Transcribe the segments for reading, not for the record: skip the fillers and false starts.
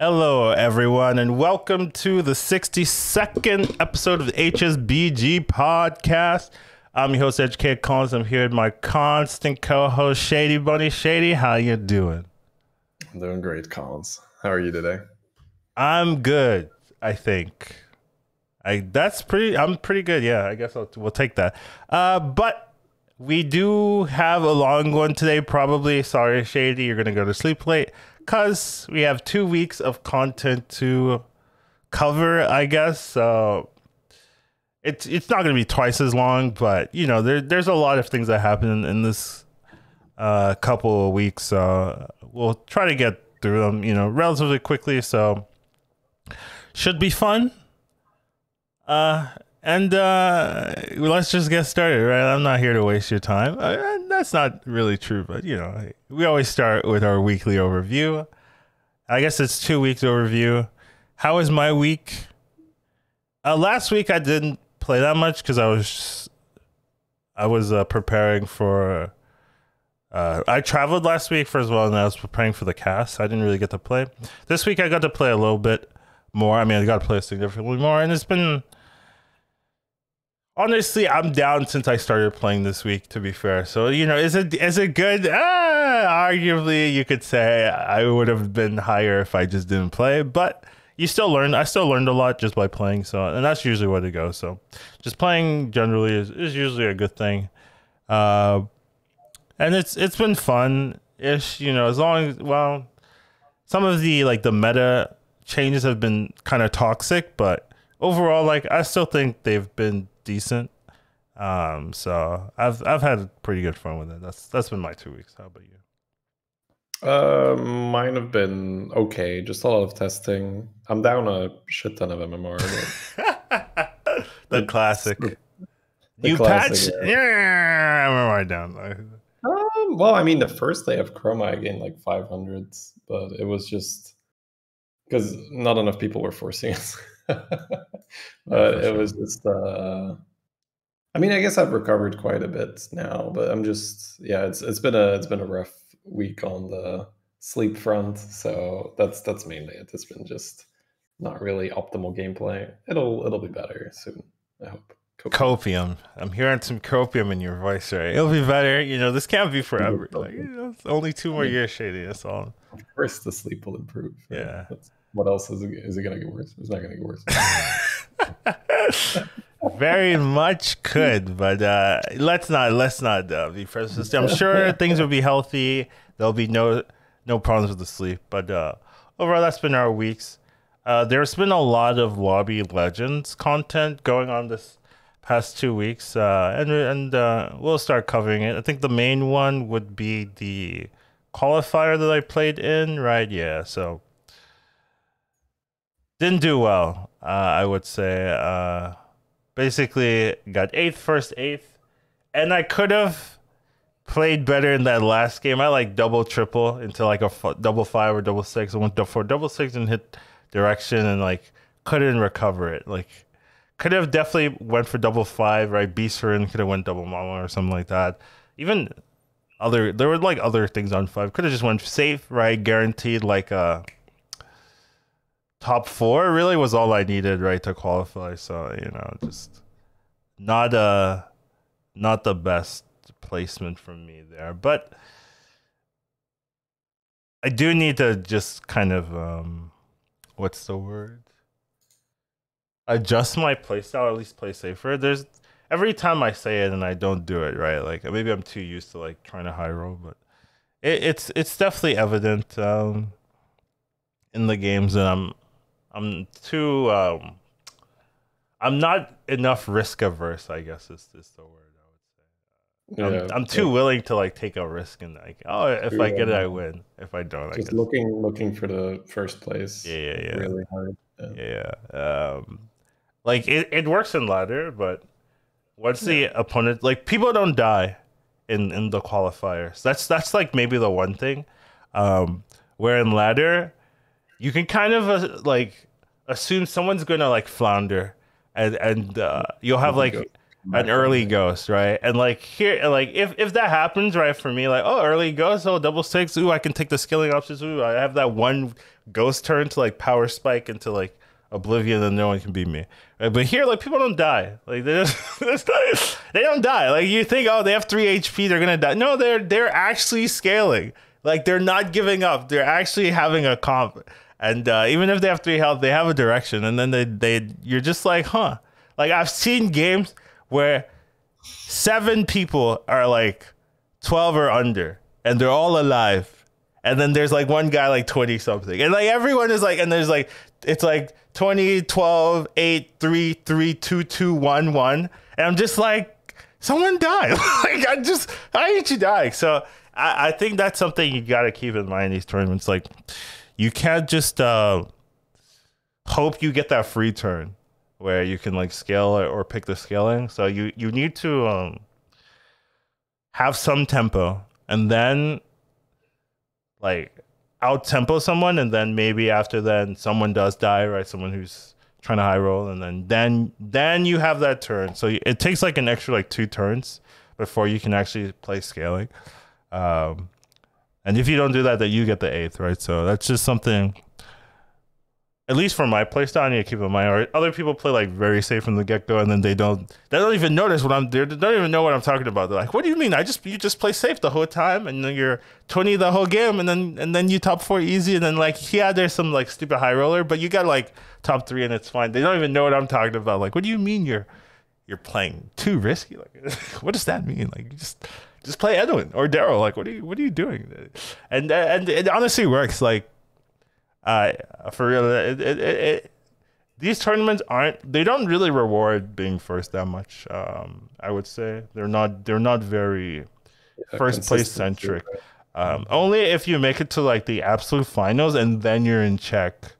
Hello, everyone, and welcome to the 62nd episode of the HSBG Podcast. I'm your host, Educatedcollins. I'm here with my constant co-host, Shady Bunny. Shady, how you doing? I'm doing great, Collins. How are you today? I'm good, I think. I'm pretty good, yeah. I guess we'll take that. But we do have a long one today, probably. Sorry, Shady, you're going to go to sleep late. Because we have 2 weeks of content to cover, I guess. So it's not going to be twice as long, but you know, there's a lot of things that happen in this couple of weeks. So we'll try to get through them, you know, relatively quickly. So should be fun. And let's just get started, right? I'm not here to waste your time. That's not really true, but you know, we always start with our weekly overview. I guess it's 2 weeks overview. How was my week? Last week I didn't play that much because I was preparing for. I traveled last week first of all, and I was preparing for the cast. I didn't really get to play. This week I got to play a little bit more. I mean, I got to play significantly more, and it's been. Honestly, I'm down since I started playing this week, to be fair. So, you know, is it good? Arguably, you could say I would have been higher if I just didn't play. But you still learn. I still learned a lot just by playing. So, and that's usually where to go. So, just playing generally is usually a good thing. And it's been fun-ish, you know, as long as, well, some of the meta changes have been kind of toxic, but overall, I still think they've been decent. So I've had pretty good fun with it. That's been my 2 weeks. How about you? Mine have been okay. Just a lot of testing. I'm down a shit ton of MMR. The classic. The classic, patch? Yeah, MMR down. Well, I mean, the first day of Chroma, I gained 500s, but it was just because not enough people were forcing it. But it was just I mean, I guess I've recovered quite a bit now, but I'm just it's been a rough week on the sleep front, so that's mainly it. It's been just not really optimal gameplay. It'll be better soon, I hope. Copium. I'm hearing some copium in your voice, right? It'll be better. You know, this can't be forever. It's only 2 more years, Shady. That's all. Of course, the sleep will improve. Right? Yeah. What else is it going to get worse? It's not going to get worse. Very much could, but let's not be prejudiced. I'm sure things will be healthy. There'll be no problems with the sleep. But overall, that's been our weeks. There's been a lot of Lobby Legends content going on this past 2 weeks, and we'll start covering it. I think the main one would be the qualifier that I played in, right? Yeah, so didn't do well, I would say. Basically got 8th, first 8th, and I could have played better in that last game. I double triple into a double 5 or double 6. I went for double 6 and hit direction and couldn't recover it. Could have definitely went for double 5, right? Beastrin could have went double mama or something like that. Even there were other things on 5. Could have just went safe, right? Guaranteed top 4 really was all I needed, right, to qualify. So, you know, just not the best placement from me there. But I do need to just kind of what's the word? Adjust my playstyle, or at least play safer. There's every time I say it and I don't do it, right? Maybe I'm too used to trying to high roll, but it's definitely evident in the games that I'm not enough risk averse, I guess is the word I would say. I'm too willing to take a risk and if I get it, I win. If I don't, just I guess. looking for the first place. Yeah. Really hard. Yeah. It works in ladder, but once the opponent, people don't die in the qualifiers. That's maybe the one thing. Where in ladder, you can kind of assume someone's gonna flounder, and you'll have an Back early then, ghost, right? And like here, like if that happens, right, for me, like, oh, early ghost, oh, double six, ooh, I can take the skilling options, ooh, I have that one ghost turn to like power spike into like oblivion, and no one can beat me. Right? But here, like, people don't die, like they just they don't die. Like, you think, oh, they have 3 HP, they're gonna die. No, they're actually scaling. Like, they're not giving up. They're actually having a comp. And even if they have 3 health, they have a direction. And then you're just like, huh. Like, I've seen games where 7 people are like 12 or under, and they're all alive. And then there's like one guy like 20 something. And like everyone is like, and there's like, it's like 20, 12, 8, 3, 3, 2, 2, 1, 1. And I'm just like, someone died. Like, I hate you dying. So I think that's something you got to keep in mind in these tournaments. Like, you can't just hope you get that free turn where you can like scale or pick the scaling. So you need to have some tempo, and then like out tempo someone, and then maybe after then someone does die, right? Someone who's trying to high roll, and then you have that turn. So it takes like an extra like 2 turns before you can actually play scaling. And if you don't do that, then you get the 8th, right? So that's just something, at least for my playstyle, I need to keep in mind. Or other people play like very safe from the get-go, and then they don't even notice what I'm there. They don't even know what I'm talking about. They're like, "What do you mean? You just play safe the whole time, and then you're 20 the whole game, and then you top 4 easy, and then like, yeah, there's some like stupid high roller, but you got like top 3 and it's fine." They don't even know what I'm talking about. Like, what do you mean you're playing too risky? Like, what does that mean? Like, you just play Edwin or Daryl. Like, what are you doing? And it honestly works. Like, for real, these tournaments they don't really reward being first that much. I would say they're not very first place centric. Only if you make it to like the absolute finals, and then you're in check.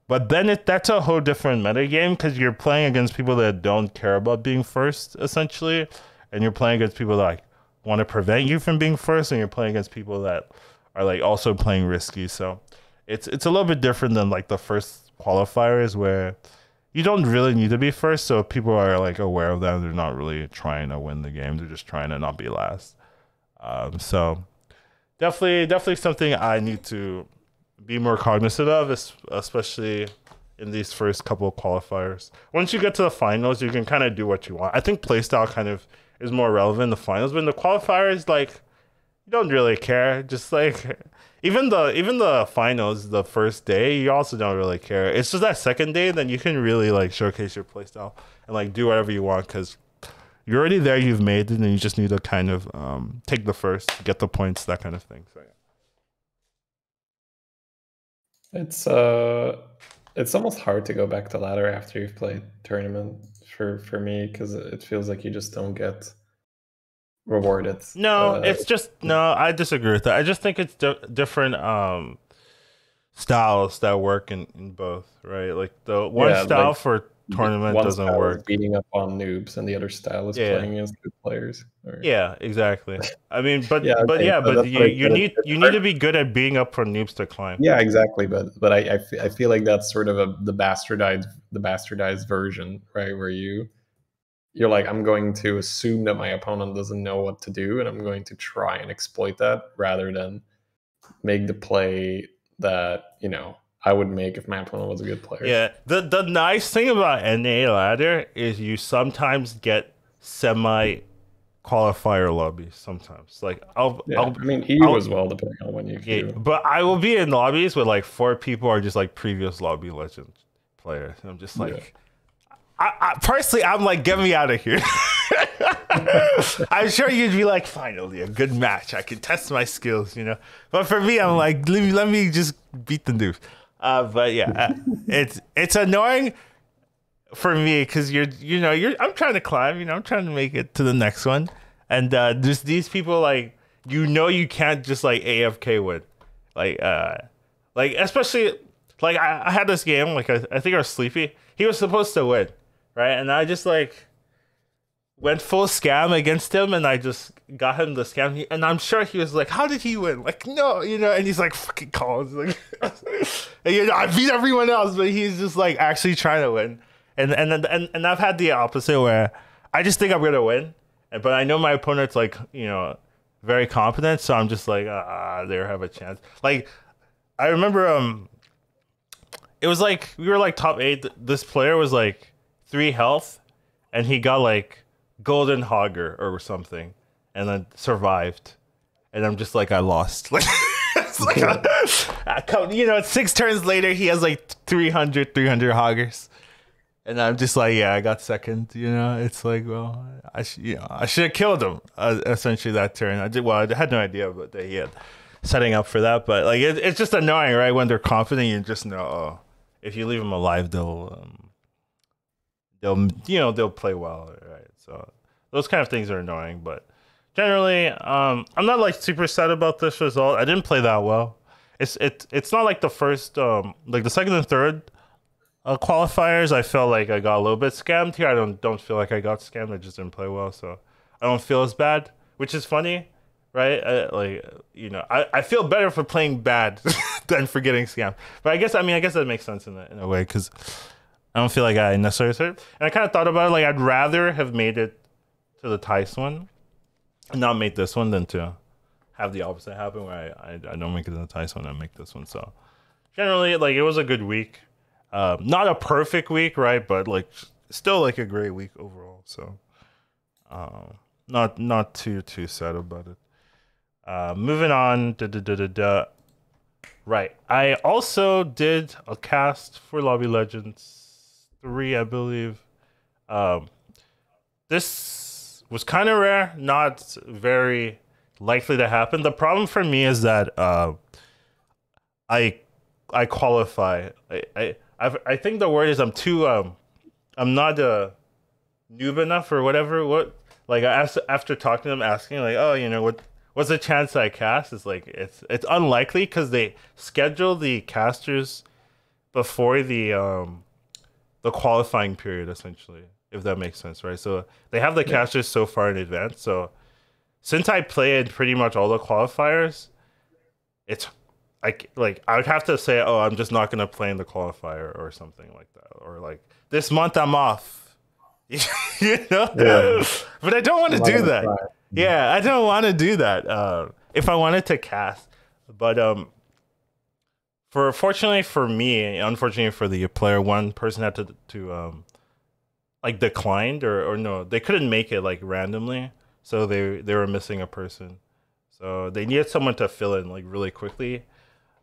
But then that's a whole different meta game, because you're playing against people that don't care about being first, essentially, and you're playing against people that like want to prevent you from being first, and you're playing against people that are like also playing risky. So it's a little bit different than like the first qualifiers, where you don't really need to be first. So if people are like aware of that, they're not really trying to win the game. They're just trying to not be last. So definitely something I need to be more cognizant of, especially in these first couple of qualifiers. Once you get to the finals, you can kind of do what you want. I think playstyle kind of is more relevant in the finals, but in the qualifiers, like, you don't really care. Just like even the finals, the first day, you also don't really care. It's just that second day, then you can really like showcase your playstyle and like do whatever you want, because you're already there, you've made it, and you just need to kind of take the first, get the points, that kind of thing. So yeah. It's almost hard to go back to ladder after you've played tournament for me, because it feels like you just don't get rewarded. No, it's just no. I disagree with that. I just think it's different styles that work in both, right? Like the one style like, for tournament doesn't work. Beating up on noobs, and the other style is playing against good players. Or... Yeah, exactly. I mean, but you need to be good at beating up for noobs to climb. Yeah, exactly. But I feel like that's sort of the bastardized version, right? Where you're like, I'm going to assume that my opponent doesn't know what to do, and I'm going to try and exploit that, rather than make the play that I would make if my opponent was a good player. Yeah, the nice thing about NA ladder is you sometimes get semi qualifier lobbies. Sometimes, like I mean, EU as well, depending on when you queue. Yeah, but I will be in lobbies where like 4 people are just like previous lobby legend players. And I'm just like, I personally, I'm like, get me out of here. I'm sure you'd be like, finally a good match. I can test my skills, But for me, I'm like, let me just beat the dude. But yeah, it's annoying for me, because I'm trying to climb, I'm trying to make it to the next one, and there's these people like, you can't just like AFK win, like especially like I had this game, like I think I was Sleepy. He was supposed to win, right? And I just like went full scam against him, and I just got him the scam. And I'm sure he was like, how did he win? Like, no, and he's like, fucking Collins. Like, and, I beat everyone else, but he's just like actually trying to win. And I've had the opposite, where I just think I'm gonna win, but I know my opponent's like very competent, so I'm just like they have a chance. Like I remember it was like we were like top 8. This player was like 3 health, and he got like golden hogger or something, and then survived. And I'm just like I lost. Like it's like 6 turns later he has like 300 hoggers. And I'm just like, yeah, I got second. It's like, well, I should have killed him essentially that turn. I had no idea but that he had setting up for that. But like, it's just annoying, right? When they're confident, you just know, if you leave them alive, they'll play well, right? So those kind of things are annoying. But generally, I'm not like super sad about this result. I didn't play that well. It's not like the first, like the second and third. Qualifiers, I felt like I got a little bit scammed here. I don't feel like I got scammed. I just didn't play well, so I don't feel as bad, which is funny, right? I feel better for playing bad than for getting scammed. But I guess that makes sense in a way, because I don't feel like I necessarily started. And I kind of thought about it, like I'd rather have made it to the Tice one and not make this one than to have the opposite happen, where I don't make it to the Tice one and make this one. So generally, like, it was a good week. Not a perfect week, right? But like still like a great week overall. So not too sad about it. Moving on. Right. I also did a cast for Lobby Legends 3, I believe. This was kind of rare, not very likely to happen. The problem for me is that I qualify. I think the word is I'm not noob enough or whatever. Like after talking to them, asking like, oh, what's the chance I cast? It's like it's unlikely, because they schedule the casters before the qualifying period, essentially, if that makes sense, right? So they have the casters so far in advance. So since I played pretty much all the qualifiers, it's like I would have to say, oh, I'm just not gonna play in the qualifier or something like that, or like this month I'm off, Yeah. But I don't want to do that. Yeah, I don't want to do that. If I wanted to cast, but fortunately for me, unfortunately for the player, one person had to like declined or no, they couldn't make it like randomly, so they were missing a person, so they needed someone to fill in like really quickly.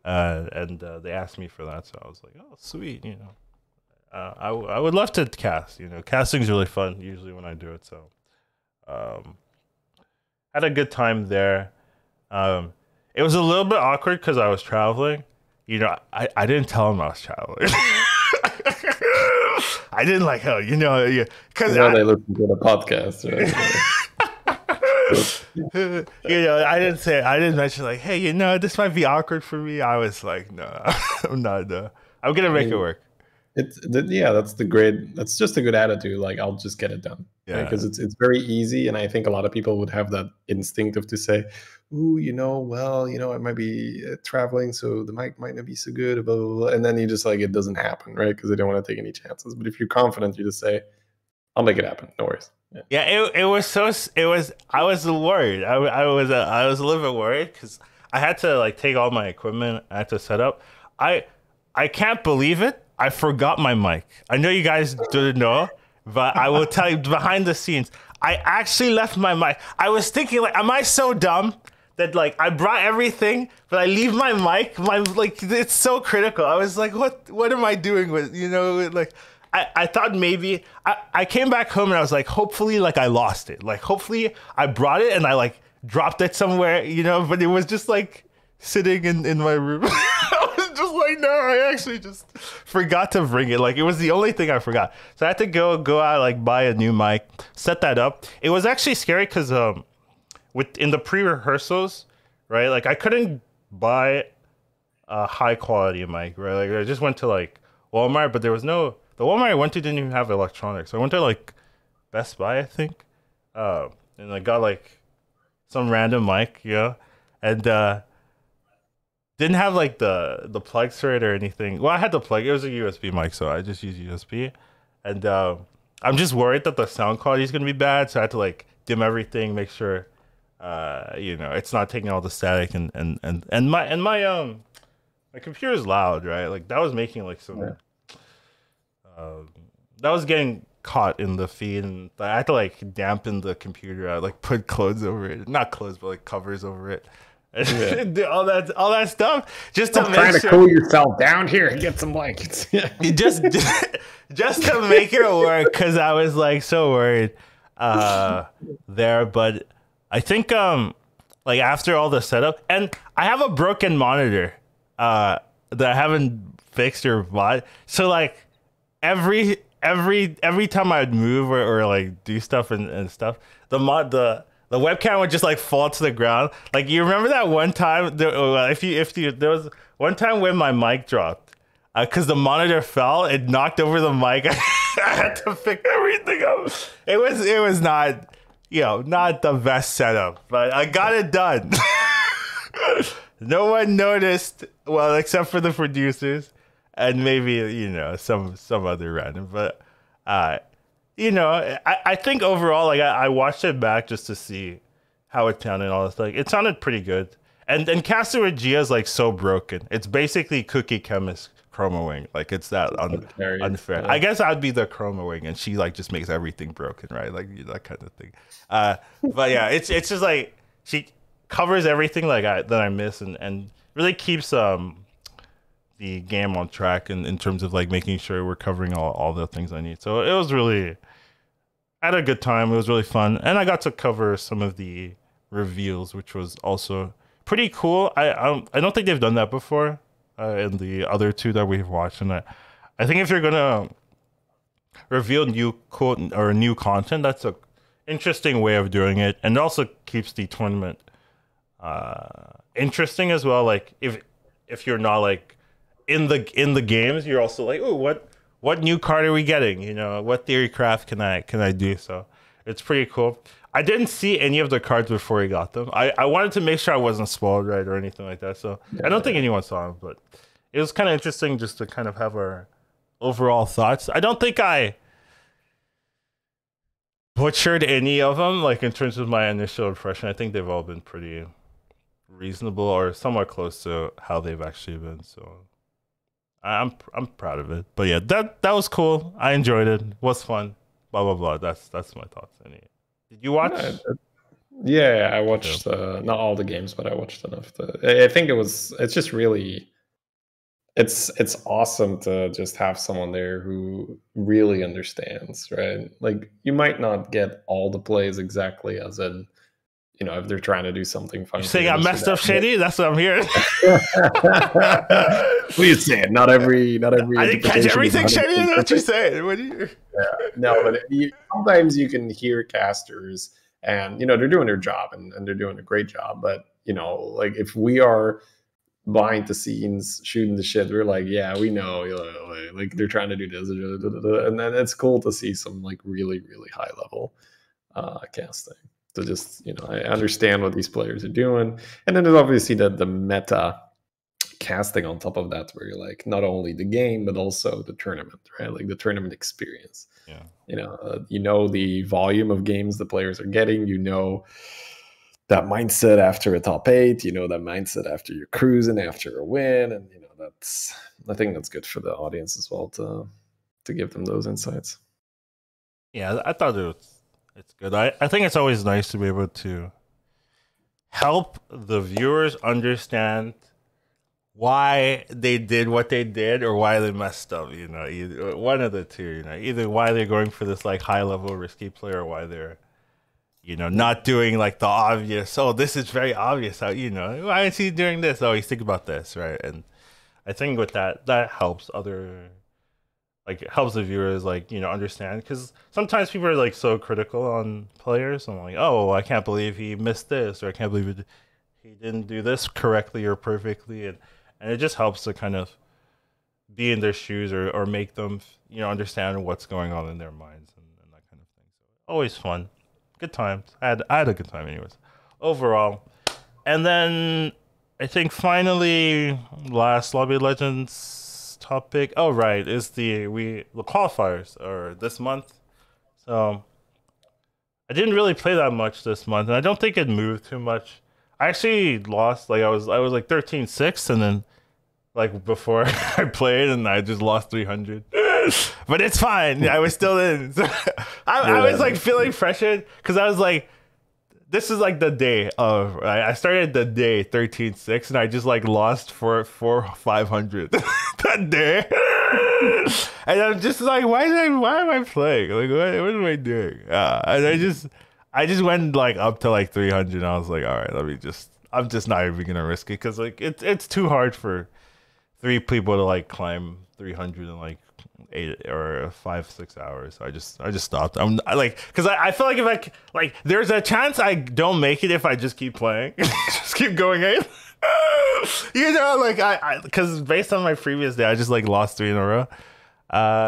And they asked me for that, so I was like, "Oh, sweet," I would love to cast. Casting's really fun usually when I do it. So, had a good time there. It was a little bit awkward because I was traveling. I didn't tell him I was traveling. I didn't like how because they listen to the podcast, right? I didn't mention like, hey, this might be awkward for me. I was like, no, I'm not. I'm gonna make it work. That's just a good attitude. Like, I'll just get it done. Yeah, because it's very easy, and I think a lot of people would have that instinctive to say, ooh, I might be traveling, so the mic might not be so good, blah, blah, blah. And then you just like, it doesn't happen, right? Because they don't want to take any chances. But if you're confident, you just say, I'll make it happen. No worries. Yeah, I was worried. I was a little bit worried because I had to like take all my equipment. I had to set up. I can't believe it. I forgot my mic. I know you guys didn't know, but I will tell you behind the scenes, I actually left my mic. I was thinking like, am I so dumb that like I brought everything, but I leave my mic? It's so critical. I was like, what am I doing with like. I thought maybe I came back home and I was like, hopefully like I lost it. Like hopefully I brought it and I like dropped it somewhere, but it was just like sitting in my room. I was just like, no, I actually just forgot to bring it. Like it was the only thing I forgot. So I had to go out, like buy a new mic, set that up. It was actually scary because in the pre-rehearsals, right? Like I couldn't buy a high quality mic, right? Like I just went to like Walmart, but there was no. The Walmart I went to didn't even have electronics. I went to like Best Buy, I think, and I got like some random mic, and didn't have like the plugs for it or anything. Well, I had the plug. It was a USB mic, so I just used USB, and I I'm just worried that the sound quality is gonna be bad, so I had to like dim everything, make sure it's not taking all the static and my computer's loud, right? Like that was making like some that was getting caught in the feed, and I had to like dampen the computer. I like put clothes over it, not clothes, but like covers over it. Do all that stuff just to trying to cool yourself down here and get some blankets. just to make it work, because I was like so worried there. But I think like after all the setup, and I have a broken monitor that I haven't fixed or bought, so like every time I'd move or like do stuff and stuff, the webcam would just like fall to the ground. Like you remember that one time there was one time when my mic dropped because the monitor fell, it knocked over the mic. I had to fix everything up. It was not not the best setup, but I got it done. No one noticed, well, except for the producers and maybe some other random, but I think overall, like I watched it back just to see how it sounded and all this. Like it sounded pretty good. And Caster with Gia is like so broken. It's basically Cookie Chemist Chroma Wing. Like it's that unfair. Yeah. I guess I'd be the Chroma Wing, and she like just makes everything broken, right? Like that kind of thing. But yeah, it's just like she covers everything like that I miss, and really keeps the game on track in terms of like making sure we're covering all the things I need. So it was really, I had a good time. It was really fun, and I got to cover some of the reveals, which was also pretty cool. I don't think they've done that before in the other two that we've watched, and I think if you're gonna reveal new content, that's a interesting way of doing it, and it also keeps the tournament interesting as well. Like if you're not like in the games, you're also like, oh, what new card are we getting? What theory craft can I do? So it's pretty cool. I didn't see any of the cards before we got them. I wanted to make sure I wasn't spoiled, right, or anything like that. So I don't think anyone saw them, but it was kind of interesting just to kind of have our overall thoughts. I don't think I butchered any of them, like in terms of my initial impression. I think they've all been pretty reasonable or somewhat close to how they've actually been. So I'm proud of it. But yeah, that was cool. I enjoyed it. Was fun. Blah blah blah. That's my thoughts. Did you watch? Yeah, I watched not all the games, but I watched enough. I think it's just really, it's awesome to just have someone there who really understands, right? Like you might not get all the plays exactly as in, if they're trying to do something fun. You're saying I messed up shitty? That's what I'm hearing. Please say it. Not every. I didn't catch everything shitty. Is what you said. No, but sometimes you can hear casters, and they're doing their job, and they're doing a great job. But like if we are behind the scenes shooting the shit, we're like, yeah, we know, like they're trying to do this, and then it's cool to see some like really really high level casting. To just I understand what these players are doing, and then there's obviously the meta casting on top of that, where you're like not only the game but also the tournament, right? Like the tournament experience. Yeah. The volume of games the players are getting. That mindset after a top 8. That mindset after you're cruising after a win, and I think that's good for the audience as well to give them those insights. Yeah, I thought it's good. I think it's always nice to be able to help the viewers understand why they did what they did or why they messed up. Either one of the two. Either why they're going for this like high level risky play, or why they're not doing like the obvious. Oh, this is very obvious. How why is he doing this? Oh, he's thinking about this, right? And I think with that helps helps the viewers understand, because sometimes people are like so critical on players. I'm like, oh, I can't believe he missed this, or I can't believe he didn't do this correctly or perfectly, and it just helps to kind of be in their shoes or make them understand what's going on in their minds and that kind of thing. So always fun, good times. I had a good time anyways overall. And then I think finally last Lobby Legends topic, is the qualifiers are this month. So I didn't really play that much this month, and I don't think it moved too much. I actually lost, like I was like 13-6, and then like before I played, and I just lost 300. But it's fine. I was still in. So I was like feeling pressured because I was like, this is like the day of, I started the day 13-6, and I just like lost for 500 that day. And I'm just like, why am I playing? Like, what am I doing? And I just went like up to like 300, and I was like, all right, I'm just not even gonna risk it, because like it's too hard for 3 people to like climb 300 in like 8 or 5-6 hours. So I just stopped. Because I feel like if there's a chance I don't make it if I just keep playing, just keep going in. You know, like because based on my previous day, I just like lost 3 in a row.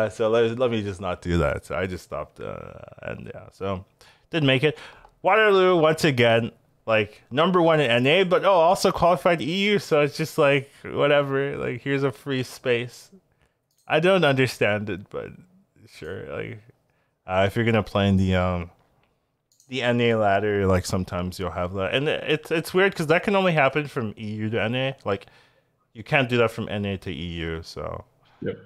So let me just not do that. So I just stopped. And yeah, so didn't make it. Waterloo once again, like number 1 in NA, but also qualified EU. So it's just like whatever. Like here's a free space. I don't understand it, but sure. Like if you're gonna play in the NA ladder, like sometimes you'll have that, and it's weird because that can only happen from EU to NA. Like you can't do that from NA to EU. So yep.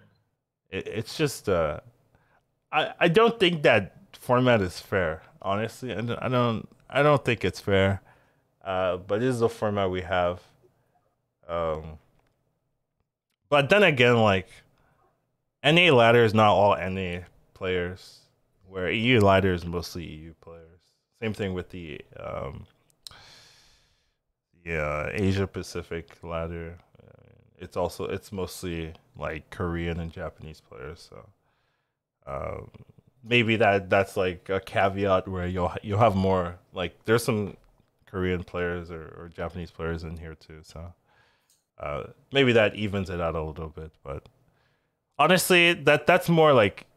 It's just I don't think that format is fair. Honestly, I don't think it's fair. But this is the format we have. But then again, like NA ladder is not all NA players, where EU ladder is mostly EU players. Same thing with the Asia Pacific ladder. It's mostly like Korean and Japanese players. So maybe that's like a caveat where you'll have more, like there's some Korean players or Japanese players in here too. So maybe that evens it out a little bit, but honestly, that's more like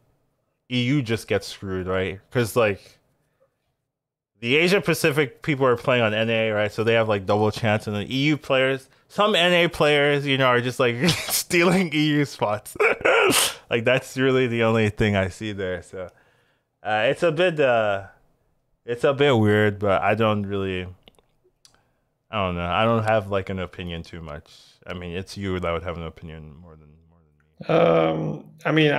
EU just gets screwed, right? Because like the Asia Pacific people are playing on NA, right? So they have like double chance, and the EU players, some NA players, you know, are just like stealing EU spots. Like that's really the only thing I see there. So it's a bit weird, but I don't know. I don't have like an opinion too much. I mean, it's you that would have an opinion more than me. I mean,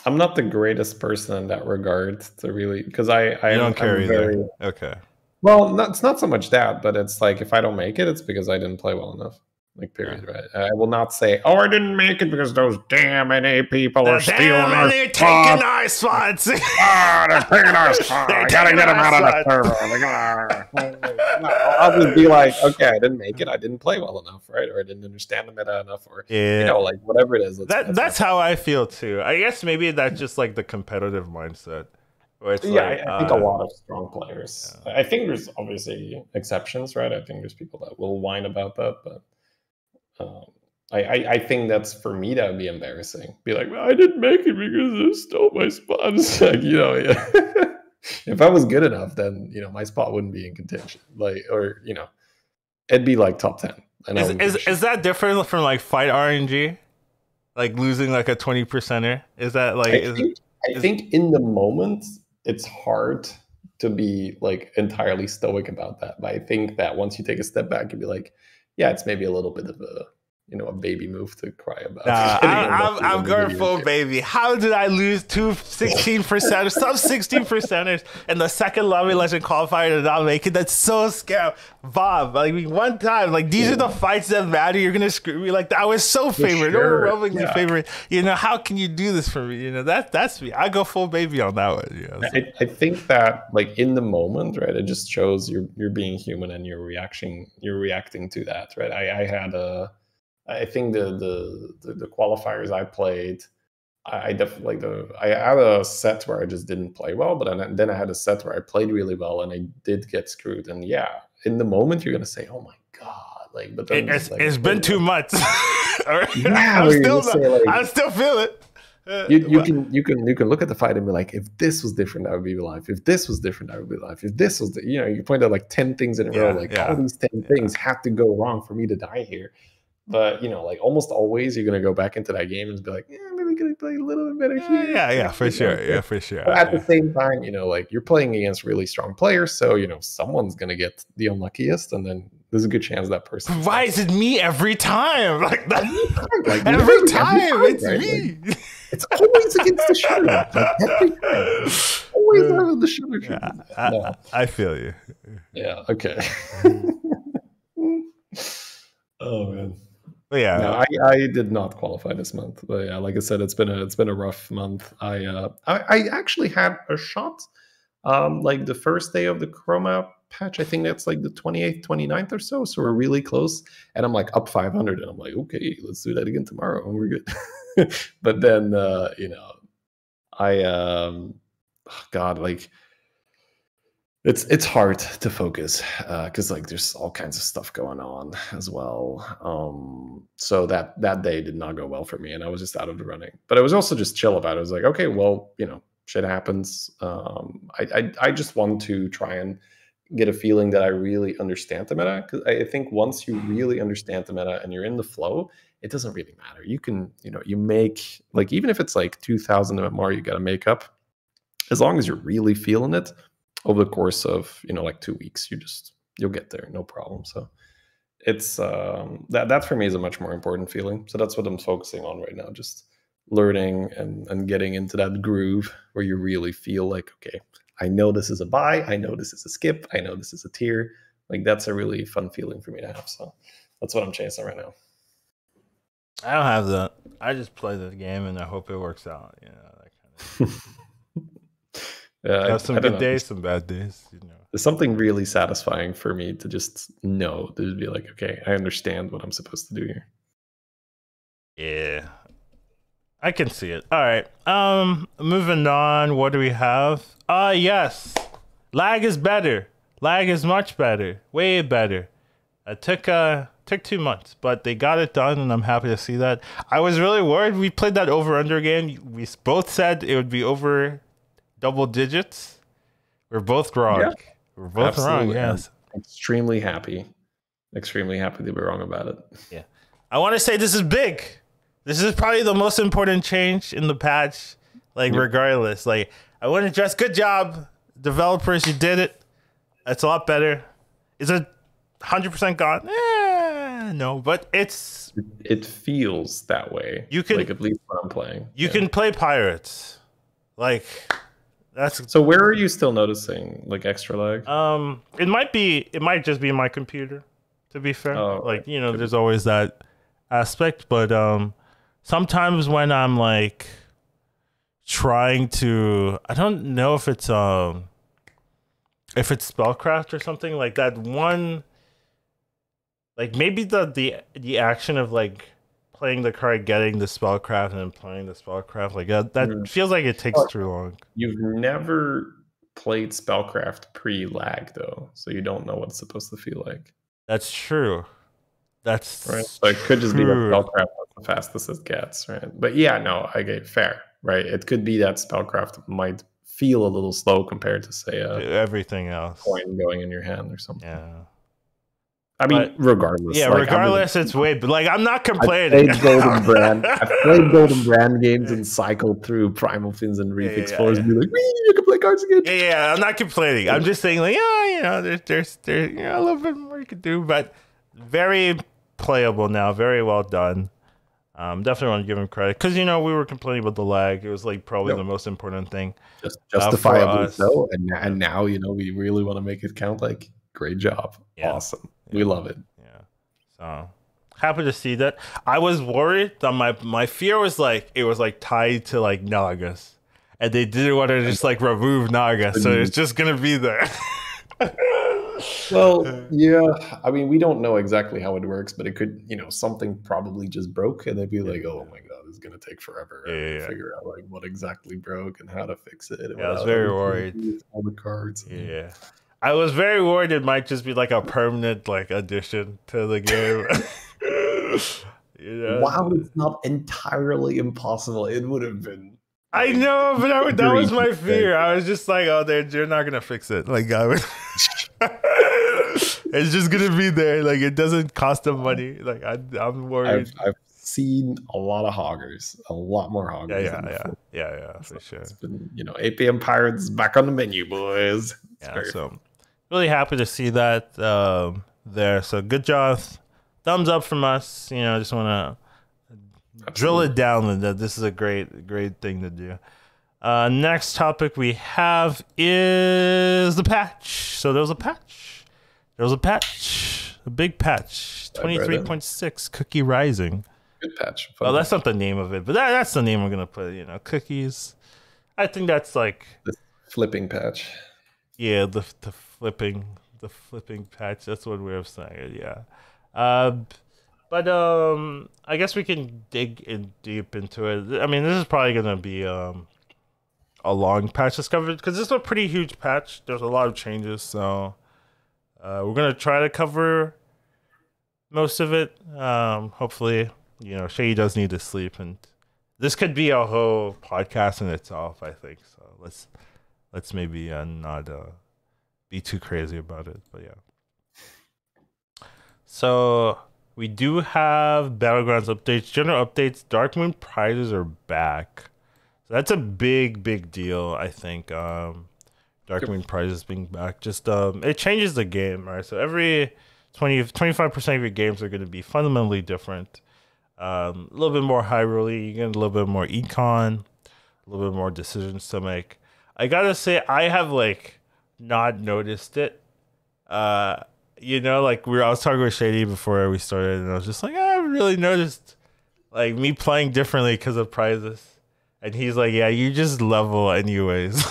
I'm not the greatest person in that regard to really, because I don't care I'm either. very, Okay. well, it's not so much that, but it's like if I don't make it, it's because I didn't play well enough. Like period, right? I will not say, "Oh, I didn't make it because those damn NA people are stealing our they're spots. taking our spots. They're taking our spots. I gotta get them out of the server." I'll just be like, "Okay, I didn't make it. I didn't play well enough, right? Or I didn't understand the meta enough, or you know, like whatever it is." That's how I feel too. I guess maybe that's just like the competitive mindset. I think a lot of strong players. Yeah. I think there's obviously exceptions, right? I think there's people that will whine about that, but I think that's, for me, that would be embarrassing. Be like, well, I didn't make it because they stole my spot. It's like, you know, yeah. If I was good enough, then, you know, my spot wouldn't be in contention. Like, or, you know, it'd be like top 10. And is that different from like fight RNG? Like losing like a 20%er? Is that like... I think in the moment, it's hard to be like entirely stoic about that. But I think that once you take a step back, you'd be like, yeah, it's maybe a little bit of a, you know, a baby move to cry about. I'm going full baby. How did I lose 16%, some 16%ers in the second Lobby Legend qualifier to not make it? That's so scam, Bob. Like one time, like these are the fights that matter. You're gonna screw me. Like I was so favored, overwhelmingly favored. You know, how can you do this for me? You know, that's me. I go full baby on that one. You know, so. I think that like in the moment, right? It just shows you're being human and you're reacting to that, right? I think the qualifiers I played, I definitely I had a set where I just didn't play well, but then I had a set where I played really well and I did get screwed. And yeah, in the moment you're gonna say, "Oh my god!" Like, but then it's been 2 months. Yeah, I still feel it. You can look at the fight and be like, if this was different, I would be alive. If this was different, I would be alive. If this was, you know, you point out like 10 things in a row, like all these 10 things have to go wrong for me to die here. But, you know, like almost always you're going to go back into that game and be like, yeah, maybe we could play a little bit better here. Yeah, for sure. Yeah, for sure. But at the same time, like you're playing against really strong players, so someone's gonna get the unluckiest, and then there's a good chance that person. Why is it me every time? Like that. Every time, it's right? me. It's always against the shooter. Every time. Always the shooter. Yeah, I feel you. Yeah. Okay. Oh man. But yeah, no, I did not qualify this month. But yeah, like I said, it's been a rough month. I actually had a shot, like the first day of the Chroma patch. I think that's like the 28th, 29th or so. So we're really close, and I'm like up 500, and I'm like, okay, let's do that again tomorrow, and we're good. But then, God, like. It's hard to focus because like there's all kinds of stuff going on as well. So that day did not go well for me, and I was just out of the running. But I was also just chill about it. I was like, okay, well, shit happens. I just want to try and get a feeling that I really understand the meta, because I think once you really understand the meta and you're in the flow, it doesn't really matter. You can you make, like, even if it's like 2,000 MMR you got to make up, as long as you're really feeling it. Over the course of like 2 weeks, you'll get there, no problem. So it's that for me is a much more important feeling. So that's what I'm focusing on right now, just learning and getting into that groove where you really feel like, okay, I know this is a buy, I know this is a skip, I know this is a tier. Like that's a really fun feeling for me to have. So that's what I'm chasing right now. I don't have that. I just play the game and I hope it works out. That kind of. Yeah, have some good days, some bad days. There's something really satisfying for me to just know, to be like, okay, I understand what I'm supposed to do here. Yeah, I can see it. All right, moving on. What do we have? Yes, lag is better. Lag is much better, way better. It took 2 months, but they got it done, and I'm happy to see that. I was really worried. We played that over/under game. We both said it would be over double digits. We're both wrong. Yeah, we're both wrong. Yes. I'm extremely happy to be wrong about it. Yeah. I want to say this is big. This is probably the most important change in the patch. Like, regardless. Like, I want to address, good job, developers, you did it. It's a lot better. Is it 100% gone? No, but it feels that way. You can, like, at least when I'm playing. You can play pirates. Like, so where are you still noticing like extra lag? It might just be my computer, to be fair. Like, there's always that aspect, but sometimes when I'm like trying to, I don't know if it's spellcraft or something like that one, like maybe the action of like playing the card, getting the spellcraft, and then playing the spellcraft, like that feels like it takes too long. You've never played spellcraft pre-lag though, so you don't know what it's supposed to feel like. That's true. That's right. So it could just be that spellcraft was the fastest it gets, right? But yeah, no, I get fair, right? It could be that spellcraft might feel a little slow compared to say everything else, coin going in your hand or something. Yeah. I mean, regardless. Yeah, like, regardless, it's way. But like, I'm not complaining. I've played Golden Brand games and cycled through Primal Fins and Refix 4s and be like, you can play cards again. Yeah, I'm not complaining. I'm just saying, like, there's a little bit more you could do, but very playable now, very well done. Definitely want to give him credit because we were complaining about the lag. It was like probably the most important thing. Just justifiably so, and now we really want to make it count. Like, great job, awesome. We love it. Yeah. So happy to see that. I was worried that my fear was like it was like tied to like Nagas. And they didn't want to just like remove Naga. So it's just gonna be there. Well, yeah. I mean, we don't know exactly how it works, but it could, something probably just broke and they'd be like, oh my God, this is gonna take forever to figure out like what exactly broke and how to fix it. I was very worried. All the cards. Yeah. I was very worried it might just be like a permanent like addition to the game. Wow, it's not entirely impossible. It would have been. I know, but that was my fear. I was just like, oh, you're not gonna fix it. Like, it's just gonna be there. Like, it doesn't cost them money. Like, I'm worried. I've seen a lot of hoggers, a lot more hoggers. Yeah, for sure. It's been, 8 p.m. Pirates back on the menu, boys. So really happy to see that there. So good job. Thumbs up from us. Just want to drill it down that this is a great thing to do. Next topic we have is the patch. So there was a patch. A big patch. 23.6 Cookie Rising. Good patch. Well, that's not the name of it, but that's the name we're gonna put. Cookies. I think that's like the flipping patch. Yeah, the flipping patch. That's one way of saying it. Yeah. But I guess we can dig in deep into it. I mean, this is probably gonna be a long patch discovered because this is a pretty huge patch. There's a lot of changes, so we're gonna try to cover most of it. Hopefully, Shay does need to sleep, and this could be a whole podcast in itself, I think. So let's maybe not be too crazy about it, but yeah. So we do have Battlegrounds updates, general updates. Darkmoon prizes are back. So that's a big deal, I think. Darkmoon prizes being back. Just it changes the game, right? So every 25% of your games are going to be fundamentally different. A little bit more high rolling, you get a little bit more econ, a little bit more decisions to make. I gotta say, I have not noticed it. I was talking with Shady before we started, and I was just like, I haven't really noticed me playing differently because of prizes. And he's like, yeah, you just level anyways.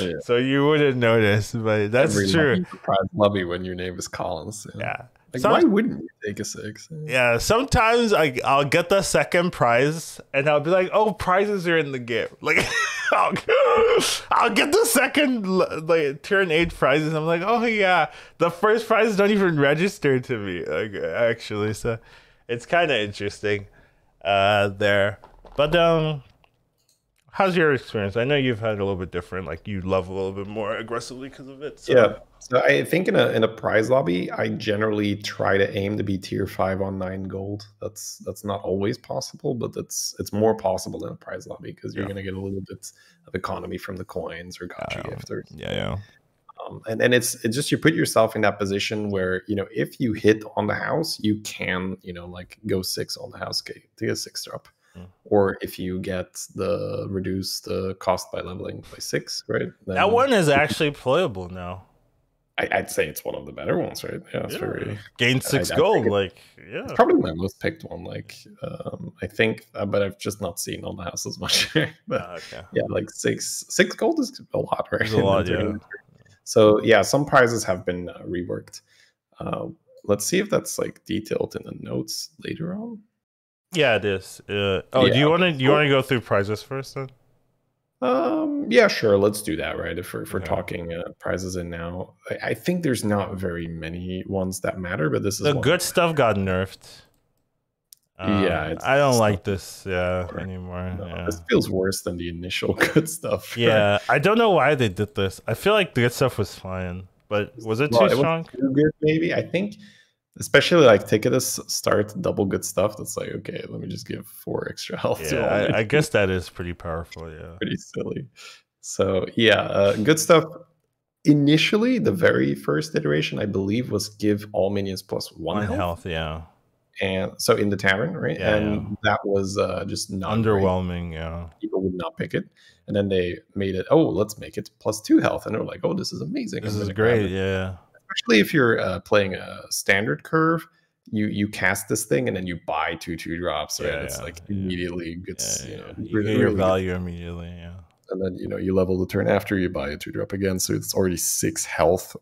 Yeah. So you wouldn't notice, but that's true. Prize lobby when your name is Collins. Yeah. Why wouldn't you take a 6? Yeah, sometimes I'll get the second prize and I'll be like, oh, prizes are in the game. I'll get the second turn 8 prizes. I'm like, oh yeah, the first prize don't even register to me. Actually, so it's kind of interesting there. But how's your experience? I know you've had a little bit different. You level a little bit more aggressively because of it. So. Yeah. So I think in a prize lobby, I generally try to aim to be tier 5 on 9 gold. That's not always possible, but it's more possible in a prize lobby because you're going to get a little bit of economy from the coins or gotcha gifters. Yeah. And it's just you put yourself in that position where if you hit on the house, you can go 6 on the house gate to get a 6 drop. Or if you get reduce the cost by leveling by 6, right? Then that one is actually playable now. I'd say it's one of the better ones, right? Yeah, it's very gain 6 gold. It's probably my most picked one. I think, but I've just not seen on the house as much. But yeah, 6 gold is a lot, right? It's a lot, yeah. So yeah, some prizes have been reworked. Let's see if that's detailed in the notes later on. Yeah, it is. Do you want to go through prizes first then? Yeah, sure. Let's do that, right? If we're talking prizes in now, I think there's not very many ones that matter, but this is the good stuff got nerfed. I don't like this anymore. No, this feels worse than the initial good stuff. Yeah, right? I don't know why they did this. I feel like the good stuff was fine, but was it too strong? Was too good, maybe. I think. Especially Ticketus start double good stuff. That's okay, let me just give 4 extra health. Yeah, I guess that is pretty powerful. Yeah, pretty silly. So yeah, good stuff. Initially, the very first iteration, I believe, was give all minions plus 1 health. Yeah, and so in the tavern, right? Yeah, and that was just not underwhelming. Great. Yeah, people would not pick it, and then they made it. Oh, let's make it plus 2 health, and they're like, oh, this is amazing. This is great. Yeah. Especially if you're playing a standard curve, you cast this thing and then you buy 2 drops, right? It's immediately gets you get your value immediately, and then you level the turn after you buy a 2 drop again, so it's already 6 health.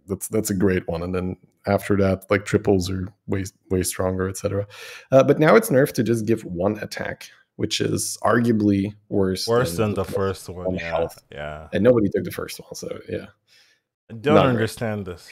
That's a great one. And then after that, triples are way stronger, etc. But now it's nerfed to just give 1 attack, which is arguably worse than the first one. Yeah, and nobody took the first one, so yeah. I don't understand this.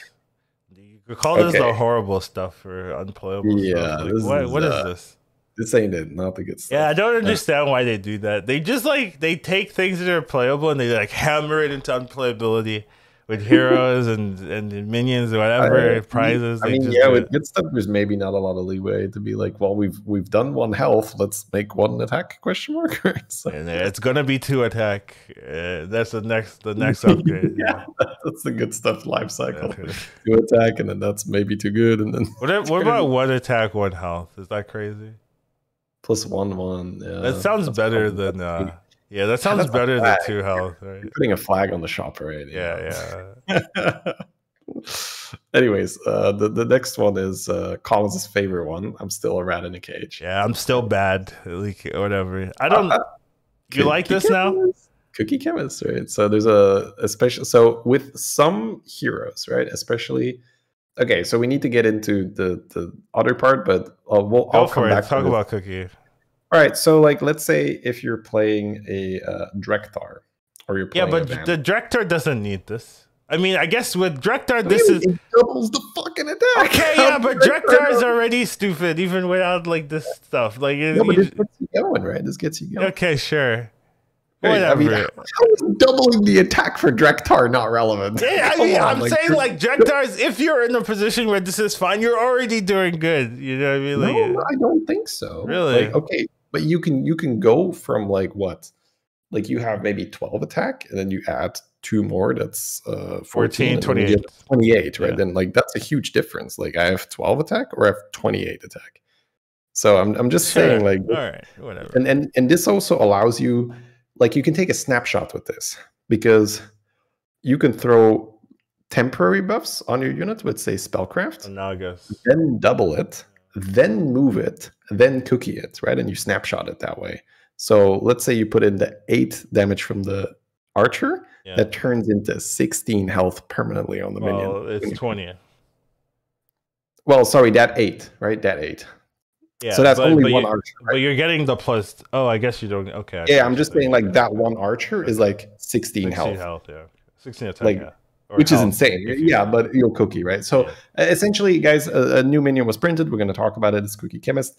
You could call this the horrible stuff for unplayable stuff. What is this? This ain't it. Not the good stuff. Yeah, I don't understand why they do that. They just they take things that are playable and they hammer it into unplayability, with heroes and minions or whatever prizes. I They mean, just yeah, do with it. good stuff, there's maybe not a lot of leeway to be like, well, we've done 1 health, let's make 1 attack question mark. So, And it's gonna be 2 attack. That's the next upgrade. yeah, that's the good stuff life cycle. 2 attack, and then that's maybe too good, and then What about 1 attack, 1 health? Is that crazy? plus 1/1. Yeah, That sounds better than yeah, that sounds better than 2 health, right? You're putting a flag on the shop already. Yeah. Anyways, the next one is Collins' favorite one. I'm still a rat in a cage. Yeah, I'm still bad. Like, whatever. I don't. You like this now? Cookie chemist, right? So there's a special. So with some heroes, right? Especially. Okay, so we need to get into the other part, but I'll come back. Talk about Cookie. All right, so like, let's say if you're playing a Drekthar, or you're playing the Drekthar doesn't need this. I mean, I guess with Drekthar, it doubles the fucking attack. Okay, yeah, but Drekthar is already stupid, even without like this stuff. Like, but this gets you going, right? This gets you going. Okay, sure. Whatever. I mean, how is doubling the attack for Drekthar not relevant? Yeah, I mean, I'm saying like Drekthar, if you're in a position where this is fine, you're already doing good. You know what I mean? Like, no, I don't think so. Really? Like, okay, but you can go from like what? Like you have maybe 12 attack, and then you add 2 more. That's 14, 28. 28, right? Yeah. Then like that's a huge difference. Like I have 12 attack, or I have 28 attack. So I'm just saying, like, all right, whatever. And this also allows you. Like you can take a snapshot with this, because you can throw temporary buffs on your unit with, say, Spellcraft, then double it, then move it, then cookie it, right? And you snapshot it that way. So let's say you put in the 8 damage from the archer, that turns into 16 health permanently on the minion. Well, it's 20. Well, sorry, that 8, right? That 8. Yeah, so that's only 1 archer. Right? But you're getting the plus. Oh, I guess you don't. Okay. Yeah, I'm just saying, like, that 1 archer is like 16 health. Yeah. 16 attack, like, which is insane. Yeah, but you'll cookie, right? So essentially, guys, a new minion was printed. We're going to talk about it. It's Cookie Chemist.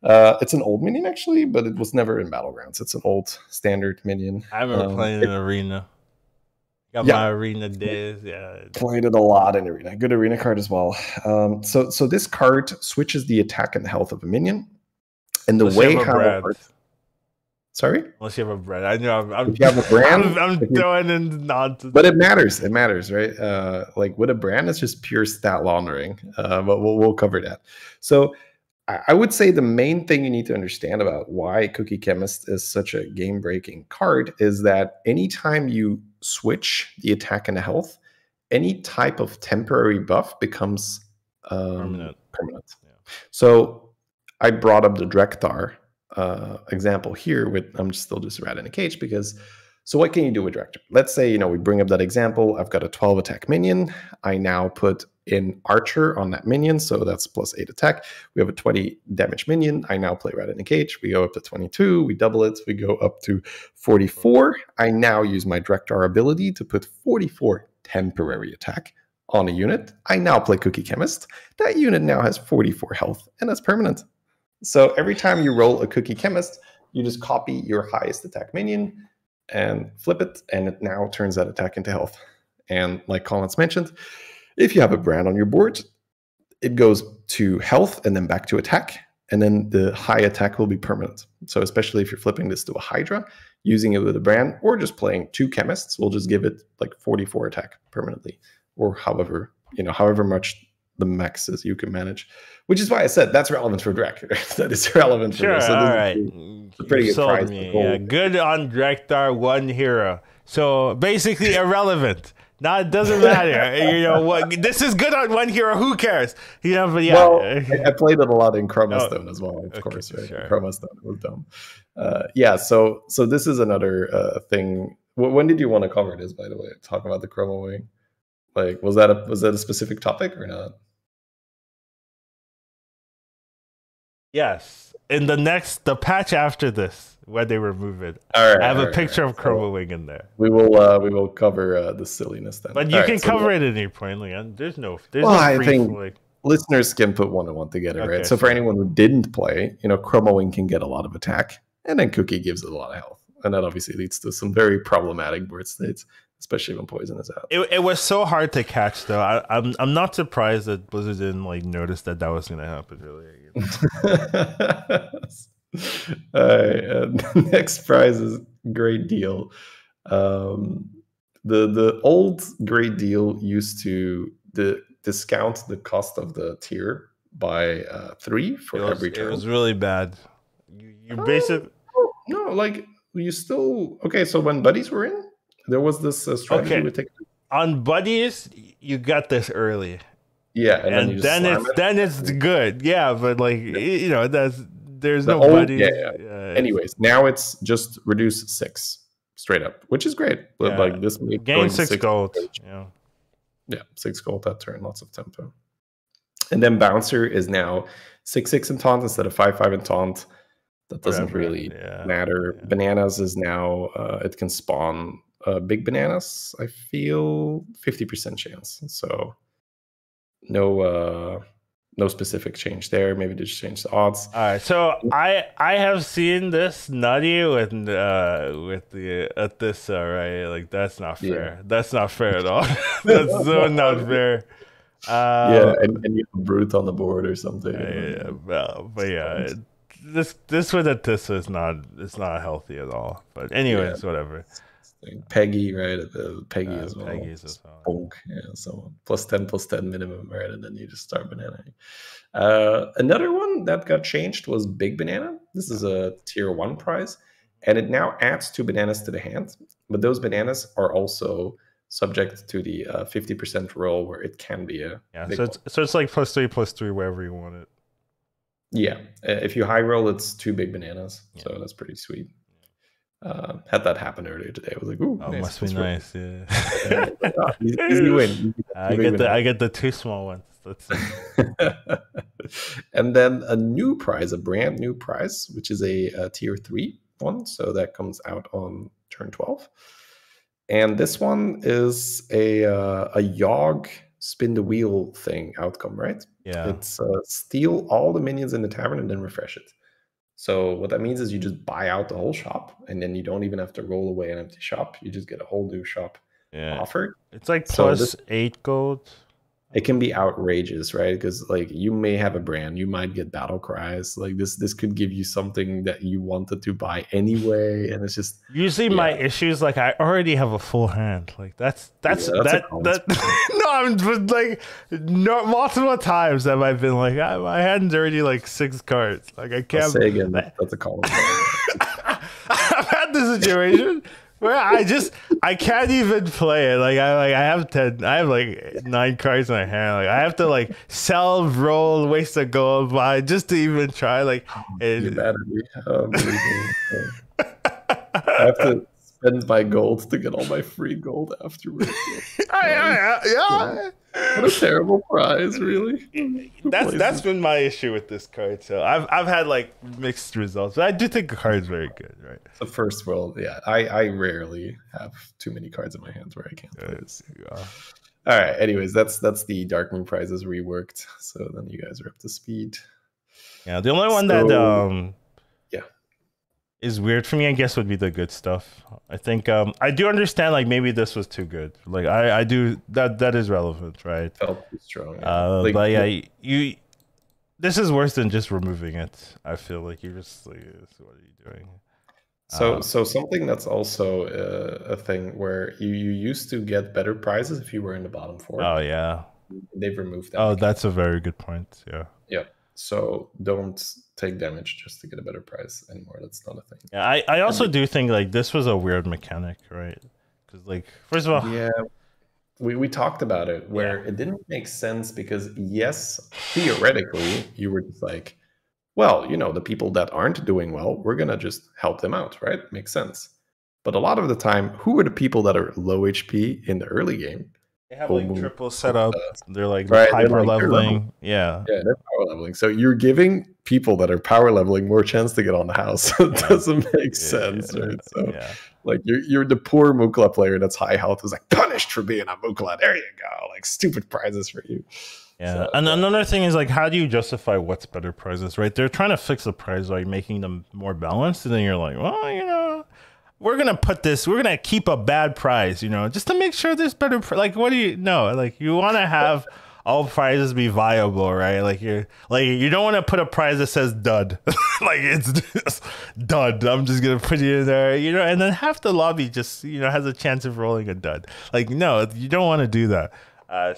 It's an old minion, actually, but it was never in Battlegrounds. It's an old standard minion. I remember playing in Arena. Got my Arena days. Yeah. Played it a lot in Arena. Good Arena card as well. So this card switches the attack and the health of a minion. And the way how it works. Sorry? Unless you have a brand. I know if you have a brand, I'm throwing in nonsense. But it matters. It matters, right? Like with a brand, it's just pure stat laundering. But we'll cover that. So I would say the main thing you need to understand about why Cookie Chemist is such a game-breaking card is that anytime you switch the attack and the health, any type of temporary buff becomes permanent. Yeah. So I brought up the Drekthar example here with, I'm still just a rat in a cage, because so what can you do with Drekthar? Let's say, we bring up that example. I've got a 12 attack minion. I now put in Archer on that minion, so that's plus 8 attack. We have a 20 damage minion. I now play rat in a cage. We go up to 22. We double it. We go up to 44. I now use my Drekthar ability to put 44 temporary attack on a unit. I now play Cookie Chemist. That unit now has 44 health, and that's permanent. So every time you roll a Cookie Chemist, you just copy your highest attack minion and flip it, and it now turns that attack into health. And like Collins mentioned, if you have a brand on your board, it goes to health and then back to attack, and then the high attack will be permanent. So especially if you're flipping this to a Hydra, using it with a brand, or just playing 2 chemists, we'll just give it like 44 attack permanently, or however much the max is you can manage. Which is why I said that's relevant for Drek. That is relevant for this. So all right. It's a pretty good price. Yeah, good on Drekthar, 1 hero. So basically irrelevant. Now it doesn't matter. What? This is good on 1 hero. Who cares? But yeah. Well, I played it a lot in Chroma Stone as well, of course. Right? Sure. Chroma Stone was dumb. Yeah. So this is another thing. When did you want to cover this? By the way, talk about the Chroma Wing. Like, was that a specific topic or not? Yes. In the patch after this, when they remove it, all right, I have a picture of Chroma Wing in there. We will cover the silliness then. But you can cover it at any point, Leon. There's no I think listeners can put 1 and 1 together, right? So for anyone who didn't play, Chroma Wing can get a lot of attack, and then Cookie gives it a lot of health, and that obviously leads to some very problematic board states. especially when poison is out. It was so hard to catch though. I'm not surprised that Blizzard didn't like notice that was going to happen really. All right, next prize is Great Deal. The old Great Deal used to discount the cost of the tier by 3 for every turn. It was really bad. You basically no, like you still okay. So when buddies were in, there was this strategy with on buddies. You got this early, yeah, and then it's good, yeah. But like you know, there's no buddies. Yeah. Anyways, now it's just reduce 6 straight up, which is great. But like this gain 6 gold. Yeah, 6 gold that turn, lots of tempo. And then Bouncer is now 6/6 in taunt instead of 5/5 in taunt. That doesn't really matter. Yeah. Bananas is now it can spawn big bananas. I feel 50% chance. So no specific change there. Maybe they just change the odds. All right. So I have seen this nutty with the at this right. Like that's not fair. Yeah. That's not fair at all. That's so not fair. And you have a brute on the board or something. This with Atissa is not healthy at all. But anyways, whatever. Peggy, right? Peggy as well. Peggy's as well. Bonk, so +10 minimum, right? And then you just start banana. Another one that got changed was Big Banana. This is a tier 1 prize, and it now adds 2 bananas to the hand. But those bananas are also subject to the 50% roll where it can be a so it's like +3/+3 wherever you want it. Yeah, if you high roll, it's 2 big bananas, so that's pretty sweet. Had that happen earlier today. I was like, ooh, nice. Must be nice, yeah. Easy win. I get the 2 small ones. And then a brand new prize, which is a tier 3 one. So that comes out on turn 12. And this one is a Yogg spin the wheel thing outcome, right? Yeah. It's steal all the minions in the tavern and then refresh it. So what that means is you just buy out the whole shop, and then you don't even have to roll away an empty shop. You just get a whole new shop offered. It's like +8 gold. It can be outrageous, right? Because like you may have a brand, you might get battle cries. Like this could give you something that you wanted to buy anyway, and it's just usually my issue is like I already have a full hand. Like that's no, I'm just like multiple times have I been like my hand's already like 6 cards. Like I can't I'll say again. That's a call. I've had this situation where I can't even play it. Like I have 9 cards in my hand. Like I have to like sell, roll, waste a gold, buy just to even try. Like you're bad at me. I have to spend my gold to get all my free gold afterwards. Yeah. What a terrible prize, really. That's been my issue with this card. So I've had like mixed results, but I do think the card's very good, right? The first world, yeah. I rarely have too many cards in my hands where I can't play this. Yeah. All right. Anyways, that's the Darkmoon prizes reworked. So then you guys are up to speed. Yeah. The only one that is weird for me, I guess, would be the good stuff. I think I do understand like maybe this was too good. Like I do that is relevant, right? Felt too strong. But yeah, this is worse than just removing it. I feel like you're just like, what are you doing? So something that's also a thing where you used to get better prizes if you were in the bottom 4. Oh yeah, they've removed that. Oh, that's a very good point. Yeah. Yeah. So don't take damage just to get a better price anymore. That's not a thing. Yeah, I also do think like this was a weird mechanic, right? Because like first of all, yeah, we talked about it where it didn't make sense because yes, theoretically you were just like, well, the people that aren't doing well, we're gonna just help them out, right? Makes sense. But a lot of the time, who are the people that are low HP in the early game? They have like triple setup. They're like hyper leveling. Yeah, they're power leveling. So you're giving people that are power leveling more chance to get on the house. It doesn't make sense, right? So like you're the poor Mukla player that's high health is like punished for being a Mukla. There you go. Like stupid prizes for you. Yeah, so, and another thing is like, how do you justify what's better prizes, right? They're trying to fix the prize by making them more balanced, and then you're like, well, we're gonna keep a bad prize, just to make sure there's better. Like, what do you know? Like, you want to have all prizes be viable, right? Like, you don't want to put a prize that says dud, like it's just dud. I'm just gonna put it in there, and then half the lobby just has a chance of rolling a dud. Like, no, you don't want to do that.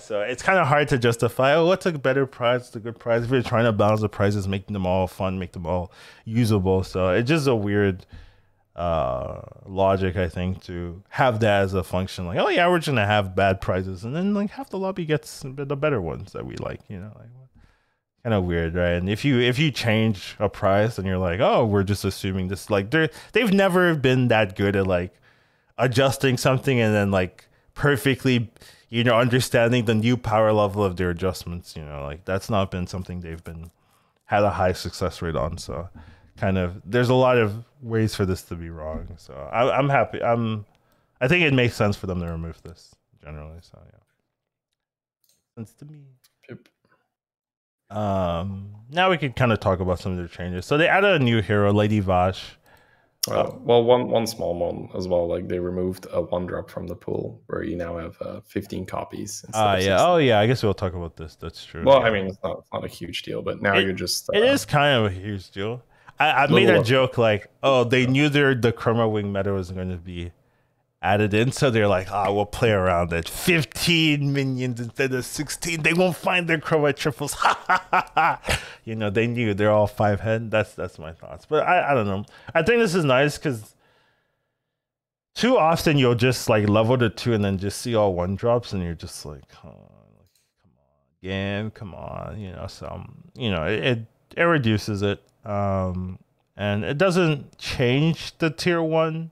So it's kind of hard to justify, what's a better prize, what's a good prize, if you're trying to balance the prizes, making them all fun, make them all usable. So it's just a weird logic, I think, to have that as a function. Like, oh yeah, we're just gonna have bad prizes, and then like half the lobby gets the better ones that we like. Like, kind of weird, right? And if you change a prize, then you're like, oh, we're just assuming this. Like, they've never been that good at like adjusting something and then like perfectly, understanding the new power level of their adjustments. Like, that's not been something they've had a high success rate on. So kind of, there's a lot of ways for this to be wrong. So I'm happy. I think it makes sense for them to remove this generally. So yeah, sense to me. Yep. Now we could kind of talk about some of their changes. So they added a new hero, Lady Vash. Well, one small one as well. Like, they removed a 1-drop from the pool, where you now have 15 copies. Yeah. 16. Oh yeah. I guess we'll talk about this. That's true. Well, yeah. I mean, it's not a huge deal, but now you're just. It is kind of a huge deal. I made a joke like, oh, they knew the Chroma Wing meta was going to be added in, so they're like, we'll play around it. 15 minions instead of 16. They won't find their Chroma triples. They knew they're all 5-head. That's my thoughts. But I don't know. I think this is nice because too often you'll just like level to 2 and then just see all 1-drops, and you're just like, oh, come on, again, come on. So it reduces it. And it doesn't change the tier 1,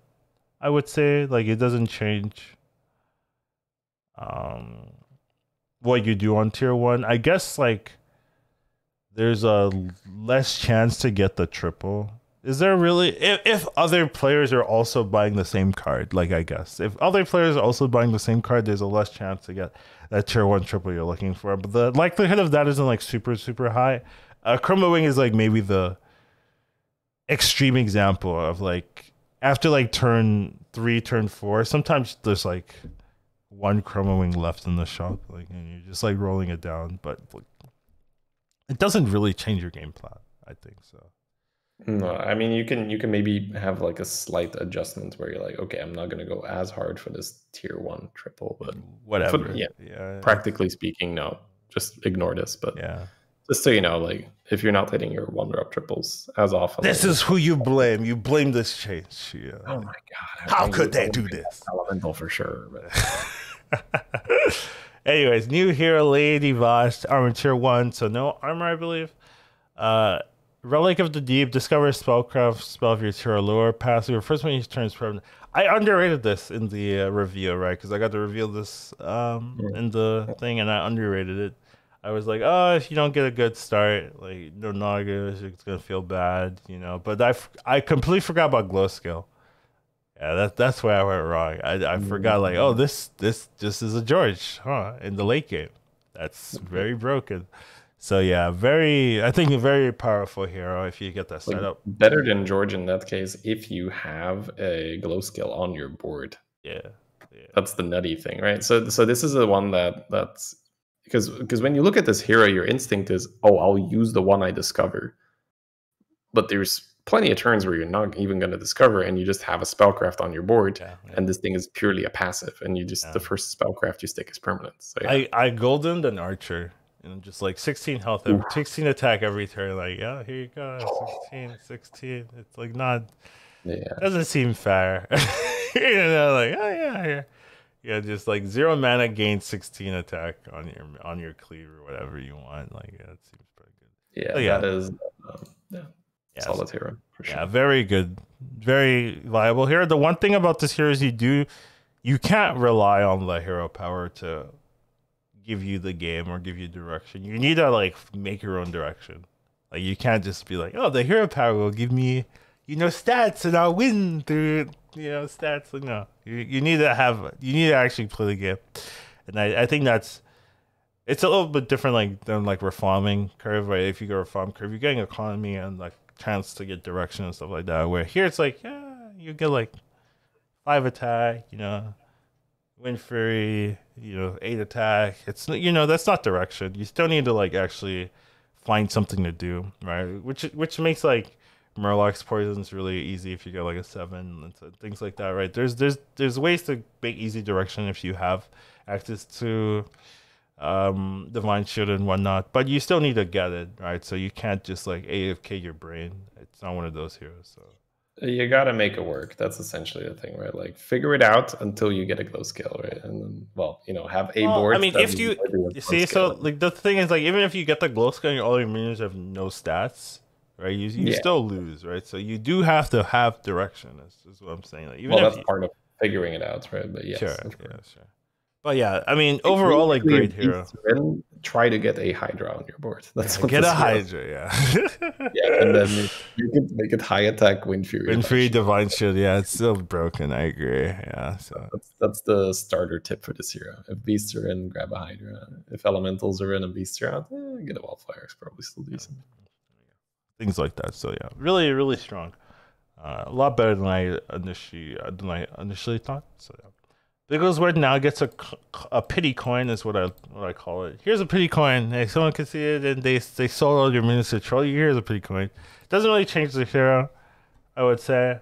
I would say. Like, it doesn't change what you do on tier 1. I guess like there's a less chance to get the triple. Is there really, if other players are also buying the same card? Like, I guess if other players are also buying the same card, there's a less chance to get that tier 1 triple you're looking for. But the likelihood of that isn't like super high. Chroma Wing is like maybe the extreme example of like, after like turn 3, turn 4, sometimes there's like 1 Chroma Wing left in the shop, like, and you're just like rolling it down, but like, it doesn't really change your game plan, I think so. No, I mean, you can maybe have like a slight adjustment where you're like, okay, I'm not gonna go as hard for this tier 1 triple, but whatever. Yeah. Practically speaking, no, just ignore this. But yeah. Just so you know, like, if you're not hitting your 1-drop triples as often, this is who you blame. You blame this change. Yeah. Oh my god! How could they do this? Elemental for sure. But. Anyways, new hero, Lady Vash, armor tier 1, so no armor, I believe. Relic of the Deep, discover spellcraft spell of your tier or lower. Passive. First one you turn is permanent. I underrated this in the review, right? Because I got to reveal this in the thing, and I underrated it. I was like, oh, if you don't get a good start, like, no Nagas, it's gonna feel bad, But I completely forgot about glow skill. Yeah, that's where I went wrong. I forgot, like, oh, this just is a George, in the late game. That's very broken. So yeah, I think a very powerful hero if you get that set up. Better than George in that case if you have a glow skill on your board. Yeah. That's the nutty thing, right? So this is the one that's because when you look at this hero, your instinct is, oh, I'll use the one I discover. But there's plenty of turns where you're not even going to discover, and you just have a spellcraft on your board, and this thing is purely a passive, and you just the first spellcraft you stick is permanent. So yeah. I goldened an archer, and just like 16 health, 16 attack every turn. Like, yeah, here you go, 16. It's like not. Yeah. Doesn't seem fair. Like, oh yeah, here. Yeah, just like 0 mana gain 16 attack on your cleave or whatever you want. Like, yeah, it seems pretty good. Yeah, so, yeah. That is solid hero for sure. Yeah, very good, very viable hero. The one thing about this hero is you can't rely on the hero power to give you the game or give you direction. You need to like make your own direction. Like, you can't just be like, oh, the hero power will give me stats and I'll win through stats. Like, no, you need to actually play the game, and I think it's a little bit different than reforming curve, right? If you go reform curve, you're getting economy and like chance to get direction and stuff like that. Where here it's like, yeah, you get like 5 attack, Wind Fury, 8 attack. It's, that's not direction. You still need to like actually find something to do, right? Which makes like Murloc's poisons really easy if you get like a 7 and things like that, right? There's ways to make easy direction if you have access to Divine Shield and whatnot, but you still need to get it, right? So you can't just like AFK your brain. It's not one of those heroes. So you gotta make it work. That's essentially the thing, right? Like figure it out until you get a glow scale, right? And then, have a board. I mean, if you see, so like the thing is, like even if you get the glow scale, and all your minions have no stats, right? You still lose, right? So you do have to have direction. Is what I'm saying. Like, even that's part of figuring it out, right? But yes, sure. But yeah, I mean, overall, like great hero. Try to get a Hydra on your board. That's what get a Hydra, yeah, and then you can make it high attack, Wind Fury. Wind Fury, Divine Shield. Yeah, it's still broken. I agree. Yeah, so that's the starter tip for this hero. If beasts are in, grab a Hydra. If elementals are in and beasts are out, get a Wildfire. It's probably still decent. Things like that. So yeah, really, really strong. A lot better than I initially thought. So yeah. Bigglesworth now gets a pity coin, is what I call it. Here's a pity coin. Hey, someone can see it, and they sold all your minions to troll you. Here's a pity coin. Doesn't really change the hero, I would say.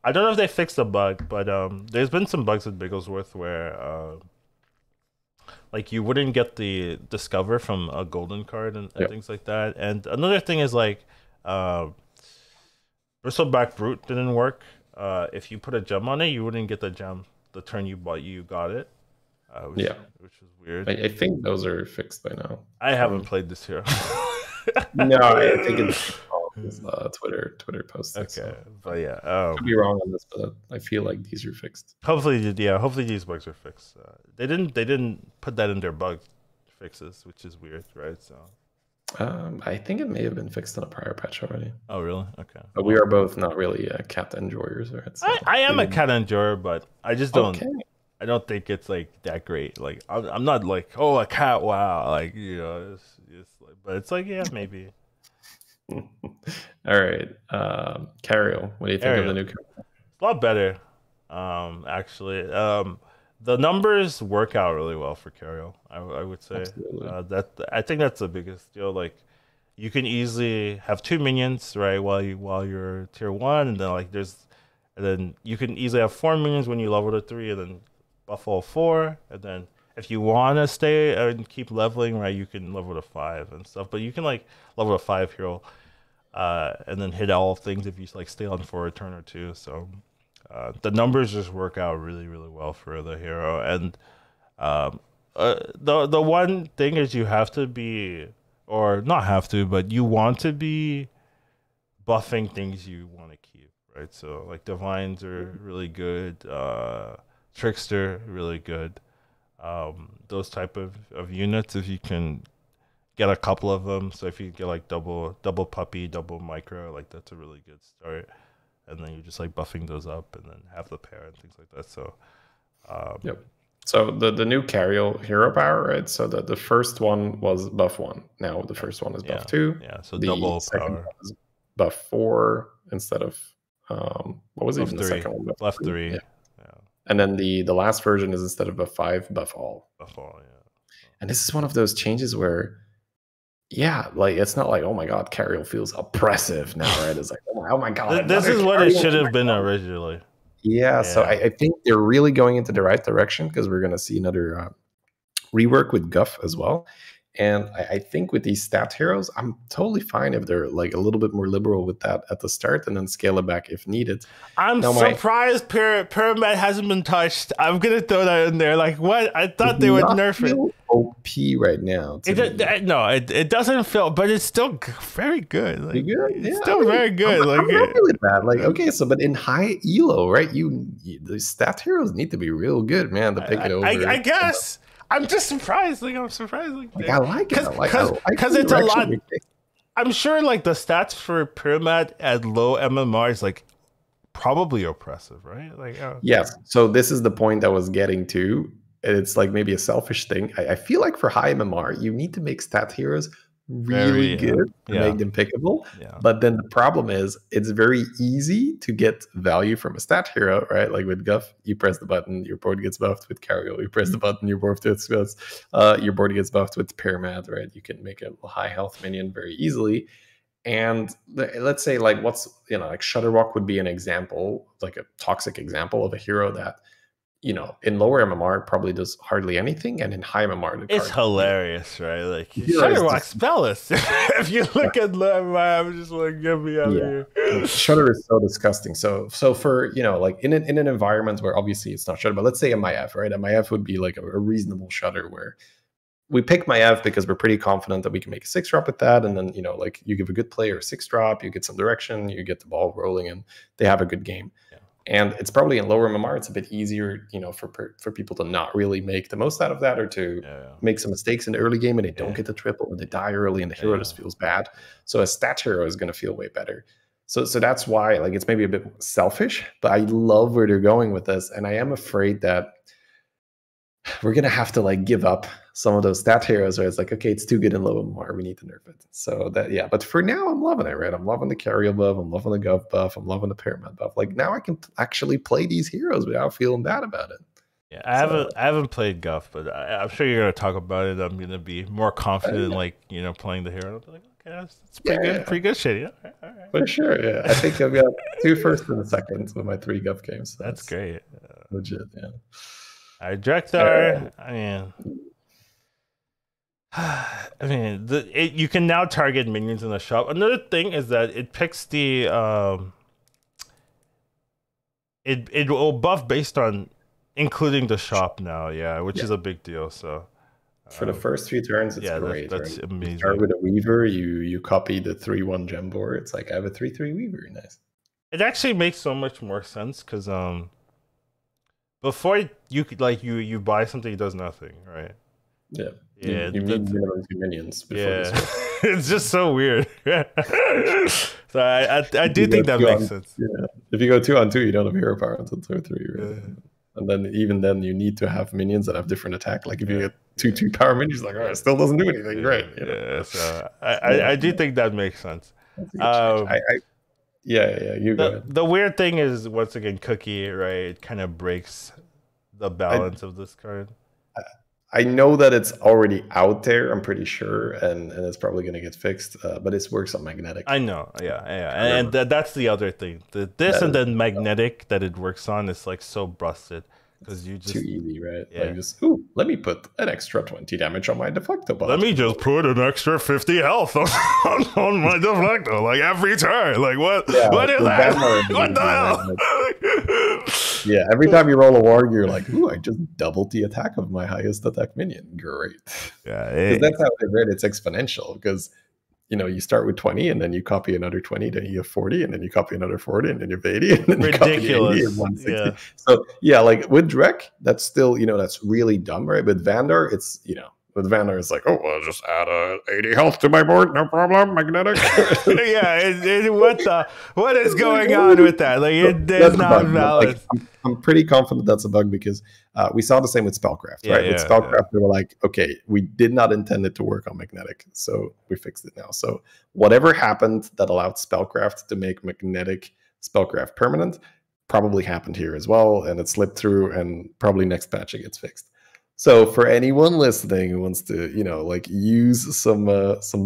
I don't know if they fixed the bug, but there's been some bugs with Bigglesworth where like you wouldn't get the discover from a golden card and things like that. And another thing is like Bristleback Brute didn't work. If you put a gem on it, you wouldn't get the gem the turn you got it. Which was weird. I think those are fixed by now. I haven't played this hero. No, I think it's Twitter post. Okay, so. But yeah, I could be wrong on this, but I feel like these are fixed. Hopefully these bugs are fixed. They didn't put that in their bug fixes, which is weird, right? So I think it may have been fixed in a prior patch already. Oh, really? Okay. But we are both not really cat enjoyers, right? So I am a cat enjoyer, but I just don't. Okay. I don't think it's like that great. Like I'm not like, oh, a cat, wow, like it's like, but it's like, yeah, maybe. All right, Cariel, what do you think of the new character? A lot better, actually. The numbers work out really well for Cariel, I would say. I think that's the biggest deal. Like, you can easily have 2 minions, right, while you're tier 1, and then you can easily have 4 minions when you level to 3, and then buff all 4, and then if you want to stay and keep leveling, right, you can level to 5 and stuff. But you can like level to 5 hero, and then hit all things if you like stay on for a turn or two. So. The numbers just work out really, really well for the hero, and the one thing is you have to be, or not have to, but you want to be buffing things you want to keep, right? So like Divines are really good, Trickster really good. Those type of units, if you can get a couple of them, so if you get like double puppy, double micro, like that's a really good start. And then you're just like buffing those up, and then have the pair and things like that. So, So the new Cariel hero power, right? So the first one was buff 1. Now the first one is buff 2. Yeah. So the double power. One is buff 4 instead of what was buff even 3. The second one? Buff 3. Yeah. And then the last version is instead of buff 5, buff all. Buff all. Yeah. And this is one of those changes where. Yeah, like it's not like, oh my god, Cariel feels oppressive now, right? It's like, oh my god. This is what it should have been originally. Yeah, so I think they're really going into the right direction, because we're going to see another rework with Guff as well. And I think with these stat heroes, I'm totally fine if they're like a little bit more liberal with that at the start and then scale it back if needed. I'm surprised Pyramid hasn't been touched. I'm going to throw that in there. Like, what? I thought they would nerf it. OP right now. It doesn't feel, but it's still very good. Like, good? It's still very good. I'm happy with that. Like, okay, so but in high elo, right? The stat heroes need to be real good, man, to pick it over. I guess. I'm just surprised. Like, I'm surprised. Like I like it. Because it's a lot. I'm sure like the stats for Pyramid at low MMR is like probably oppressive, right? Like, yes. So this is the point I was getting to. It's like maybe a selfish thing. I feel like for high MMR, you need to make stat heroes really good to make them pickable. Yeah. But then the problem is it's very easy to get value from a stat hero, right? Like with Guff, you press the button, your board gets buffed. With Carriel, you press the button, your board gets buffed. With Pyramid, right? You can make a high health minion very easily. And let's say like like Shutterwalk would be an example, like a toxic example of a hero that, in lower MMR probably does hardly anything, and in high MMR it's hilarious, right? Like Shutterwalk spellless. If you look at low MMR, I'm just like, get me out of here. Shutter is so disgusting. So for like in an environment where obviously it's not Shutter, but let's say a MIF, right? A MIF would be like a reasonable Shutter where we pick MIF because we're pretty confident that we can make a 6-drop with that, and then like you give a good player a 6-drop, you get some direction, you get the ball rolling, and they have a good game. And it's probably in lower MMR, it's a bit easier, for people to not really make the most out of that, or to make some mistakes in the early game and they don't get the triple, and they die early and the hero just feels bad. So a stat hero is going to feel way better. So that's why like it's maybe a bit selfish, but I love where they're going with this, and I am afraid that we're going to have to like give up some of those stat heroes where it's like, okay, it's too good in low MMR, we need to nerf it. So that, but for now, I'm loving it, right? I'm loving the Carriel buff, I'm loving the Gov buff, I'm loving the Pyramid buff. Like now I can actually play these heroes without feeling bad about it. Yeah, I haven't played Guff, but I'm sure you're going to talk about it. I'm going to be more confident, like, playing the hero. I'll be like, okay, that's pretty good shit. Yeah, all right. For sure, yeah. I think I've got 2 firsts and a second with my 3 Guff games. So that's great. Legit, yeah. All right, Director, you can now target minions in the shop. Another thing is that it picks the it will buff based on including the shop now, which is a big deal. So for the first few turns, it's great. That's right? amazing. You start with a Weaver, you copy the 3/1 gem board. It's like I have a 3/3 Weaver, nice. It actually makes so much more sense because before you could you buy something, it does nothing, right? Yeah. You need minimum 2 minions before this. It's just so weird. So I do think that makes sense. Yeah. If you go 2-on-2, you don't have hero power until turn 3, right? And then even then you need to have minions that have different attack. Like if you get 2/2 power minions, like, it still doesn't do anything. Great. So I do think that makes sense. You go ahead. The weird thing is, once again, Cookie, right? It kind of breaks the balance of this card. I know that it's already out there, I'm pretty sure, and it's probably going to get fixed, but it works on Magnetic. I know, and that's the other thing. And then Magnetic that it works on is like so busted because you just too easy, right? Like let me put an extra 20 damage on my Deflecto bot. Let me just put an extra 50 health on my Deflecto, like every turn. Like what? What is that? What the hell? Yeah, every time you roll a war, you're like, ooh, I just doubled the attack of my highest attack minion. Great. Yeah, because that's how I read it's exponential. Because you start with 20 and then you copy another 20, then you have 40, and then you copy another 40, and then you have 80, and then ridiculous. You copy 80 and 160. So like with Drek, that's still that's really dumb, right? But Vandar, it's with Vandar, it's like, oh, well, I'll just add 80 health to my board, no problem, Magnetic. What is going on with that? Like, it's not valid. Like, I'm pretty confident that's a bug because we saw the same with Spellcraft, right? With Spellcraft, they were like, okay, we did not intend it to work on Magnetic, so we fixed it now. So whatever happened that allowed Spellcraft to make Magnetic Spellcraft permanent probably happened here as well, and it slipped through, and probably next patch it gets fixed. So for anyone listening who wants to, use some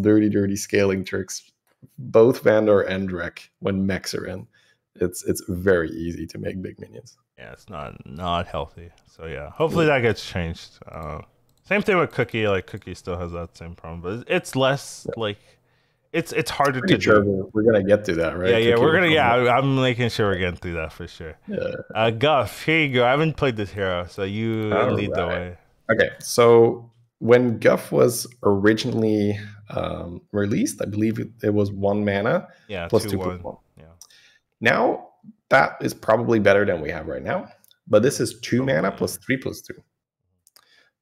dirty scaling tricks, both Vandar and Drek, when mechs are in, it's very easy to make big minions. Yeah, it's not healthy. So hopefully that gets changed. Same thing with Cookie. Like Cookie still has that same problem, but it's less like it's harder to do. We're gonna get to that, right? Yeah, we're gonna. I'm making sure we're getting through that for sure. Yeah. Guff, here you go. I haven't played this hero, so you lead the way. Okay, so when Guff was originally released, I believe it was 1 mana plus 2/1. Yeah. Now that is probably better than we have right now, but this is 2 mana plus 3/2.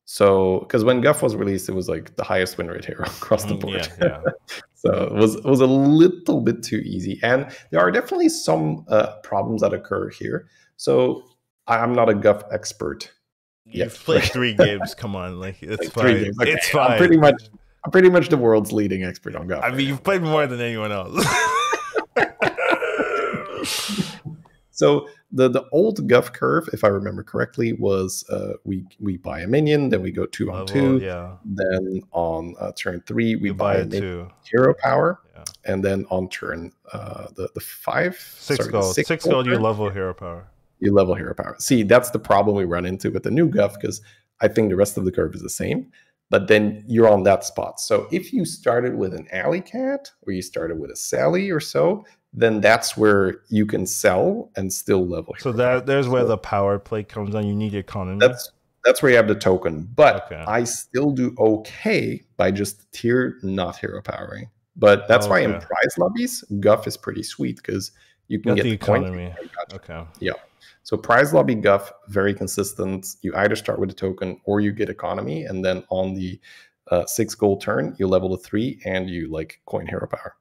So because when Guff was released, it was like the highest win rate hero across the board. So it was a little bit too easy, and there are definitely some problems that occur here. So I'm not a Guff expert. You've played 3 games. Come on, like it's fine. Okay. It's fine. I'm pretty much the world's leading expert on Guff. I mean, you've played more than anyone else. So the old Guff curve, if I remember correctly, was we buy a minion, then we go 2 on 2. Yeah. Then on turn 3, we You buy a 2 hero power. Yeah. And then on turn the 6 gold. 6 gold, you level hero power. You level hero power. See, that's the problem we run into with the new Guff, because I think the rest of the curve is the same. But then you're on that spot. So if you started with an alley cat, or you started with a Sally or so, then that's where you can sell and still level. So there's where the power play comes on. You need economy. That's where you have the token. But I still do okay by just tier not hero powering. But that's why in prize lobbies, Guff is pretty sweet, because you can get the economy. Okay. Yeah. So prize lobby Guff, very consistent. You either start with a token or you get economy, and then on the 6 gold turn, you level to 3 and you like coin hero power.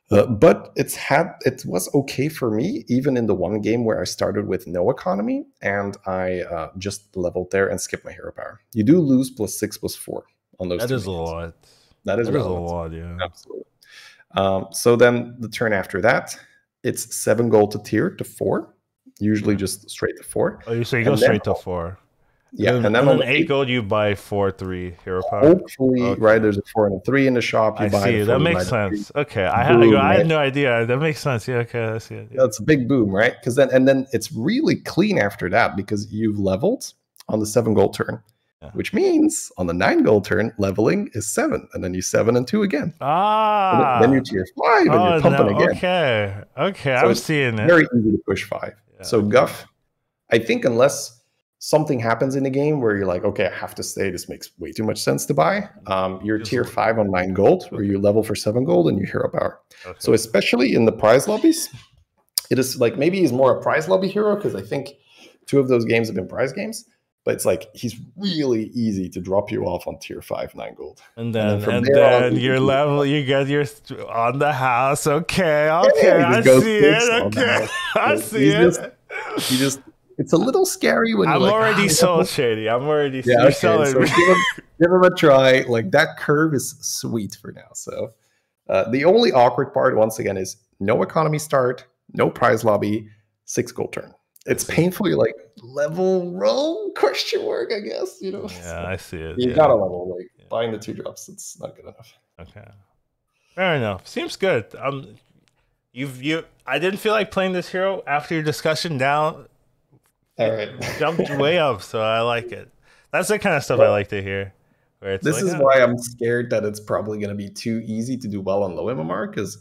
But it was okay for me, even in the one game where I started with no economy and I just leveled there and skipped my hero power. You do lose +6/+4 on those. That is a lot. That is a lot, yeah. Absolutely. So then the turn after that, it's 7 gold to tier to 4. Usually just straight to 4. Oh, so you go straight to 4. Yeah, and then on 8 gold, you buy 4/3 hero power. Hopefully, right? There's a 4 and a 3 in the shop. I see. That makes sense. Okay, I had no idea. That makes sense. Yeah, okay, I see it. Yeah. That's a big boom, right? Because then it's really clean after that, because you've leveled on the 7 gold turn, which means on the 9 gold turn, leveling is 7, and then you 7 and 2 again. Then you tier 5 and you're pumping again. Okay, so I'm seeing it. Very easy to push 5. Yeah. So Guff, I think unless something happens in the game where you're like, okay, I have to stay, this makes way too much sense to buy, you're tier 5 on 9 gold, where you level for 7 gold and you hero power. Okay. So especially in the prize lobbies, it is like, maybe he's more a prize lobby hero, because I think 2 of those games have been prize games, but it's like he's really easy to drop you off on tier 5 9 gold, and then your level, you get your on the house. Okay, I see it. Okay, I see it. You just it's a little scary when I'm you're already sold, Shady. I'm already selling. So give him a try. Like, that curve is sweet for now. So the only awkward part, once again, is no economy start, no prize lobby, 6 gold turn. It's painfully like level roll ? I guess, you know. Yeah, I see it. You gotta level. Like buying the 2 drops, it's not good enough. Okay, fair enough. Seems good. I didn't feel like playing this hero after your discussion. Now, all right, jumped way up, so I like it. That's the kind of stuff I like to hear. Where it's this is why I'm scared that it's probably going to be too easy to do well on low MMR, because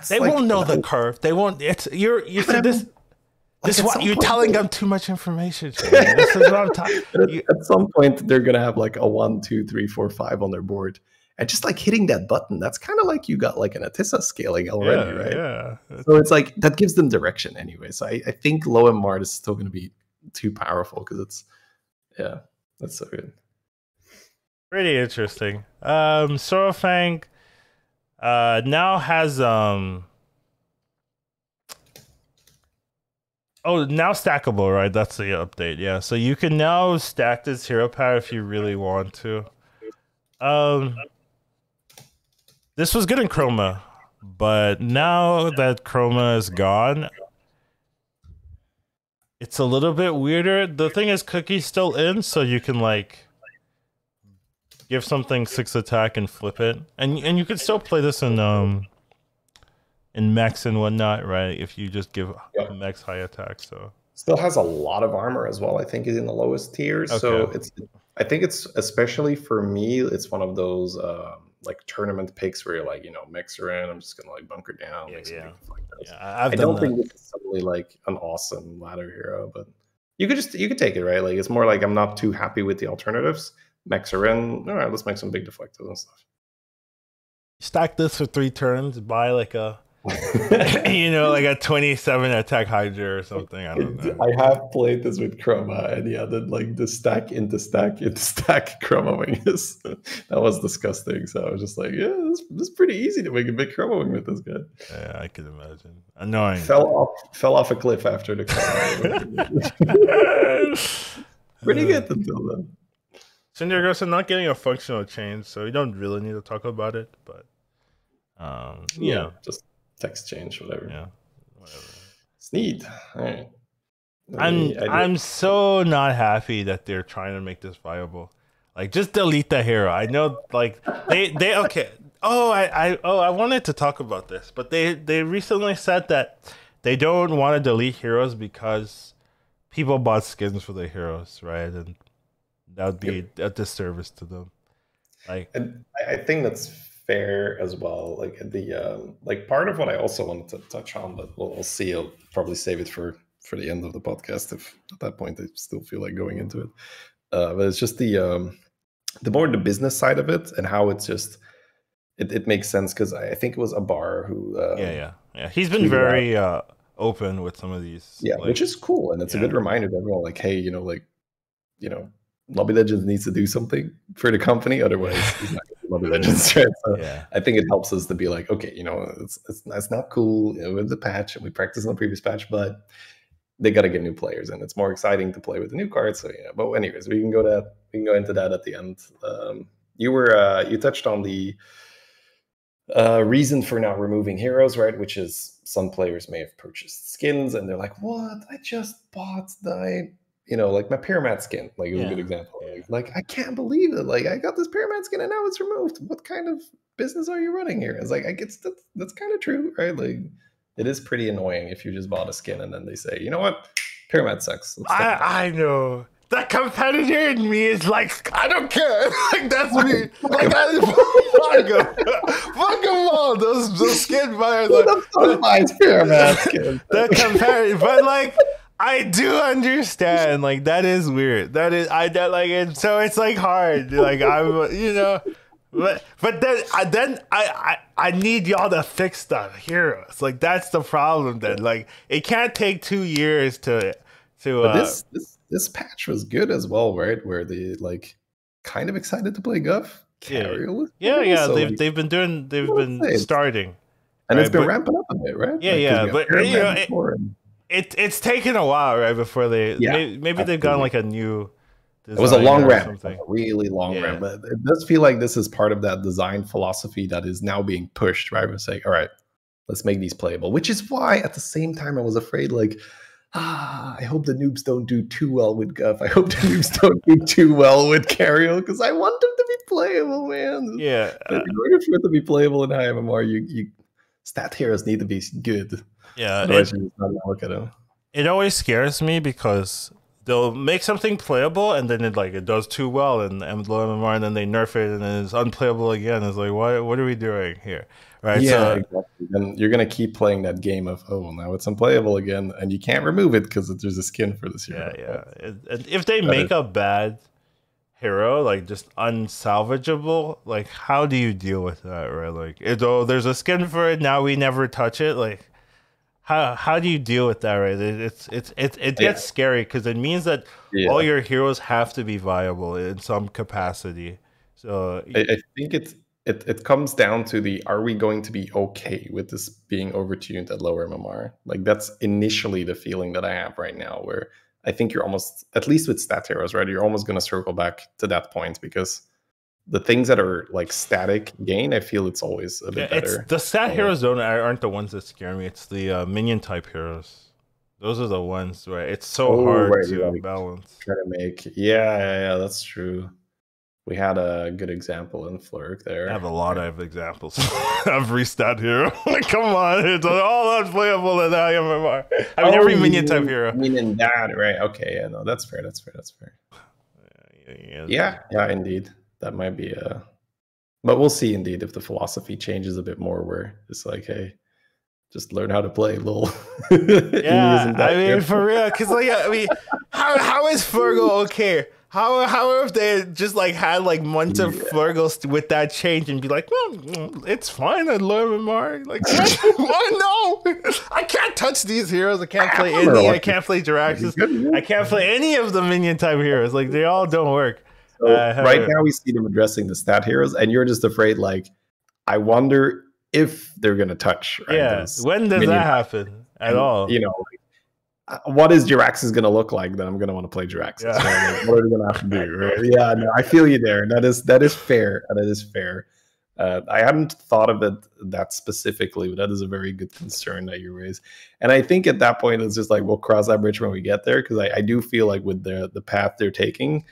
they won't know the curve. They won't. You said this. This is what you're telling them too much information. This is what I'm talking. At some point, they're gonna have like a 1, 2, 3, 4, 5 on their board, and just like hitting that button, that's kind of like you got like an Atissa scaling already, right? Yeah. So it's like that gives them direction anyway. So I think low MMR is still gonna be too powerful, because that's so good. Pretty interesting. Sorofang now has Oh, now stackable, right? That's the update. Yeah, so you can now stack this hero power if you really want to. This was good in Chroma, but now that Chroma is gone, it's a little bit weirder. The thing is, Cookie's still in, so you can like give something 6 attack and flip it, and you can still play this in mechs and whatnot, right? If you just give mechs high attack, so still has a lot of armor as well. I think is in the lowest tiers, so I think it's, especially for me, it's one of those like tournament picks where you're like, you know, mechs are in, I'm just gonna like bunker down. I don't think this is suddenly like an awesome ladder hero, but you could take it, right? Like, it's more like I'm not too happy with the alternatives. Mechs are in. All right, let's make some big deflectors and stuff. Stack this for 3 turns, buy like a you know, like a 27 attack Hydra or something. I don't know. I have played this with Chroma, and like the stack into stack into stack Chroma wings. That was disgusting. So I was just like, yeah, this is pretty easy to make a big Chroma wing with this guy. Yeah, I can imagine. Annoying. Fell off a cliff after the Chroma. Pretty good until then. Syndergaard not getting a functional change, so you don't really need to talk about it. But just text change, whatever. Yeah, whatever. Sneed. All right. I'm so not happy that they're trying to make this viable. Like, just delete the hero. I know, like they okay. I wanted to talk about this, but they recently said that they don't want to delete heroes because people bought skins for the heroes, right? And that would be a disservice to them. Like, and I think that's fair as well. Like the like part of what I also wanted to touch on, but we'll see. I'll probably save it for the end of the podcast if at that point I still feel like going into it. But it's just the more the business side of it and how it's just it makes sense because I think it was Abar who he's been very open with some of these, which is cool, and it's a good reminder to everyone, like, hey, Lobby Legends needs to do something for the company, otherwise it's not going to be Lobby Legends, right? So I think it helps us to be like, okay, it's not cool with the patch, and we practiced on the previous patch, but they got to get new players, and it's more exciting to play with the new cards. So yeah, but anyways, we can go into that at the end. You touched on the reason for not removing heroes, right? Which is some players may have purchased skins and they're like, what? I just bought like my Pyramid skin. Like, it was a good example. Like, I can't believe it. Like, I got this Pyramid skin and now it's removed. What kind of business are you running here? It's like, I guess that's kind of true, right? Like, it is pretty annoying if you just bought a skin and then they say, you know what? Pyramid sucks. I know. The competitor in me is like, I don't care. Like, that's me. Like, fuck them all. Those skin buyers. Pyramid skin. The competitor, but like, I do understand. Like, that is weird. That is like it. So it's like hard. Like, but then I need y'all to fix the heroes. Like, that's the problem. Then, like, it can't take 2 years to. But this patch was good as well, right? Where they like kind of excited to play Guff. So they've been starting, and it's been ramping up a bit, right? But it's taken a while, right? Before maybe they've gotten like a new. It was a long ramp, a really long ramp, but it does feel like this is part of that design philosophy that is now being pushed, right? We're saying, all right, let's make these playable, which is why at the same time I was afraid, like, I hope the noobs don't do too well with Guff. I hope the noobs don't do too well with Cariel, because I want them to be playable, man. Yeah. In order for it to be playable in high MMR, you stat heroes need to be good. Yeah. Otherwise, you're just not gonna look at them. It always scares me because they'll make something playable and then it does too well and low MMR, and then they nerf it and then it's unplayable again. It's like, what are we doing here? Right? Yeah, exactly. Then you're gonna keep playing that game of, oh, now it's unplayable again, and you can't remove it because there's a skin for this hero. And if they make a bad hero, like just unsalvageable, like how do you deal with that, right? Like, there's a skin for it, now we never touch it. Like, how do you deal with that, right? It gets scary because it means that all your heroes have to be viable in some capacity. So I think it comes down to are we going to be okay with this being overtuned at lower MMR? Like, that's initially the feeling that I have right now, where I think you're almost, at least with stat heroes, right? You're almost going to circle back to that point, because the things that are like static gain, I feel it's always a bit better. The stat heroes aren't the ones that scare me. It's the minion type heroes. Those are the ones where it's so hard to balance. Try to make, that's true. We had a good example in Flurk there. I have a lot of examples of restat hero. Come on, it's all unplayable in IMMR. I mean, every minion type hero. Meaning that, right? Okay, no, that's fair. Yeah, indeed. That might be but we'll see indeed if the philosophy changes a bit more, where it's like, hey, just learn how to play, lol. Yeah, I mean, for real, because how is Flurgle okay? How if they just like had like months of Flurgles with that change and be like, well, it's fine, I love MMR. Like, what? No, I can't touch these heroes. I can't play any. I can't play Jiraxis. I can't play any of the minion type heroes. Like, they all don't work. So right now we see them addressing the stat heroes, and you're just afraid, like, I wonder if they're gonna touch. Right? Yeah, when does that happen at all? what is Jiraxis going to look like that I'm going to want to play Jiraxis? Yeah. Right? Like, what are we going to have to do? Right? Yeah, no, I feel you there. That is fair. That is fair. I hadn't thought of it that specifically, but that is a very good concern that you raise. And I think at that point, it's just like, we'll cross that bridge when we get there. Because I do feel like with the path they're taking,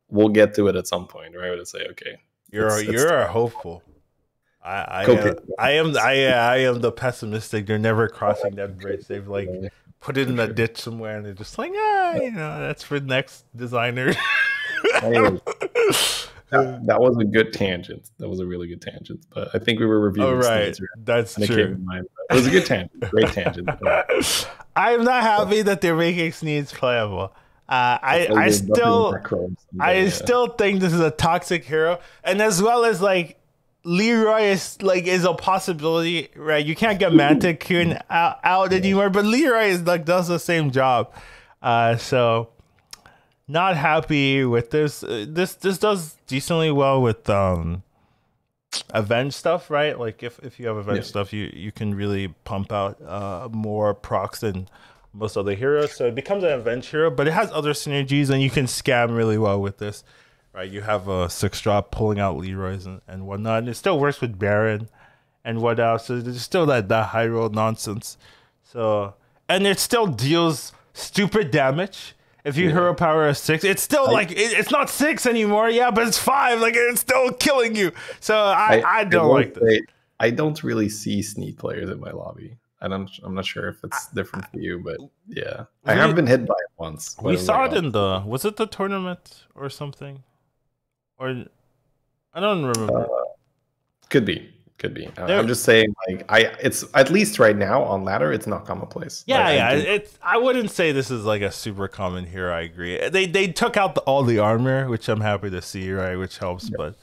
we'll get to it at some point, right? To say, okay, you're hopeful. I am the pessimistic. They're never crossing that bridge. They've like put it in a ditch somewhere, and they're just like, that's for the next designer. That was a good tangent. That was a really good tangent. But I think we were reviewing. Oh, right. That's true. It was a good tangent. Great tangent. I'm not happy that they're making Sneeds playable. I still think this is a toxic hero, and as well as like Leroy is a possibility, right? You can't get Manticoon out anymore, but Leroy is like does the same job. So not happy with this. This does decently well with Avenge stuff, right? Like if you have Avenge stuff, you can really pump out more procs than most other heroes. So it becomes an Avenge hero, but it has other synergies, and you can scam really well with this, right? You have a 6-drop pulling out Leroy's and whatnot, and it still works with Baron and whatnot. So there's still that high roll nonsense. So, and it still deals stupid damage. If you hero power a 6, it's still it's not 6 anymore. Yeah, but it's 5. Like it's still killing you. So I don't like this. I don't really see Sneed players in my lobby. I'm not sure if it's different for you, but yeah, I have been hit by it once. We saw it in was it the tournament or something? Or I don't remember. Could be. I'm just saying, like, it's at least right now on ladder, it's not commonplace. Yeah, I wouldn't say this is like a super common hero. I agree. They took out all the armor, which I'm happy to see, right? Which helps, but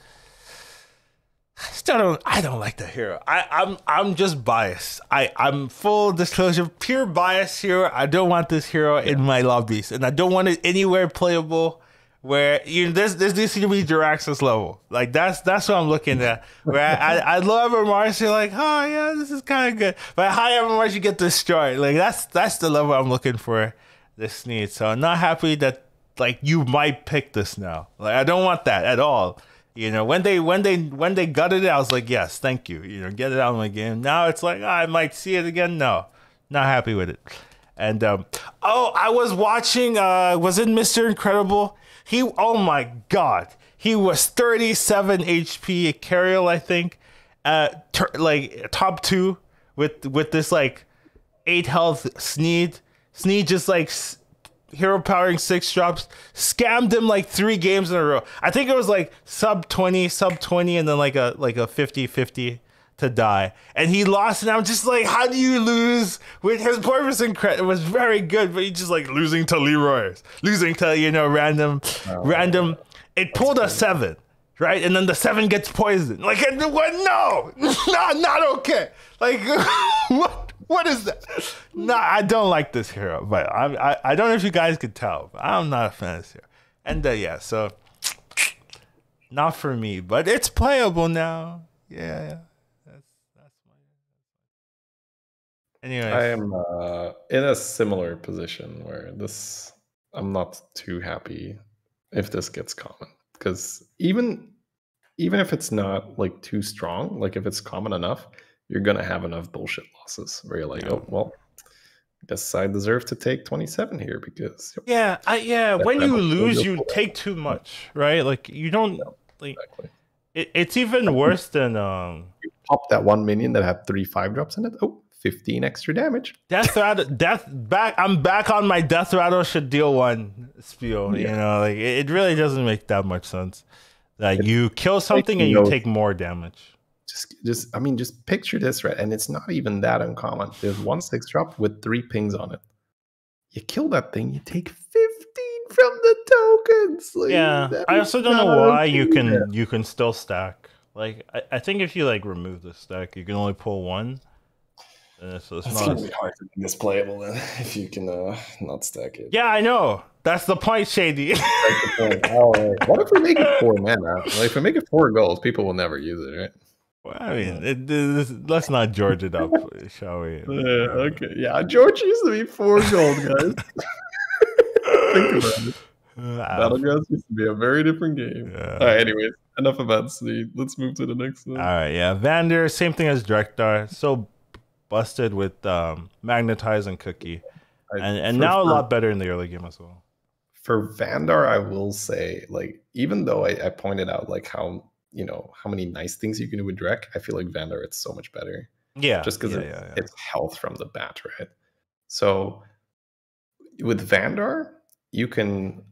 I don't like the hero. I'm just biased. I'm full disclosure, pure bias here. I don't want this hero in my lobbies, and I don't want it anywhere playable where this needs to be Jiraxis level. Like that's what I'm looking at. Where I love Mars, you're like, oh yeah, this is kind of good. But high Mars, you get destroyed. Like that's the level I'm looking for this Sneed. So I'm not happy that like you might pick this now. Like I don't want that at all. When they gutted it, I was like, yes, thank you. Get it out of my game. Now it's like, I might see it again. No, not happy with it. And I was watching. Was it Mr. Incredible? Oh my God, he was 37 HP Carriel, I think, like top 2 with this like 8 health Sneed. Sneed just like hero powering 6 drops, scammed him like 3 games in a row. I think it was like sub 20, and then like a 50-50 to die, and he lost. And I'm just like, how do you lose? With his point was very good, but he just like losing to Leroy's, losing to random. It pulled a 7, right? And then the 7 gets poisoned. Like what? No, not okay. Like what is that? No, I don't like this hero, but I don't know if you guys could tell, but I'm not a fan of this hero. And so not for me, but it's playable now. Yeah. Anyway, I am in a similar position where I'm not too happy if this gets common, because even if it's not like too strong, like if it's common enough, you're gonna have enough bullshit losses where you're like, oh well, I guess I deserve to take 27 here because when you lose, you take too much, right? Like you don't exactly. It's even worse than you pop that one minion that had 3 5-drops in it. 15 extra damage. I'm back on my Death Rattle should deal 1 spiel. Like it really doesn't make that much sense that you kill something and you take more damage. Just picture this, right? And it's not even that uncommon. There's 1 6-drop with 3 pings on it. You kill that thing, you take 15 from the tokens. Like, I also don't know why you can still stack. Like I think if you like remove the stack, you can only pull 1. So it's gonna be hard to be misplayable then if you can not stack it. Yeah, I know. That's the point, Shady. That's the point. What if we make it 4 mana? Like if we make it 4 goals, people will never use it, right? Well, I mean, let's not George it up, shall we? Okay, yeah, George used to be 4 gold, guys. Think about it. Battlegrounds used to be a very different game. All right, anyways, enough about Seed. Let's move to the next one. All right, yeah. Vander, same thing as Drekthar. So busted with Magnetize and Cookie. And now a lot better in the early game as well. For Vandar, I will say, like, even though I pointed out like how many nice things you can do with Drek, I feel like Vandar it's so much better. Yeah. Just because it's health from the bat, right? So with Vandar, you can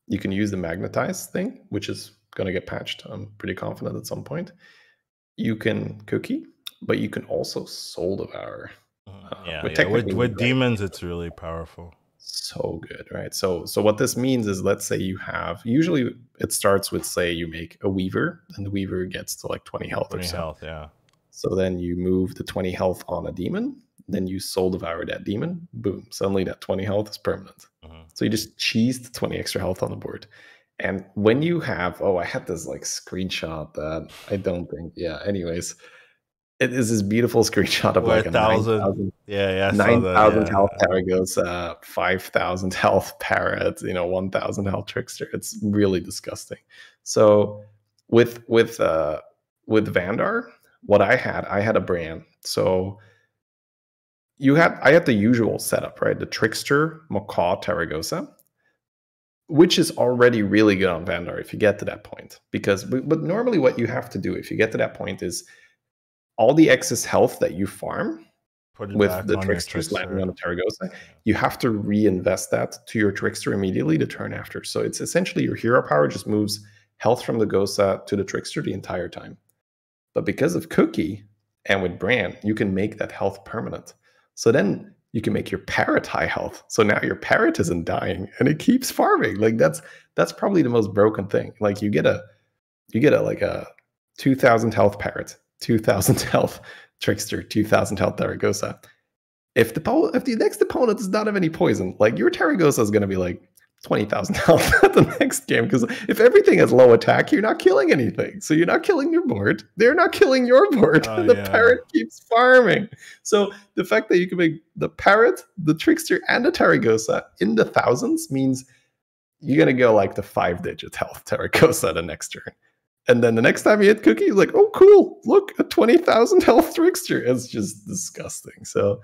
use the Magnetize thing, which is going to get patched. I'm pretty confident at some point. You can Cookie, but you can also Soul Devour. With demons, it's really powerful. So good, right? So what this means is, let's say you have, usually it starts with, say you make a Weaver, and the Weaver gets to like 20 health 20 or so. Health, yeah. So then you move the 20 health on a demon, then you Soul Devour that demon, boom, suddenly that 20 health is permanent. So you just cheese the 20 extra health on the board. And when you have, I had this like screenshot that I don't think, anyways, it is this beautiful screenshot of like a 9,000 health Taragosa, 5,000 health Parrot, 1,000 health Trickster. It's really disgusting. So with Vandar, what I had a brand. So I had the usual setup, right? The Trickster, Macaw, Taragosa, which is already really good on Vandar if you get to that point. But normally what you have to do if you get to that point is all the excess health that you farm with the Tricksters landing on the Taragosa, you have to reinvest that to your Trickster immediately the turn after. So it's essentially your hero power just moves health from the Gosa to the Trickster the entire time. But because of Cookie and with Bran, you can make that health permanent. So then you can make your Parrot high health. So now your Parrot isn't dying and it keeps farming. Like that's probably the most broken thing. Like you get a 2,000 health Parrot, 2,000 health Trickster, 2,000 health Taragosa. If the next opponent does not have any poison, like your Taragosa is going to be like 20,000 health at the next game, because if everything has low attack, you're not killing anything. So you're not killing your board. They're not killing your board. Parrot keeps farming. So the fact that you can make the Parrot, the Trickster, and the Taragosa in the thousands means you're going to go like the 5-digit health Taragosa the next turn. And then the next time you hit Cookie, you're like, oh, cool. Look, a 20,000 health Trickster. It's just disgusting. So,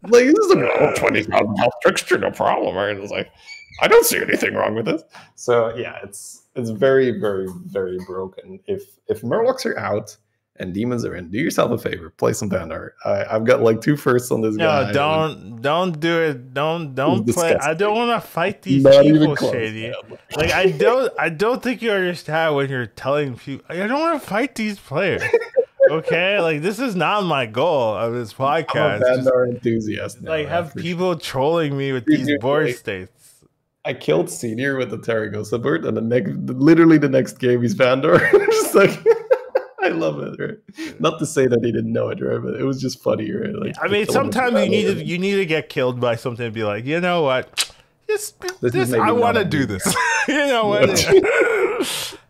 like, this is a 20,000 health Trickster, no problem. Right? It's like, I don't see anything wrong with this. So, yeah, it's very, very, very broken. If Murlocs are out and demons are in, do yourself a favor. Play some Vandar. I've got like 2 firsts on this guy. No, don't do it. Don't play. I don't want to fight these people, Shady. Like I don't think you understand when you're telling people. I don't want to fight these players. Okay, like this is not my goal of this podcast. I'm a Vandar enthusiast. Like have people trolling me with these board states. I killed Senior with the Taragosa board, and literally the next game he's Vandar. Just like. I love it, right? Not to say that he didn't know it, right? But it was just funny, right? Like, I mean, sometimes you need to get killed by something and be like, you know what? I want to do this. You know what?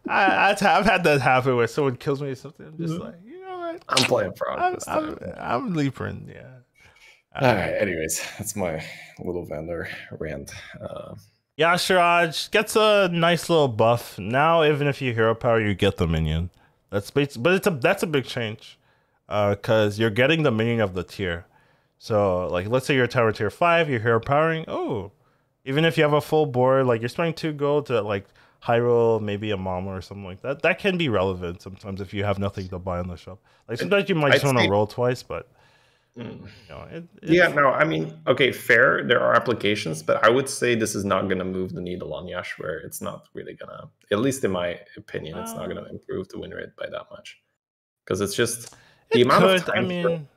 I've had that happen where someone kills me or something. I'm just like, you know what? I'm playing Frog this time. I'm leaping, yeah. All right. Anyways, that's my little Vandar rant. Yashiraj gets a nice little buff. Now, even if you hero power, you get the minion. That's a big change, because you're getting the minion of the tier. So like, let's say you're tower tier 5, you're hero powering. Oh, even if you have a full board, like you're spending 2 gold to like high roll maybe a Mama or something like that. That can be relevant sometimes if you have nothing to buy on the shop. Like sometimes you might just want to roll twice, but. I mean, okay, fair. There are applications, but I would say this is not going to move the needle on Yash, where it's not really going to, at least in my opinion, it's not going to improve the win rate by that much. Because it's just the amount of time. I mean,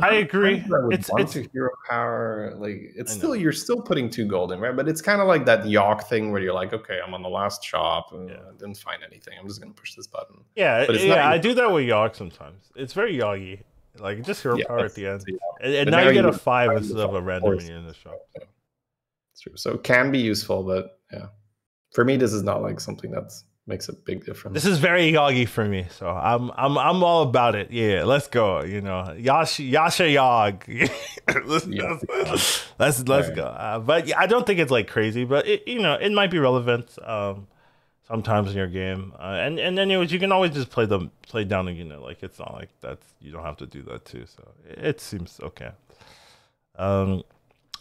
I agree. It's hero power. Like you're still putting 2 gold in, right? But it's kind of like that Yawk thing where you're like, okay, I'm on the last shop and I didn't find anything. I'm just going to push this button. Yeah, I do that with Yawk sometimes. It's very Yawgy. Like just hero power at the end, and now you get a 5 instead of a random minion in the shop. It's true. So it can be useful, but yeah, for me, this is not like something that's makes a big difference. This is very Yagi for me, so I'm all about it. Yeah, let's go. Yasha Yog. let's Right. go. But yeah, I don't think it's like crazy, but it might be relevant sometimes in your game. And anyways, you can always just play down the unit. Like it's not like that's you don't have to do that too. So it seems okay.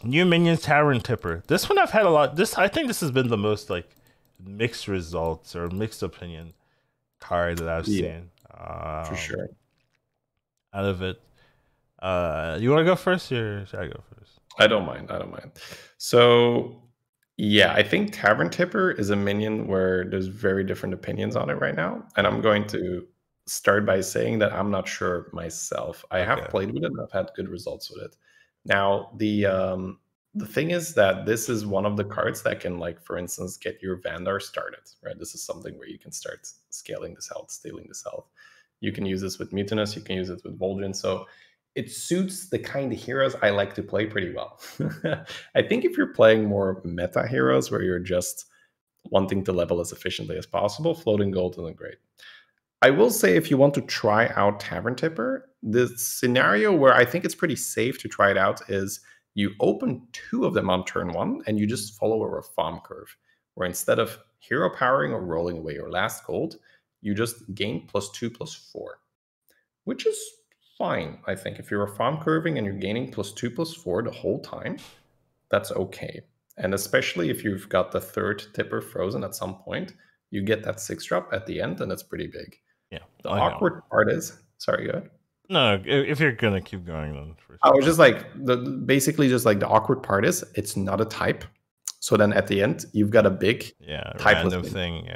New Minions Tavern Tipper. This one I've had a lot. I think this has been the most like mixed results or mixed opinion card that I've seen. For sure. Out of it. You want to go first or should I go first? I don't mind. So yeah, I think Tavern Tipper is a minion where there's very different opinions on it right now. And I'm going to start by saying that I'm not sure myself. I have played with it and I've had good results with it. Now, the thing is that this is one of the cards that can, like, for instance, get your Vandar started, right? This is something where you can start scaling this health, stealing this health. You can use this with Mutinous, you can use it with Vol'jin. So it suits the kind of heroes I like to play pretty well. I think if you're playing more meta heroes where you're just wanting to level as efficiently as possible, Floating Gold isn't great. I will say if you want to try out Tavern Tipper, the scenario where I think it's pretty safe to try it out is you open 2 of them on turn 1 and you just follow a reform curve, where instead of hero powering or rolling away your last gold, you just gain +2/+4, which is fine, I think. If you're reform curving and you're gaining +2/+4 the whole time, that's okay. And especially if you've got the 3rd Tipper frozen at some point, you get that 6-drop at the end, and it's pretty big. Yeah. The awkward part is... Sorry, go ahead. No, if you're going to keep going, then... I was just like... Basically, just like the awkward part is, it's not a type. So then at the end, you've got a big... random thing,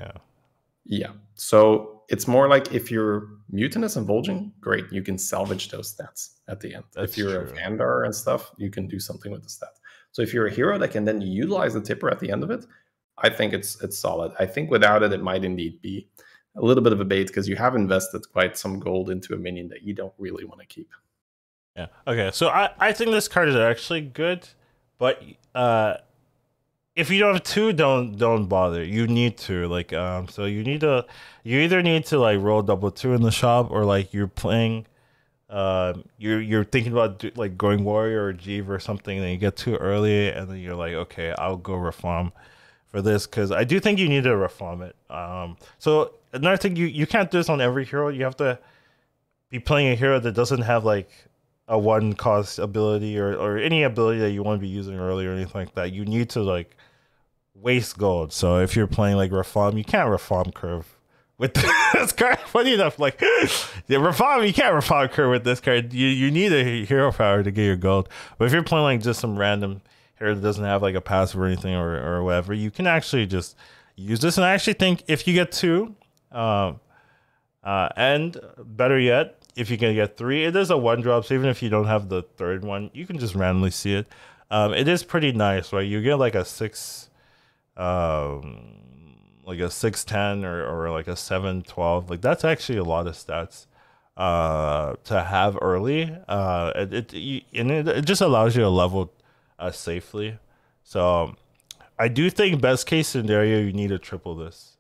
Yeah. So it's more like if you're Mutinous and Vol'jin, great. You can salvage those stats at the end. If you're a Vandar and stuff, you can do something with the stats. So if you're a hero that can then utilize the Tipper at the end of it, I think it's solid. I think without it, it might indeed be a little bit of a bait because you have invested quite some gold into a minion that you don't really want to keep. Yeah. Okay. So I think this card is actually good, but if you don't have 2, don't bother. You need to so you either need to like roll double 2 in the shop, or like you're playing. You're thinking about like going warrior or Jeeve or something, and then you get too early, and then you're like, okay, I'll go reform for this, because I do think you need to reform it. So another thing, you can't do this on every hero. You have to be playing a hero that doesn't have like a 1-cost ability or any ability that you want to be using early or anything like that. You need to like waste gold. So if you're playing like reform, you can't reform curve with this card. Funny enough, like reform, you can't reform curve with this card. You need a hero power to get your gold. But if you're playing like just some random hero that doesn't have like a passive or anything or whatever, you can actually just use this. And I actually think if you get 2, and better yet, if you can get 3, it is a 1-drop. So even if you don't have the 3rd one, you can just randomly see it. It is pretty nice, right? You get like a 6, like a 6/10 or like a 7/12. Like that's actually a lot of stats to have early. It just allows you to level safely. So I do think best case scenario, you need to triple this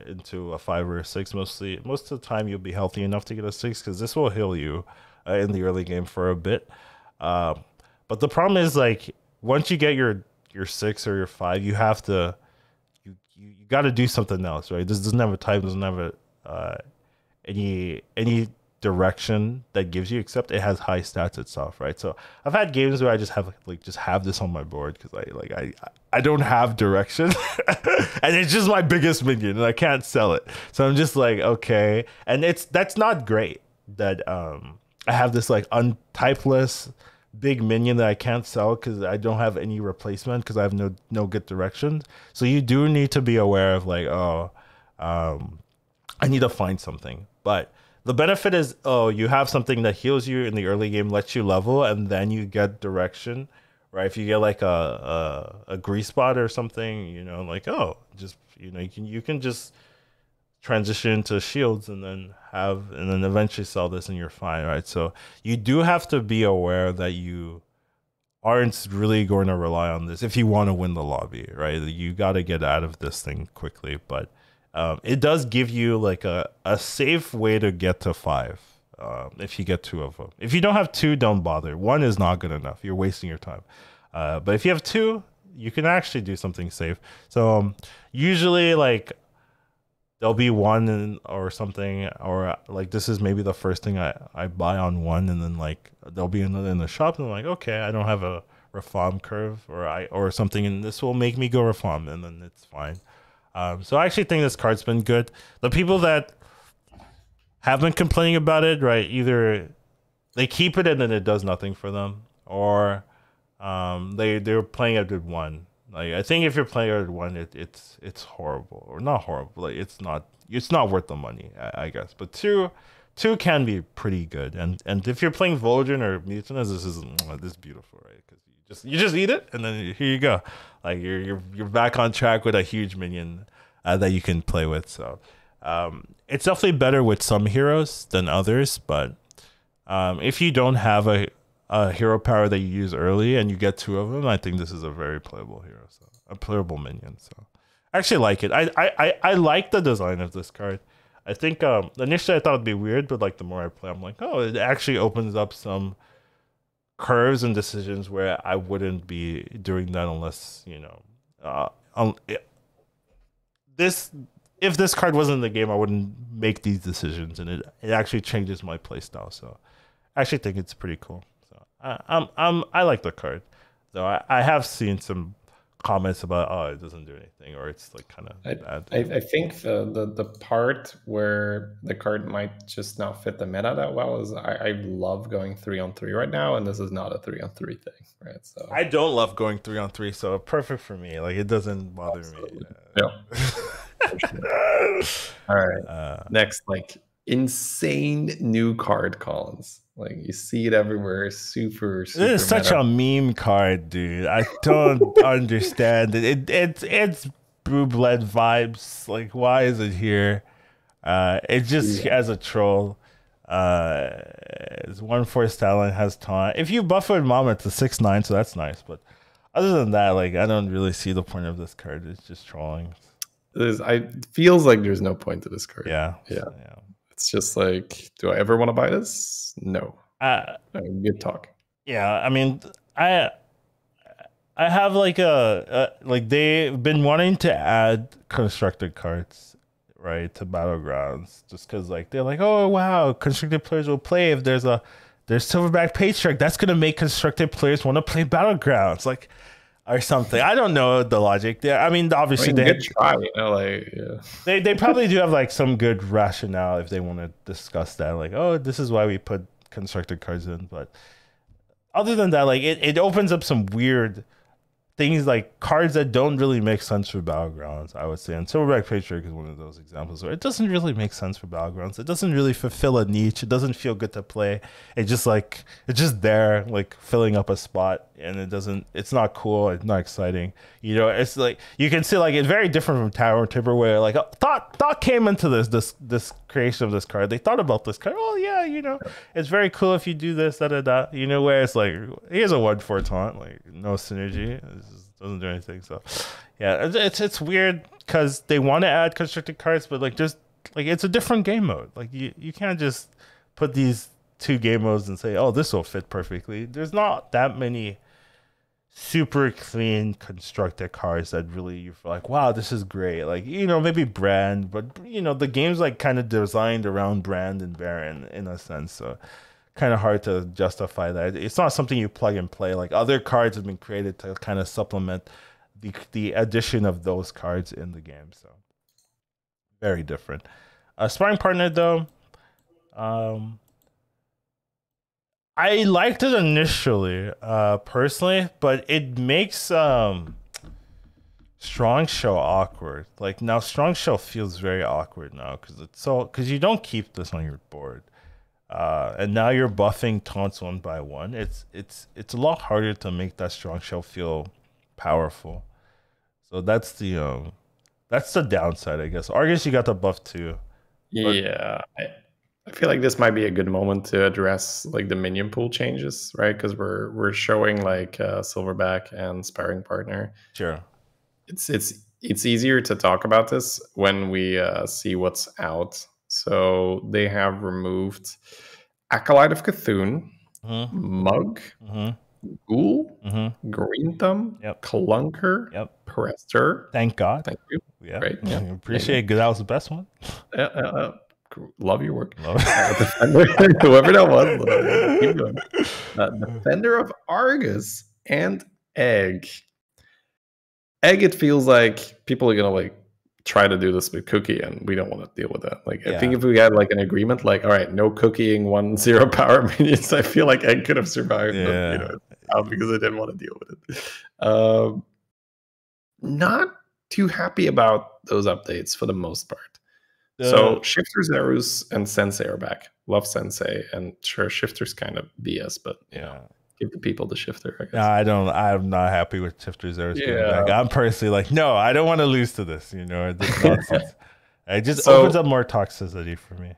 into a 5 or a 6. Most of the time you'll be healthy enough to get a 6, because this will heal you in the early game for a bit. But the problem is, like, once you get your 6 or your 5, you have to you got to do something else, right? This doesn't have a type, doesn't have any direction that gives you, except it has high stats itself, right? So I've had games where I just have this on my board because I don't have direction and it's just my biggest minion and I can't sell it. So I'm just like, okay. And that's not great that I have this like untypeless big minion that I can't sell because I don't have any replacement because I have no good direction. So you do need to be aware of like, I need to find something. But the benefit is, you have something that heals you in the early game, lets you level, and then you get direction, right? If you get like a grease spot or something, you can just transition into shields and then eventually sell this and you're fine, right? So you do have to be aware that you aren't really going to rely on this if you want to win the lobby, right? You got to get out of this thing quickly, but It does give you like a safe way to get to 5. If you get 2 of them. If you don't have 2, don't bother. 1 is not good enough. You're wasting your time. But if you have 2, you can actually do something safe. So usually like there'll be 1 or something, or like this is maybe the first thing I buy on 1, and then like there'll be another in the shop, and I'm like, okay, I don't have a reform curve or something, and this will make me go reform, and then it's fine. So I actually think this card's been good. The people that have been complaining about it, right? Either they keep it and then it does nothing for them, or they're playing it at 1. Like I think if you're playing it at 1, it's horrible, or not horrible. Like it's not worth the money, I guess. But 2 can be pretty good, and if you're playing Vol'jin or Mutants, this is beautiful, right? Because you just eat it and then here you go, like you're back on track with a huge minion that you can play with. So it's definitely better with some heroes than others, but if you don't have a hero power that you use early and you get 2 of them, I think this is a very playable hero, so a playable minion. So I actually like it. I like the design of this card. I think initially I thought it'd be weird, but like the more I play, I'm like, oh, it actually opens up some curves and decisions where I wouldn't be doing that unless, you know, if this card wasn't in the game, I wouldn't make these decisions, and it actually changes my playstyle. So I actually think it's pretty cool. So I like the card, though. I have seen some comments about, oh, it doesn't do anything, or it's like kind of bad. I think the part where the card might just not fit the meta that well is I love going 3-on-3 right now, and this is not a 3-on-3 thing, right? So I don't love going 3-on-3, so perfect for me. Like it doesn't bother me. Yeah. Sure. All right. Next, like insane new card, Collins. Like you see it everywhere. Super. This is such a meme card, dude. I don't understand it. It's Blue Blood vibes. Like, why is it here? It just as a troll. It's 1/4 talent, has taunt. If you buff with Mama, it's a 6/9, so that's nice. But other than that, like I don't really see the point of this card. It's just trolling. It feels like there's no point to this card. Yeah. It's just like, do I ever want to buy this? No. Good talk. Yeah, I mean, I have like like they've been wanting to add constructed cards, right, to Battlegrounds, just because like they're like, oh wow, constructed players will play if there's Silverback Patriarch. That's gonna make constructed players want to play Battlegrounds, like. Or something. I don't know the logic there. I mean, obviously good try, you know, like yeah. They probably do have like some good rationale if they want to discuss that. Like, oh, this is why we put constructed cards in. But other than that, like it opens up some weird things, like cards that don't really make sense for Battlegrounds, I would say. And Silverback Patriarch is one of those examples where it doesn't really make sense for Battlegrounds. It doesn't really fulfill a niche. It doesn't feel good to play. It's just there, like filling up a spot, and it's not cool. It's not exciting. You know, it's like, you can see like it's very different from Tower Timber, where like thought came into this creation of this card. They thought about this card. Oh yeah, you know, it's very cool if you do this, da. You know, where it's like, here's a 1/4 taunt, like no synergy. It just doesn't do anything. So yeah, it's weird because they want to add constructed cards, but like just like it's a different game mode. Like you can't just put these 2 game modes and say, oh, this will fit perfectly. There's not that many super clean constructed cards that really you feel like, wow, this is great. Like, you know, maybe Brand, but you know, the game's like kind of designed around Brand and Baron in a sense, so kind of hard to justify that. It's not something you plug and play. Like other cards have been created to kind of supplement the addition of those cards in the game, so very different. Sparring Partner though, I liked it initially, personally, but it makes Strong Shell awkward. Like now, Strong Shell feels very awkward now because you don't keep this on your board, and now you're buffing taunts 1 by 1. It's a lot harder to make that Strong Shell feel powerful. So that's the downside, I guess. Argus, you got the buff too. Yeah. I feel like this might be a good moment to address like the minion pool changes, right? Because we're showing like Silverback and Sparring Partner. Sure. It's it's easier to talk about this when we see what's out. So they have removed Acolyte of Cthulhu, Mug, Ghoul, Green Thumb, Clunker, Prester. Thank God. Thank you. Yeah, right. Yeah. Appreciate it. That was the best one. Love your work. Defender, whoever that was. Keep going. Defender of Argus and Egg. Egg, it feels like people are gonna like try to do this with Cookie, and we don't want to deal with that. Like, I think if we had like an agreement, like, all right, no cookieing 1/0 power minions, I feel like Egg could have survived. But, because I didn't want to deal with it. Not too happy about those updates for the most part. So Shifter, Zerus, and Sensei are back. Love Sensei, and sure, Shifter's kind of BS, but give the people the Shifter, I guess. No, I'm not happy with Shifter Zerus being back. I'm personally like, no, I don't want to lose to this. This nonsense. It just opens up more toxicity for me.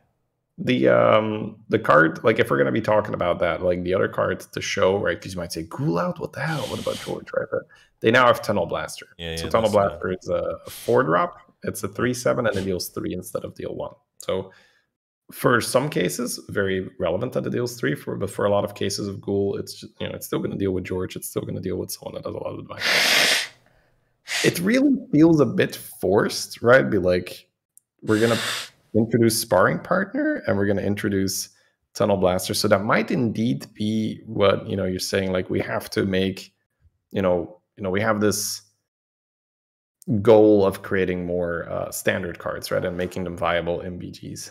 The card, like, if we're gonna be talking about that, like the other cards to show, right? Because you might say, "Ghoul out, what the hell? What about George?" Right? But they now have Tunnel Blaster. So Tunnel Blaster is a 4-drop. It's a 3/7, and it deals 3 instead of deal 1. So for some cases, very relevant that it deals 3. But for a lot of cases of Ghoul, it's just, it's still going to deal with George. It's still going to deal with someone that does a lot of advice. It really feels a bit forced, right? Be like, we're going to introduce Sparring Partner, and we're going to introduce Tunnel Blaster. So that might indeed be what you're saying. Like, we have to make, we have this goal of creating more standard cards, right, and making them viable MBGs.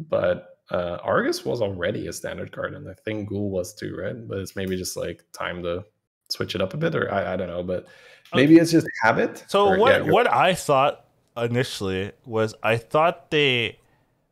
But Argus was already a standard card, and I think Ghoul was too, right? But it's maybe just like time to switch it up a bit, or I don't know, but maybe it's just habit. So what I thought initially was, I thought they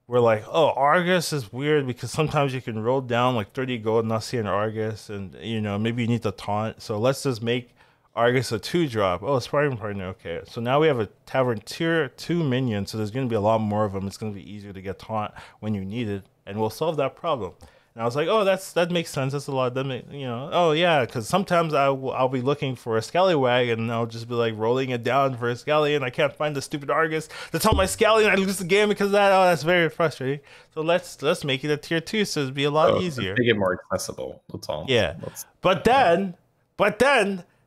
were like, oh, Argus is weird because sometimes you can roll down like 30 gold and not see an Argus, and maybe you need to taunt, so let's just make Argus a 2-drop. Oh, Sparring Partner. Okay, so now we have a Tavern tier 2 minion, so there's going to be a lot more of them. It's going to be easier to get taunt when you need it, and we'll solve that problem. And I was like, oh, that makes sense. That's a lot. Oh yeah, because sometimes I'll be looking for a Scallywag, and I'll just be like rolling it down for a Scally, and I can't find the stupid Argus that's on my Scally, and I lose the game because of that. Oh, that's very frustrating. So let's make it a tier 2, so it'd be a lot easier. Make it more accessible. That's all. Yeah, but then.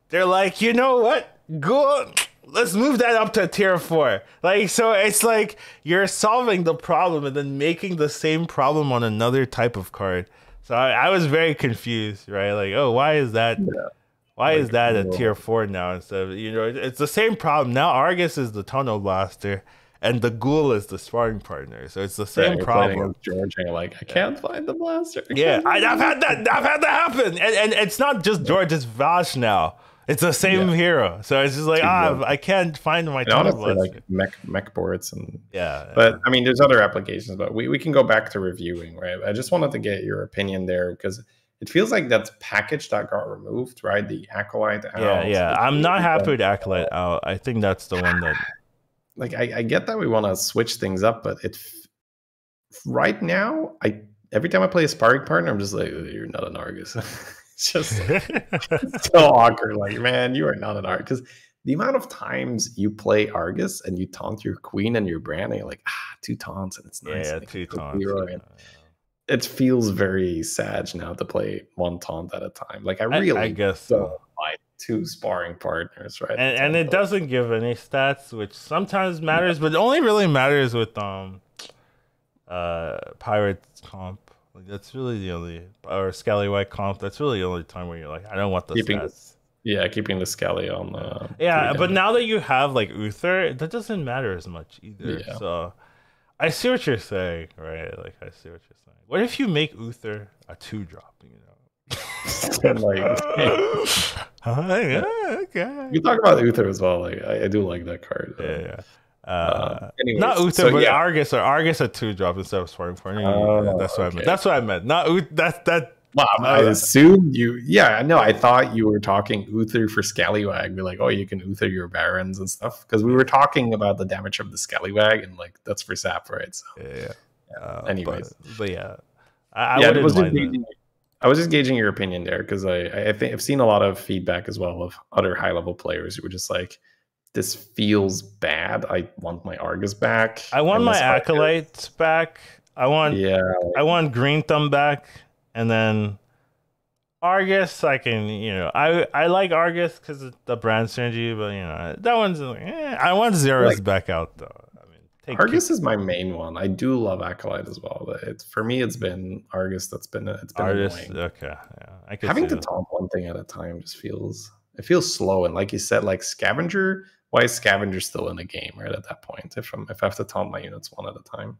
They're like, you know what? Go. Let's move that up to tier 4. Like, so it's like you're solving the problem and then making the same problem on another type of card. So I was very confused, right? Like, oh, why is that? Yeah. Why is that a tier 4 now instead of, it's the same problem. Now Argus is the Tunnel Blaster, and the Ghoul is the Sparring Partner. So it's the same problem. George, and you're like, I can't find the blaster. I've had that happen, and it's not just George. It's Vash now. It's the same hero, so it's just like I can't find my Tunnel Blaster. Like mech boards and but I mean, there's other applications, but we can go back to reviewing, right? I just wanted to get your opinion there because it feels like that's package that got removed, right? The Acolyte out. Yeah. I'm not happy with Acolyte out. I think that's the one that. Like, I get that we want to switch things up, but right now, every time I play a Sparring Partner, I'm just like, you're not an Argus. It's just so awkward. Like, man, you are not an Argus. Because the amount of times you play Argus and you taunt your queen and your brand, and you're like, 2 taunts, and it's nice. Yeah, 2 taunts. It feels very sad now to play 1 taunt at a time. Like, I guess so. Like 2 Sparring Partners, right? And it doesn't give any stats, which sometimes matters, but it only really matters with Pirates comp. Like, that's really the only, or Scallywag comp. That's really the only time where you're like, I don't want the stats. Keeping the Scally on the. Yeah, but now that you have like Uther, that doesn't matter as much either. Yeah. So I see what you're saying, right? Like, I see what you're saying. What if you make Uther a 2-drop? Okay. You talk about Uther as well. Like, I do like that card. Anyways, not Uther, but Argus or Argus a 2-drop instead of Sparring Partner. That's what I meant. That's what I meant. Not that. Wow, I assumed you. Yeah, no, I thought you were talking Uther for Scallywag. We're like, oh, you can Uther your Barons and stuff, because we were talking about the damage of the Scallywag, and like that's for Sap, right? So anyways, but yeah, I wouldn't mind that. I was just gauging your opinion there because I think I've seen a lot of feedback as well of other high level players who were just like, this feels bad. I want my Argus back. I want my miss Argus. Acolytes back. I want Green Thumb back, and then Argus. I can, I like Argus because of the brand synergy, but that one's I want Zeros back out though. Argus is my main one. I do love Acolyte as well, but for me, it's been Argus that's been Argus. Annoying. Okay, yeah, I can having to taunt one thing at a time just feels slow. And like you said, like Scavenger, why is Scavenger still in the game right at that point? If I have to taunt my units one at a time,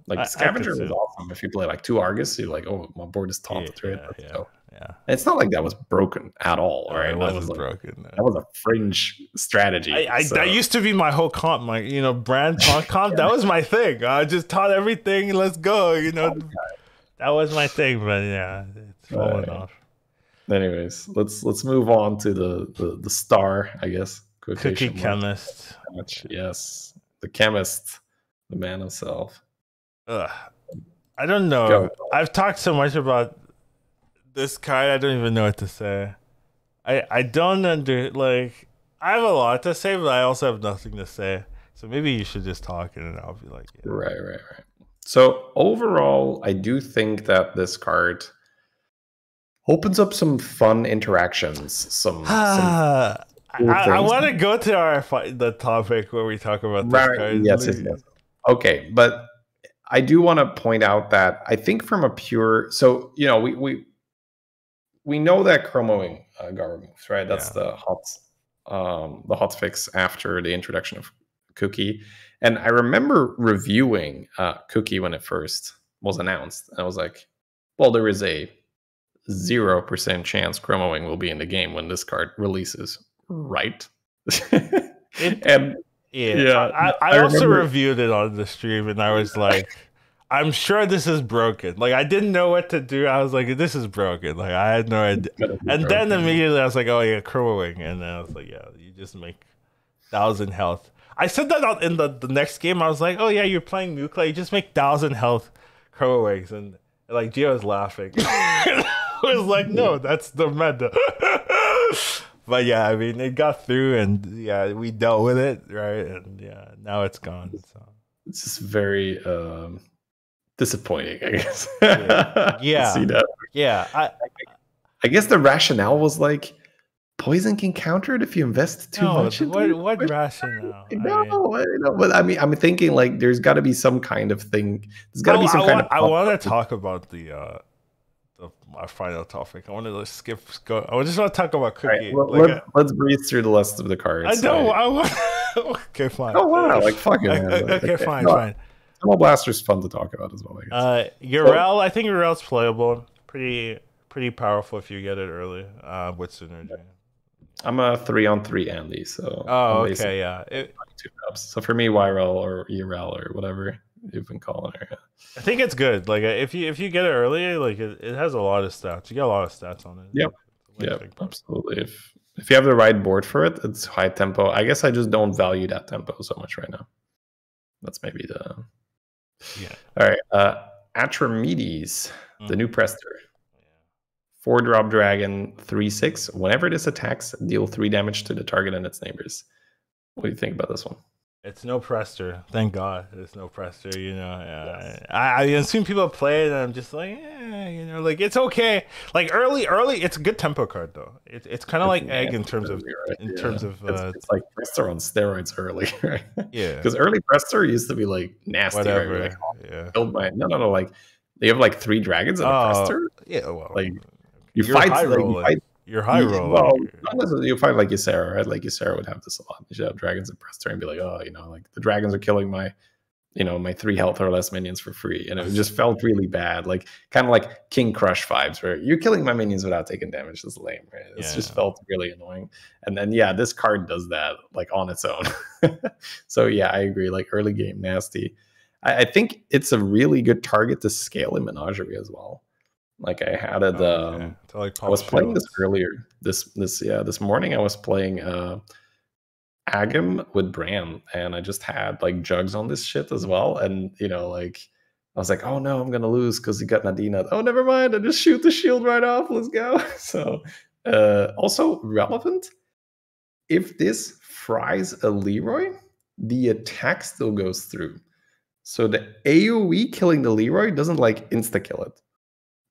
like Scavenger was awesome. If you play like 2 Argus, you're like, oh, my board is taunted, right? Let's go. Yeah. It's not like that was broken at all, right? It wasn't broken. That was a fringe strategy. That used to be my whole comp, brand comp. That was my thing. I just taught everything. Let's go. That was my thing. But it's falling off. Anyways, let's move on to the star, I guess. Cookie chemist. Yes, the chemist, the man himself. I don't know. Go. I've talked so much about this card, I don't even know what to say. I don't I have a lot to say, but I also have nothing to say. So maybe you should just talk and I'll be like, yeah. Right. So overall, I do think that this card opens up some fun interactions. I want to go to the topic where we talk about this card. Yes. Okay, but I do want to point out that I think from a pure, we know that chromoing Garb moves, right? That's the hot fix after the introduction of Cookie. And I remember reviewing Cookie when it first was announced. And I was like, well, there is a 0% chance chromoing will be in the game when this card releases, right? I also reviewed it on the stream and I was like, I'm sure this is broken. Like, I didn't know what to do. I was like, this is broken. Like, I had no idea. And then immediately I was like, oh, yeah, crowing. And then I was like, yeah, you just make 1,000 health. I said that in the next game. I was like, oh, yeah, you're playing Nuclear. You just make 1,000 health crowings. And, like, Gio was laughing. I was like, no, that's the meta. But, yeah, I mean, it got through. And, yeah, we dealt with it, right? And, yeah, now it's gone. So it's just very... disappointing, I guess. Yeah. See that? Yeah. I guess the rationale was like, poison can counter it if you invest too much. What rationale? I know, but I mean, I'm thinking like there's got to be some kind of thing. There's got to be some kind of. I want to talk about my final topic. I want to skip. I just want to talk about Cookie. Right, let's breeze through the rest of the cards. I know. Okay, fine. Oh wow! Like fuck it. Okay, fine. Tunnel Blaster's fun to talk about as well, I guess. Urel, I think Urel's playable. Pretty powerful if you get it early with synergy. I'm a 3-on-3 Andy, so... Oh, okay, yeah. 2 ups. So for me, Yrel or Urel or whatever you've been calling her. Yeah. I think it's good. Like, if you get it early, like, it has a lot of stats. You get a lot of stats on it. Yep, absolutely. If you have the right board for it, it's high tempo. I guess I just don't value that tempo so much right now. That's maybe the... Yeah. All right. Atromedes, the new Prester. 4-drop dragon, 3/6. Whenever this attacks, deal 3 damage to the target and its neighbors. What do you think about this one? It's no Prester. Thank God it's no Prester, Yes. I assume people play it and I'm just like, like it's okay. Like early, it's a good tempo card though. It's kind of like Egg in terms of it's like Prester on steroids early, right? Yeah. Because early Prester used to be like nasty. Whatever. Right? Like, killed by no, like they have like 3 dragons in a Prester. Yeah, well, like you're fight. You're high roll. Well, not necessarily. You fight like Ysera, right? Like Ysera would have this a lot. You should have dragons and Prester and be like, oh, like the dragons are killing my, my 3 health or less minions for free. And it just felt really bad. Like kind of like King Crush vibes where you're killing my minions without taking damage. That's lame, right? It's just felt really annoying. And then, this card does that like on its own. So yeah, I agree. Like early game, nasty. I think it's a really good target to scale in Menagerie as well. Like I had it. I was playing this earlier. This morning I was playing Agam with Bran, and I just had like jugs on this shit as well. And like I was like, oh no, I'm gonna lose because he got Nadina. Oh, never mind. I just shoot the shield right off. Let's go. So also relevant. if this fries a Leroy, the attack still goes through. So the AoE killing the Leroy doesn't like insta kill it.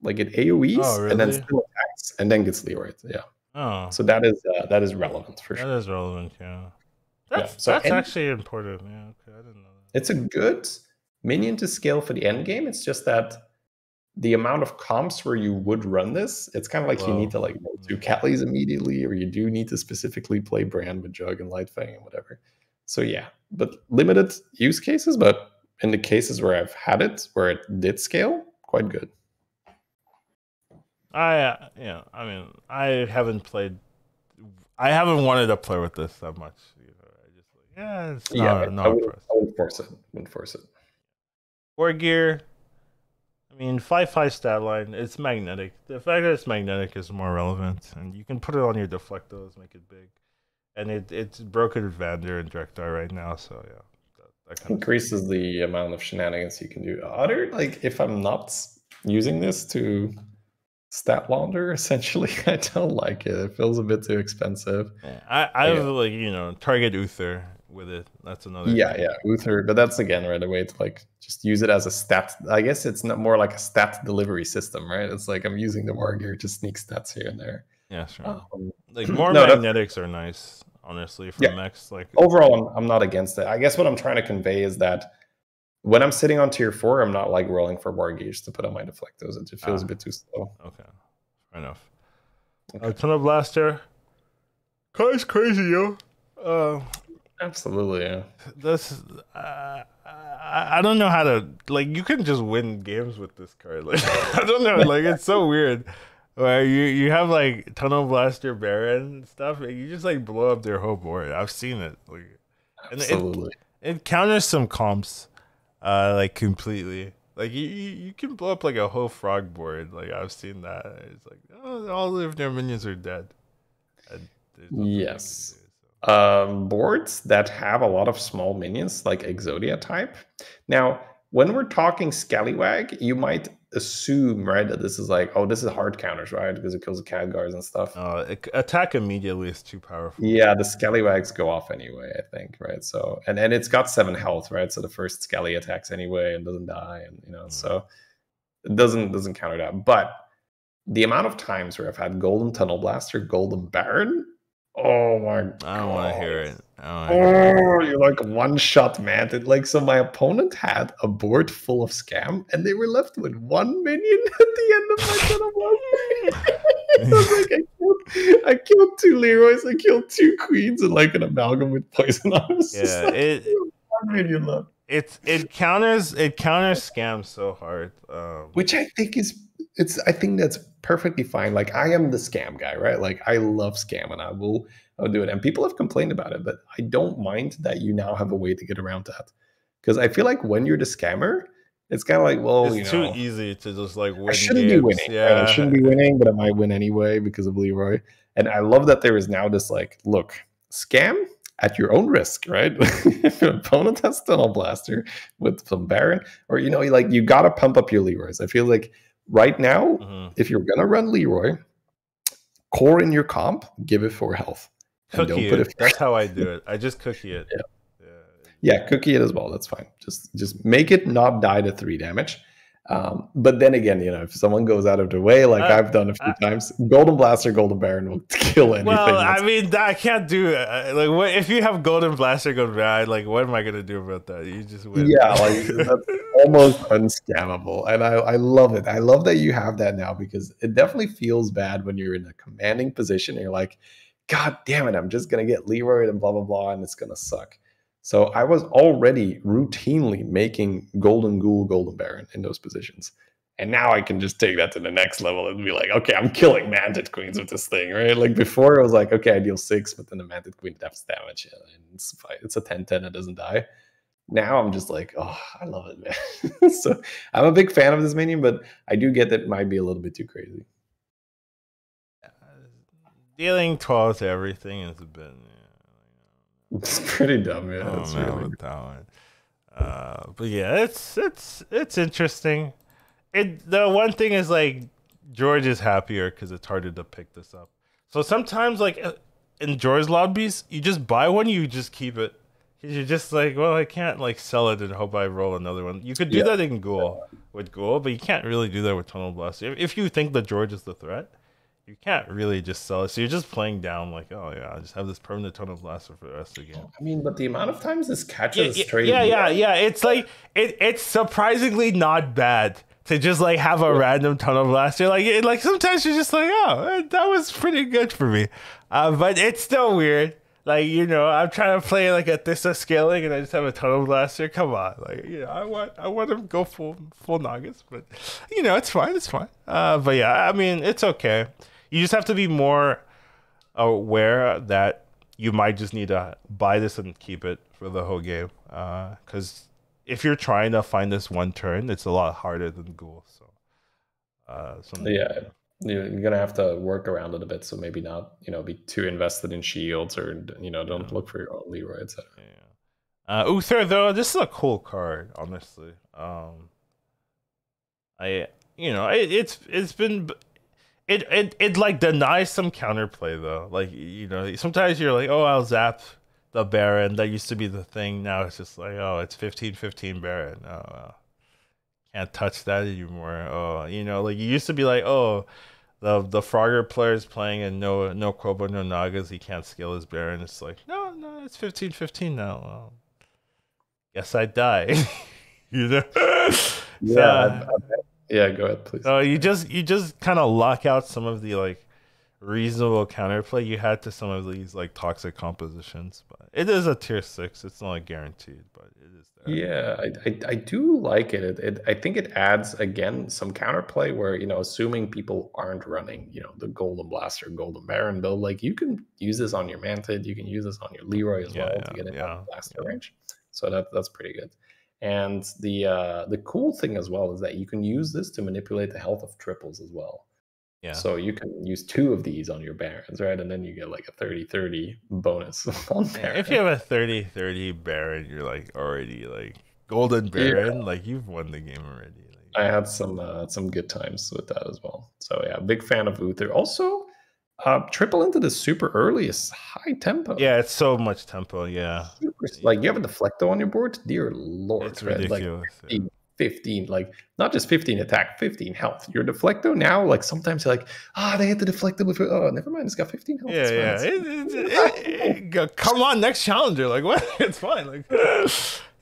Like it AoEs Oh, and then really? still attacks and then gets Leroy. Yeah. Oh, So that is relevant for that sure. is relevant. Yeah, Yeah. So that's actually important. Yeah, okay, I didn't know that. it's a good minion to scale for the end game. It's just that the amount of comps where you would run this, it's kind of like you need to like do Callies immediately, or you do need to specifically play Brand with Jug and Lightfang and whatever. So yeah, but limited use cases, but in the cases where I've had it, where it did scale, quite good. I mean, I haven't wanted to play with this that much. You know, I just like, yeah, it's not I impressive. wouldn't force it. Wouldn't force it. War gear. I mean, 5/5 stat line. It's magnetic. The fact that it's magnetic is more relevant, and you can put it on your deflectos, make it big, and it's broken with Vander and Drekthar right now. So yeah, that kind Increases the amount of shenanigans you can do. Other like if I'm not using this to stat launder, essentially, I don't like it. It feels a bit too expensive. Yeah, I have like target Uther with it. That's another. Yeah, thing. yeah, Uther, but that's again right a way to like just use it as a stat. I guess it's not more like a stat delivery system, right? It's like I'm using the war gear to sneak stats here and there. Yeah, sure. Like more no, magnetics are nice, honestly, for mechs. Like overall, I'm not against it. I guess what I'm trying to convey is that when I'm sitting on tier 4, I'm not like rolling for war gauge to put on my deflectos. It just feels a bit too slow. Okay, fair enough. Okay. A ton of blaster. Car's crazy, yo. Absolutely, yeah. This I don't know how to like. You can just win games with this card. Like I don't know. Like it's so weird. Where you have like Tunnel Blaster Baron stuff, and you just like blow up their whole board. I've seen it. Like, absolutely. It counters some comps, like completely. Like you can blow up like a whole frog board. Like I've seen that. It's like all of their minions are dead. Yes. Boards that have a lot of small minions, like Exodia type. Now, when we're talking Scallywag, you might assume, right, that this is like, oh, this is hard counters, right? Because it kills the Khadgars and stuff. Attack immediately is too powerful. Yeah, the Scallywags go off anyway, I think, right? So, and it's got 7 health, right? So the first Scally attacks anyway and doesn't die, and so it doesn't counter that. But the amount of times where I've had Golden Tunnel Blaster, Golden Baron, oh my god. I don't want to hear it. You're like one shot, man. So my opponent had a board full of scam, and they were left with 1 minion at the end of my Tunnel Blaster. I was like, I killed 2 Leroys, I killed 2 Queens, and like an amalgam with poison arms. Yeah, one minion left. It counters scams so hard. Which I think I think that's perfectly fine. Like I am the scam guy, right? Like I love scam and I'll do it. And people have complained about it, but I don't mind that you now have a way to get around that. Because I feel like when you're the scammer, it's kind of like, well, it's too easy to just like win. I shouldn't be winning. Yeah, right? I shouldn't be winning, but I might win anyway because of Leroy. And I love that there is now this like, look, scam at your own risk, right? If your opponent has Tunnel Blaster with some Baron, or you gotta pump up your Leroys. I feel like right now, if you're gonna run Leroy, core in your comp, give it 4 health. And don't put it. That's how I do it. I just cookie it. Yeah, cookie it as well. That's fine. Just make it not die to 3 damage. But then again, if someone goes out of the way, like I've done a few times, Golden Blaster, Golden Baron will kill anything. Well, I mean, I can't do it. Like, what if you have Golden Blaster, Golden Baron? Like, what am I gonna do about that? You just win. Yeah, like that's almost unscammable, and I love it. I love that you have that now because it definitely feels bad when you're in a commanding position and you're like, God damn it, I'm just gonna get Leroy and blah blah blah, and it's gonna suck. So I was already routinely making Golden Ghoul, Golden Baron in those positions. And now I can just take that to the next level and be like, okay, I'm killing Manted Queens with this thing, right? Like before, I was like, okay, I deal 6, but then the Manted Queen deaths damage. And it's a 10-10, it doesn't die. Now I'm just like, oh, I love it, man. So I'm a big fan of this minion, but I do get that it might be a little bit too crazy. Dealing 12 to everything is a bit... It's pretty dumb, yeah. Oh, man, with that one. But yeah, it's interesting. The one thing is like George is happier because it's harder to pick this up. So sometimes like in George lobbies, you just buy one, you just keep it. 'Cause you're just like, well, I can't like sell it and hope I roll another one. You could do that in Ghoul with Ghoul, but you can't really do that with Tunnel Blast. If you think the George is the threat, you can't really just sell it. So you're just playing down like, oh yeah, I just have this permanent Tunnel Blaster for the rest of the game. I mean, but the amount of times this catches straight. Yeah. It's like it's surprisingly not bad to just like have a random Tunnel Blaster. Like sometimes you're just like, oh, that was pretty good for me. But it's still weird. Like, you know, I'm trying to play like at this scaling and I just have a Tunnel Blaster. Come on. Like, you know, I want to go full Nagas, but you know, it's fine. But yeah, I mean, it's okay. You just have to be more aware that you might just need to buy this and keep it for the whole game. Because if you're trying to find this one turn, it's a lot harder than Ghoul. So, you're gonna have to work around it a bit. So maybe not, you know, be too invested in shields or, you know, don't look for your own Leroy, etc. Yeah. Uther though, this is a cool card, honestly. It's been. It like denies some counterplay though. Like, you know, sometimes you're like, oh, I'll zap the Baron. That used to be the thing. Now it's just like, oh, it's 15/15 Baron. Oh, can't touch that anymore. Oh, you know, like you used to be like, oh, the Frogger player is playing and no Kobo, no Nagas. He can't scale his Baron. It's like, no, it's 15/15 now. Well, guess I die. You know. Yeah, go ahead, please. You just kind of lock out some of the like reasonable counterplay you had to some of these like toxic compositions. But it is a tier 6. It's not like guaranteed, but it is there. Yeah, I do like it. I think it adds again some counterplay where, you know, assuming people aren't running, you know, the Golden Blaster, Golden Baron build, like you can use this on your Mantid, you can use this on your Leroy as well to get in that blaster range. So that's pretty good. And the cool thing as well is that you can use this to manipulate the health of triples as well. Yeah. So you can use 2 of these on your Barons, right? And then you get like a 30/30 bonus on Baron. If you have a 30/30 Baron, you're like already like Golden Baron, like you've won the game already. Like, I had some good times with that as well. So yeah, big fan of Uther. Also, triple into the super early is high tempo. Yeah, it's so much tempo. Yeah, like you have a Deflecto on your board. Dear Lord, it's ridiculous. Like 15, like not just 15 attack, 15 health. Your Deflecto now, like sometimes you're like, they hit the Deflecto with, oh, never mind, it's got 15 health. Yeah. Come on, next challenger. Like what? It's fine. Like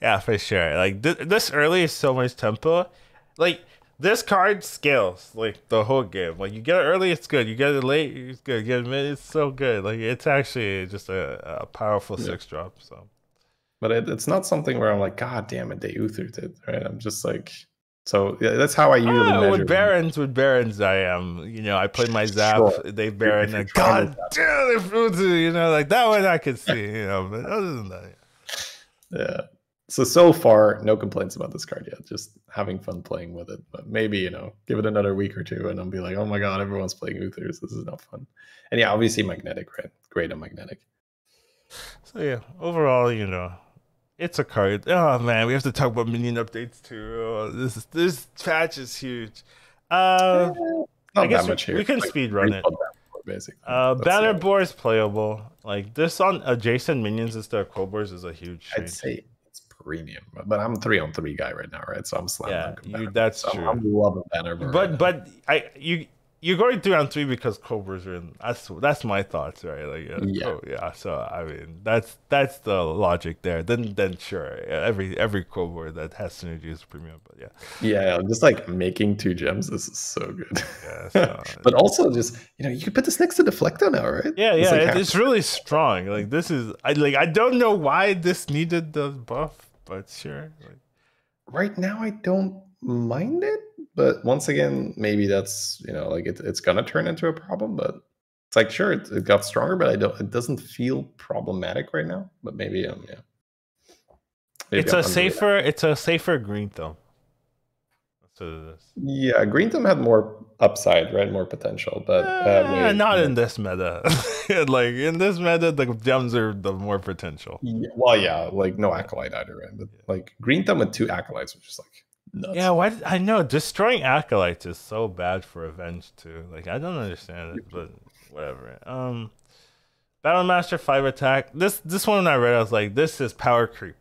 yeah, for sure. Like this early is so much tempo. Like. This card scales like the whole game. Like you get it early, it's good. You get it late, it's good. You get it mid, it's so good. Like it's actually just a powerful 6-drop. So, but it's not something where I'm like, God damn it, they uthered it, right? I'm just like, so yeah, that's how I usually measure. With Barons, I am. You know, I play my zap. They Baron, like God damn it, you know, like that one I could see. You know, but other than that, yeah. So far, no complaints about this card yet. Just having fun playing with it. But maybe, you know, give it another week or two and I'll be like, oh my God, everyone's playing Uthers. This is not fun. And yeah, obviously Magnetic, right? Great on Magnetic. So yeah, overall, you know, it's a card. Oh man, we have to talk about Minion updates too. Oh, this patch is huge. I guess we can speed run it. Basically. Banner Boar is playable. Like this on adjacent minions instead of Cobras is a huge change. I'd say premium, but I'm 3-on-3 guy right now, right? So I'm slamming. Yeah, that's true. I'm loving Banner Boar. But you're going 3-on-3 because Cobras are in. That's my thoughts, right? Like So I mean, that's the logic there. Then sure, every Cobra that has synergy is premium. But yeah, just like making 2 gems. This is so good. Yeah, but also just, you know, you can put this next to Deflecto now, right? Yeah, it's really strong. Like this is I don't know why this needed the buff, but sure. Like, right now, I don't mind it. But once again, maybe that's, you know, like it's gonna turn into a problem. But it's like, sure, it got stronger, but it doesn't feel problematic right now. But maybe yeah. Maybe it's a safer green thumb. That's what it is. Yeah, green thumb had more upside, right? More potential, but not in this meta. Like in this meta, the gems are the more potential. Yeah, well, yeah, like no acolyte either, right? But like green thumb with 2 acolytes, which is like nuts. Yeah, why? I know destroying acolytes is so bad for Avenge too. Like I don't understand it, but whatever. Battlemaster 5 attack. This one when I read, I was like, this is power creep.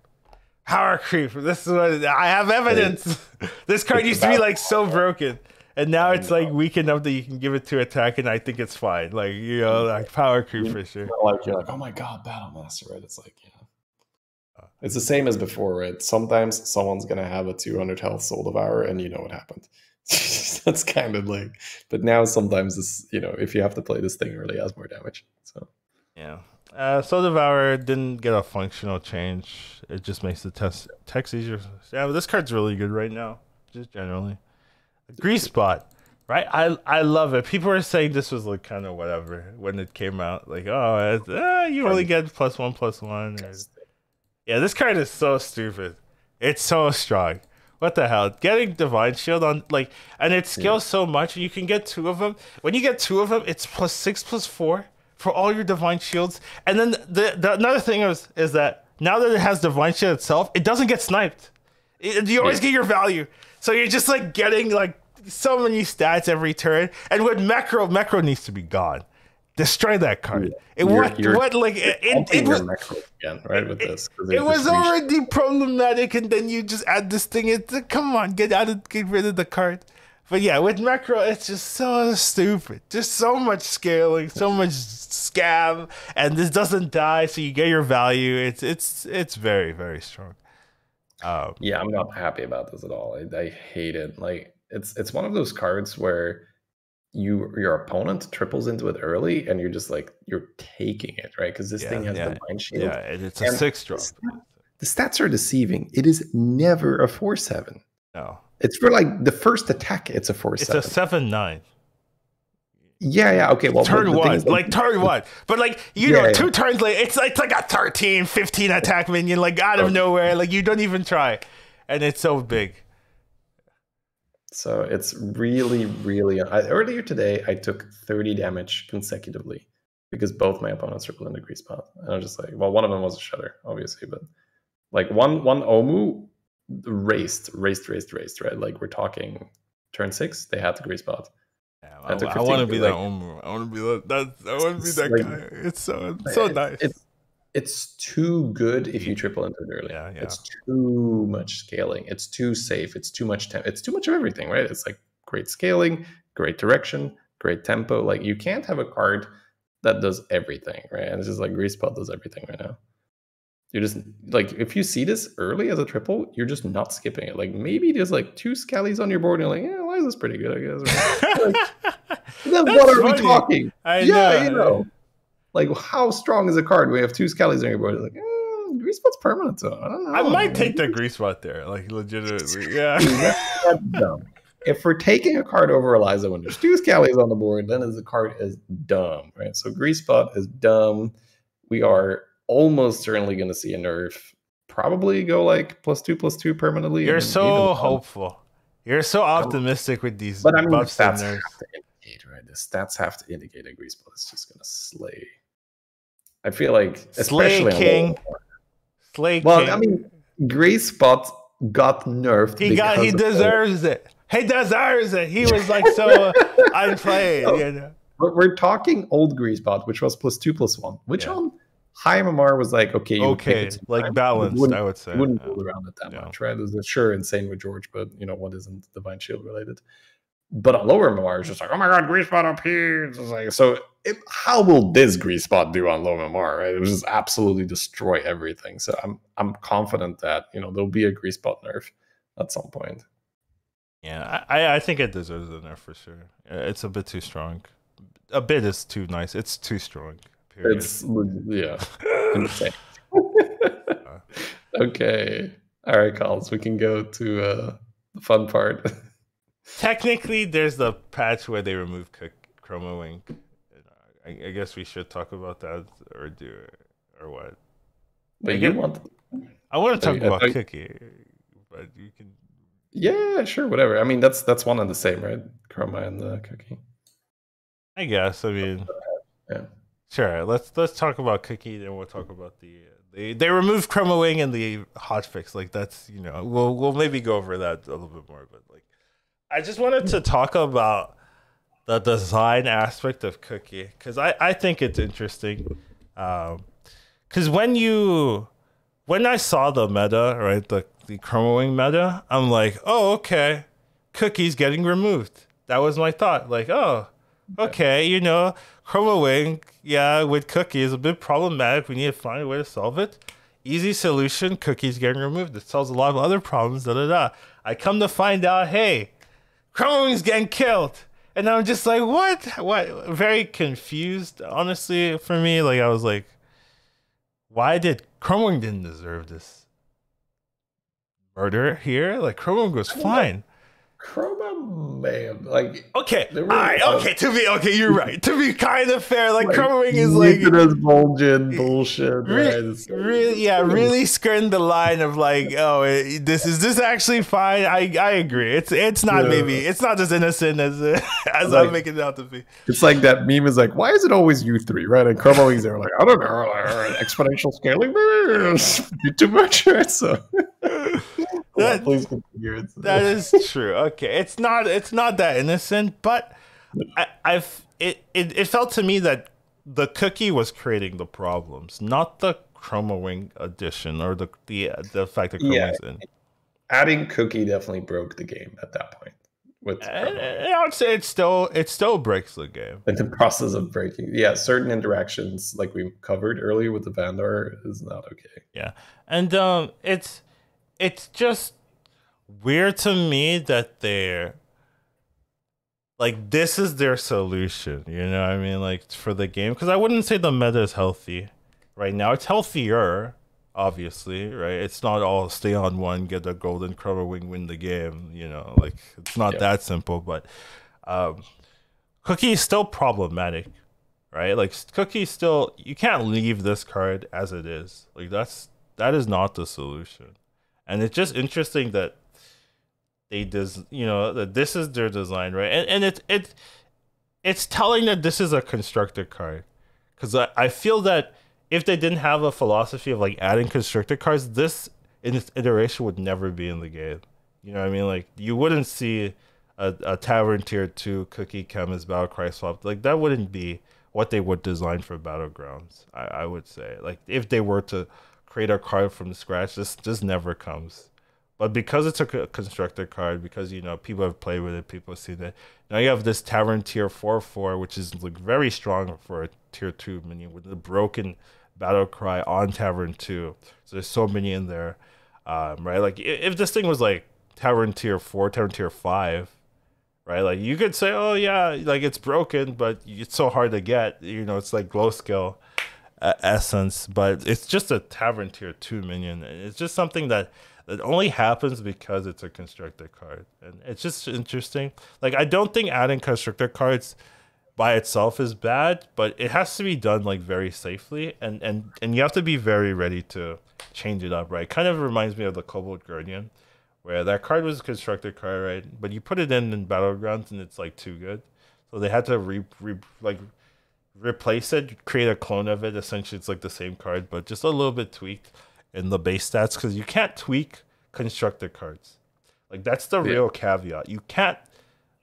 Power creep. This is what I have evidence. This card used to be like so broken. And now it's like weak enough that you can give it 2 attack, and I think it's fine. Like, you know, like power creep for sure. Like you're like, oh my god, Battlemaster, right? It's like, yeah. It's the same as before, right? Sometimes someone's gonna have a 200 health Soul Devourer, and you know what happened. That's kind of like, but now sometimes this, you know, if you have to play this thing, it really has more damage. So yeah. Soul Devourer didn't get a functional change. It just makes the text easier. Yeah, but this card's really good right now, just generally. Grease Spot, right? I love it. People are saying this was like kind of whatever when it came out. Like, oh, you only get +1/+1. Yeah, this card is so stupid. It's so strong. What the hell? Getting Divine Shield on, like, and it scales so much. You can get 2 of them. When you get 2 of them, it's +6/+4 for all your Divine Shields. And then the another thing is that now that it has Divine Shield itself, it doesn't get sniped. You always get your value. So you're just like getting like so many stats every turn. And with Macro needs to be gone. Destroy that card. It was again, right, with this. It was already problematic, and then you just add this thing. Come on, get rid of the card. But yeah, with Macro, it's just so stupid. Just so much scaling, so much scam, and this doesn't die, so you get your value. It's very, very strong. Yeah, I'm not happy about this at all. I hate it. Like it's one of those cards where your opponent triples into it early, and you're just like you're taking it, right? Because this thing has Divine Shield. Yeah, it's a 6-drop. The stats are deceiving. It is never a 4/7. No, it's for like the first attack. It's a 4/7. It's a 7/9. Yeah, okay. Well, turn 1, like turn 1, but like you know, 2 turns later, it's like a 13, 15 attack minion, like out of nowhere, like you don't even try, and it's so big. So it's really, really. Earlier today, I took 30 damage consecutively because both my opponents tripled into Grease Spot, and I was just like, well, one of them was a Shudder, obviously, but like one Omu raced, right? Like we're talking turn 6, they had the Grease Spot. I want to be that Omu. I want to be that like, guy. It's so nice. It's too good if you triple into it early. Yeah. It's too much scaling. It's too safe. It's too much it's too much of everything, right? It's like great scaling, great direction, great tempo. Like you can't have a card that does everything, right? And it's just like Grease Spot does everything right now. You're just like, if you see this early as a triple, you're just not skipping it. Like maybe there's like 2 Scallies on your board, and you're like, yeah, why is this pretty good? I guess. Right? Like, then what are we talking? I know. You know. Like, how strong is a card when you have 2 Scallies on your board? It's like, Grease Spot's permanent, so I don't know. I might take the Grease Spot there, like legitimately. Yeah. That's dumb. If we're taking a card over Eliza when there's 2 Scallies on the board, then the card is dumb, right? So Grease Spot is dumb. We are almost certainly going to see a nerf. Probably go like +2/+2 permanently. You're so hopeful. You're so optimistic with these. But I mean, the stats have to indicate, right? The stats have to indicate a Grease Spot is just going to slay. I feel like, especially King. Well, I mean, Grease Spot got nerfed. He deserves it. He deserves it. He was like so unplayed. You know? We're talking old Grease Spot, which was +2/+1, which on high MMR was like, okay, like balanced, I would say. Wouldn't fool around it that much, right? It was sure insane with George, but you know what isn't Divine Shield related? But on lower MMR, it's just like, oh my god, Grease Spot up here. It's like, so how will this Grease Spot do on low MMR? Right? It will just absolutely destroy everything. So I'm confident that there'll be a Grease Spot nerf at some point. Yeah, I think it deserves a nerf for sure. It's a bit too strong. A bit is too nice. It's too strong. Period. It's insane. Okay. All right, Collins, we can go to the fun part. Technically, there's the patch where they remove Chroma Wink. I guess we should talk about that or do it or what. But I want to talk about Cookie, but you can. Yeah, sure, whatever. I mean, that's one and the same, right? Chroma and the Cookie. I guess. I mean, yeah. Sure. Let's talk about Cookie, then we'll talk about they removed Chroma Wing and the hotfix. Like that's we'll maybe go over that a little bit more. But like, I just wanted to talk about the design aspect of Cookie because I think it's interesting. Because when I saw the meta, right, the Chroma Wing meta, I'm like, oh, okay, Cookie's getting removed. That was my thought. Like, oh, okay, Chroma Wing, yeah, with Cookie is a bit problematic. We need to find a way to solve it. Easy solution, Cookie's getting removed. It solves a lot of other problems, da-da-da. I come to find out, hey, Chroma Wing's getting killed. And I'm just like, what? What? Very confused, honestly, for me. Like, I was like, why did Chroma Wing didn't deserve this murder here? Like, Chroma Wing was fine. Chroma may have okay, all right, okay, you're right. To be kind of fair, like Chroma Wing is like Bulgin bullshit. Really skirting the line of like, oh, is this actually fine? I agree. It's not it's not as innocent as like, I'm making it out to be. It's like that meme is like, why is it always you three, right? And Chroma Wing's there like, I don't know, exponential scaling, too much, right? So. Please continue. That is true. Okay, it's not that innocent, but it felt to me that the Cookie was creating the problems, not the Chroma Wing addition or the fact that Chroma Wing's in. Adding Cookie definitely broke the game at that point. I would say it still breaks the game. In the process of breaking, certain interactions like we covered earlier with the Vandar is not okay. Yeah, and it's just weird to me that they're like, this is their solution, you know what I mean? Like, for the game, because I wouldn't say the meta is healthy right now. It's healthier, obviously, right? It's not all stay on one, get the golden Chroma Wing, win the game, like, it's not that simple, but Cookie is still problematic, right? Like, Cookie still, you can't leave this card as it is. Like, that is not the solution. And it's just interesting that that this is their design, right? And it's telling that this is a constructed card, because I feel that if they didn't have a philosophy of like adding constructed cards, this in its iteration would never be in the game. You know what I mean? Like, you wouldn't see a Tavern Tier 2 Cookie Chemist Battlecry swap. Like, that wouldn't be what they would design for Battlegrounds. I would say, like, if they were to create a card from scratch, this never comes. But because it's a constructed card, because people have played with it, people have seen it, now you have this Tavern Tier 4/4, which is like very strong for a Tier 2 minion with the broken battle cry on Tavern 2. So there's so many in there, right? Like, if this thing was like Tavern Tier 4, Tavern Tier 5, right? Like, you could say, oh yeah, like, it's broken, but it's so hard to get. It's like glow skill essence, but it's just a Tavern Tier 2 minion. It's just something that only happens because it's a constructed card, and it's just interesting. Like, I don't think adding constructed cards by itself is bad, but it has to be done like very safely, and you have to be very ready to change it up, right? Kind of reminds me of the Kobold Guardian, where that card was a constructed card, right? But you put it in Battlegrounds and it's like too good, so they had to replace it, create a clone of it. Essentially, it's like the same card, but just a little bit tweaked in the base stats, because you can't tweak constructed cards. Like, that's the real caveat. You can't,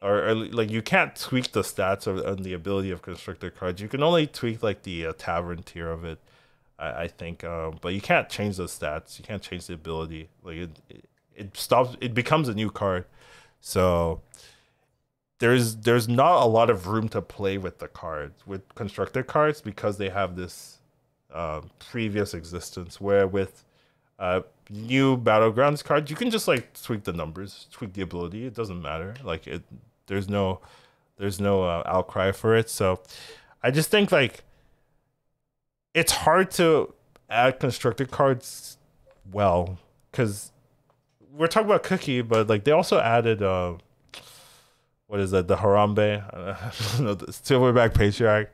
or like, you can't tweak the stats or the ability of constructed cards. You can only tweak like the Tavern tier of it, I think. But you can't change the stats. You can't change the ability. Like, it stops. It becomes a new card. So there's not a lot of room to play with the cards, with constructed cards, because they have this previous existence, where with new Battlegrounds cards, you can just like tweak the numbers, tweak the ability. It doesn't matter. Like, there's no outcry for it. So I just think like it's hard to add constructed cards well, because we're talking about Cookie, but like they also added what is that, the Harambe, the Silverback Patriarch.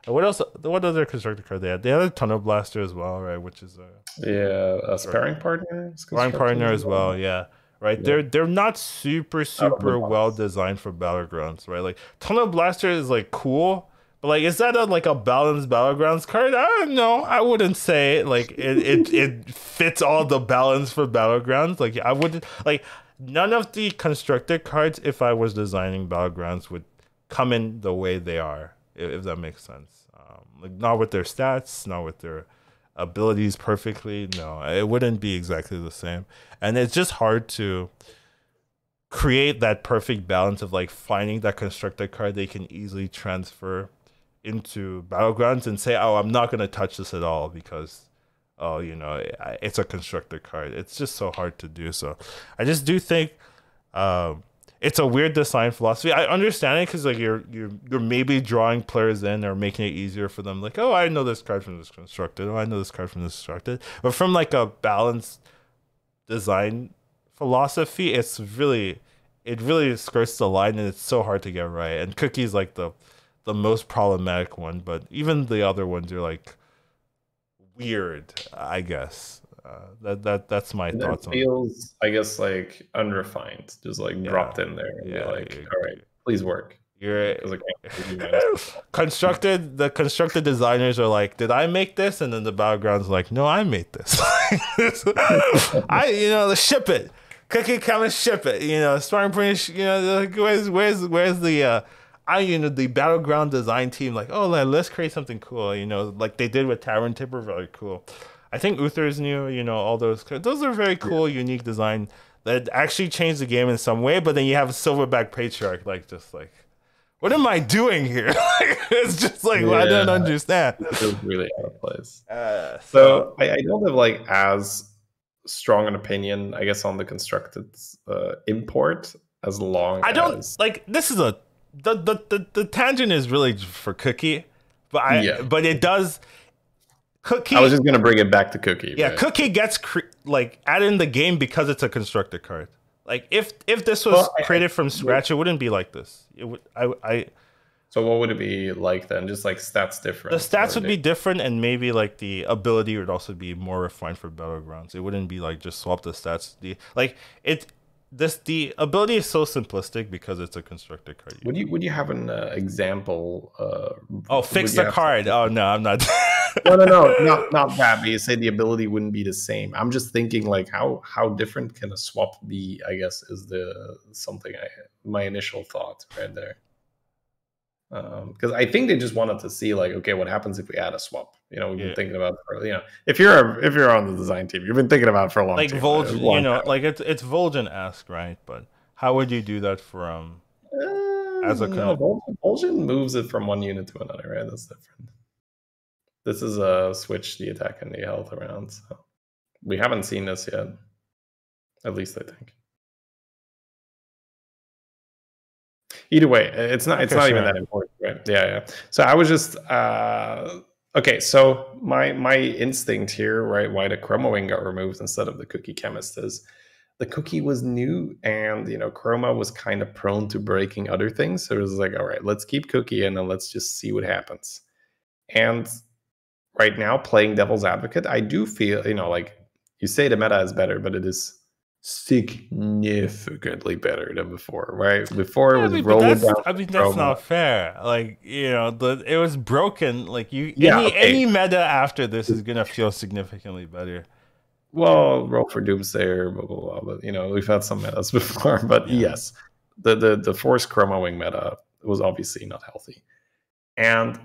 What else? What other constructed card they had? They had a Tunnel Blaster as well, right? Which is a sparring partner. Sparring partner as well, yeah. Right. Yeah. They're not super well designed for Battlegrounds, right? Like, Tunnel Blaster is like cool, but like, is that like a balanced Battlegrounds card? I don't know. I wouldn't say like it fits all the balance for Battlegrounds. Like, I wouldn't like, none of the constructed cards, if I was designing Battlegrounds, would come in the way they are. If that makes sense. Like not with their stats, not with their abilities perfectly. No, it wouldn't be exactly the same. And it's just hard to create that perfect balance of like finding that constructed card they can easily transfer into Battlegrounds and say, oh, I'm not going to touch this at all because, oh, you know, it's a constructed card. It's just so hard to do. So I just do think it's a weird design philosophy. I understand it because like you're maybe drawing players in or making it easier for them. Like, oh, I know this card from this constructed. Oh, I know this card from this constructed. But from like a balanced design philosophy, it really skirts the line, and it's so hard to get right. And Cookie's like the most problematic one, but even the other ones are like weird, I guess. That's my thoughts on it. Feels, I guess, like unrefined, just like dropped in there. And you're like, all right, please work. You're constructed. The constructed designers are like, did I make this? And then the Battlegrounds are like, no, I made this. Ship it. Cookie, come and ship it. You know, Sparring Point. You know, like, where's the the Battleground design team? Like, oh, let's create something cool. You know, like they did with Tavern Tipper, very cool. I think Uther's new. You know, all those are very cool, unique design that actually changed the game in some way. But then you have a Silverback Patriarch, like just like, what am I doing here? It's just like, I don't understand. It was really out of place. So I don't have like as strong an opinion, I guess, on the constructed import, as long as like this is the tangent is really for Cookie, but it does. Cookie. I was just gonna bring it back to Cookie. Yeah, right? Cookie gets added in the game because it's a constructed card. Like if this was created from scratch, it wouldn't be like this. It would. So what would it be like then? Just like stats different. The stats would be different, and maybe like the ability would also be more refined for Battlegrounds. It wouldn't be like just swap the stats. The ability is so simplistic because it's a constructed card. Would you have an example? Fix the card. Oh no, I'm not. No, not that. But you say the ability wouldn't be the same. I'm just thinking like how different can a swap be? I guess is my initial thought right there. Because I think they just wanted to see like, okay, what happens if we add a swap? You know, we've been thinking about if you're on the design team, you've been thinking about it for a long time. Like Vol'jin, like it's Vol'jin-esque, right? But how would you do that from as a Vol'jin moves it from one unit to another, right? That's different. This is a switch the attack and the health around. So we haven't seen this yet. At least I think. Either way, it's not even that important, right? Yeah. So I was just okay. So my instinct here, right? Why the Chroma Wing got removed instead of the Cookie Chemist is the Cookie was new, and Chroma was kind of prone to breaking other things. So it was like, all right, let's keep Cookie in and let's just see what happens. And right now, playing devil's advocate, I do feel like you say the meta is better, but it is significantly better than before, right? Before it was rolling down. I mean, that's not fair. Like, it was broken. Like any meta after this is gonna feel significantly better. Well, roll for Doomsday or blah blah blah. But we've had some metas before. But yes, the forced Chroma Wing meta was obviously not healthy. And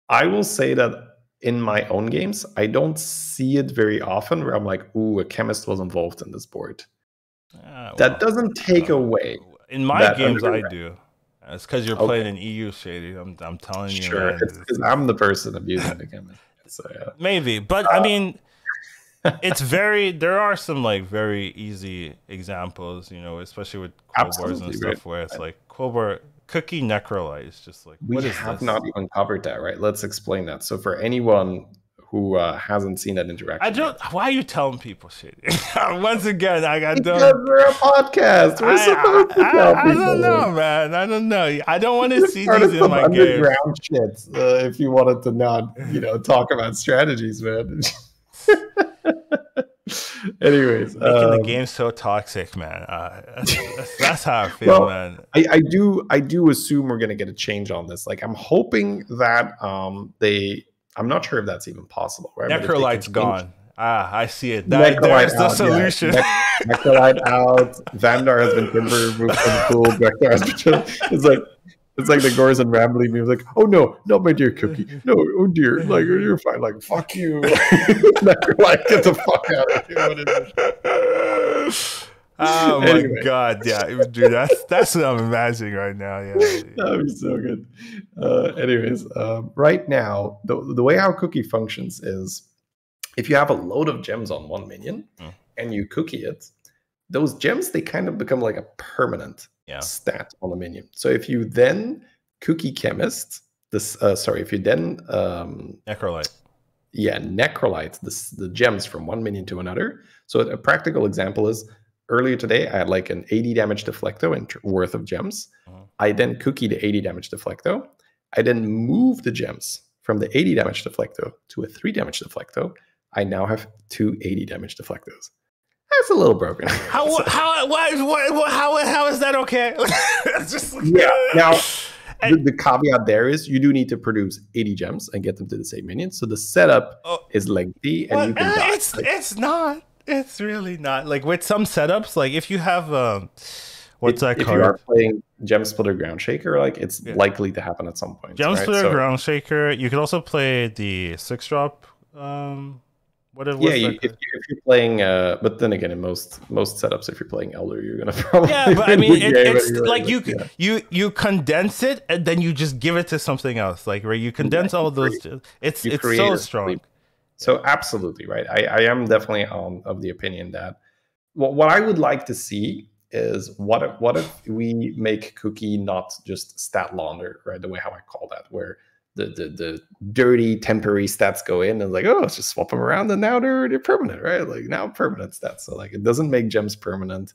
I will say that in my own games, I don't see it very often where I'm like, ooh, a chemist was involved in this board. That doesn't take away. In my games, I do. It's because you're playing an EU shady. I'm telling you. Sure, it's because I'm the person abusing the chemist. So, yeah. Maybe, but I mean, there are some like very easy examples, especially with Quillbars and stuff where it's like Quillbar Cookie Necrolite is just like, we have not even covered that, right? Let's explain that. So for anyone who hasn't seen that interaction, why are you telling people shit? Once again, because we're a podcast. We're supposed to tell people. I don't know, man. I don't know. I don't want to see these in my game. Underground shit. If you wanted to not, talk about strategies, man. Anyways, making the game so toxic, man. That's how I feel, man. I do assume we're gonna get a change on this. Like, I'm hoping that I'm not sure if that's even possible, right? Necrolite's gone. I see it. There's the solution. Yeah. Necrolite out. Vandar has been timber removed from the pool. Vector has been. It's like It's like the Gores and Rambley meme. Like, oh no, not my dear Cookie. No, oh dear. Like, you're fine. Like, fuck you. Like, get the fuck out of here. What is this? Oh my god, yeah, dude, that's what I'm imagining right now. Yeah, that would be so good. Anyways, right now, the way how Cookie functions is, if you have a load of gems on one minion and you cookie it, those gems, they kind of become like a permanent stat on the minion. So if you then cookie chemist this, if you then necrolite. Yeah, necrolite the gems from one minion to another. So a practical example is, earlier today, I had like an 80 damage deflecto worth of gems. I then cookie the 80 damage deflecto. I then move the gems from the 80 damage deflecto to a 3 damage deflecto. I now have 2 80 damage deflectos. That's a little broken. How is that okay? Just like, Now, the caveat there is you do need to produce 80 gems and get them to the same minion. So the setup is lengthy, and you can die. It's not. It's really not. Like with some setups, like if you have what's that called? If you are playing Gem Splitter Ground Shaker, like it's likely to happen at some point. Gem Splitter Ground Shaker. You could also play the 6-drop. If you're playing, but then again, in most setups, if you're playing Elder, you're gonna probably but I mean, it's like you condense it and then you just give it to something else. Like where you condense all of those. It's so strong. So absolutely right. I am definitely of the opinion that what I would like to see is what if we make Cookie not just stat launder, right? The way how I call that, where the dirty temporary stats go in and like, oh, let's just swap them around and now they're permanent, right? Like now permanent stats. So like it doesn't make gems permanent.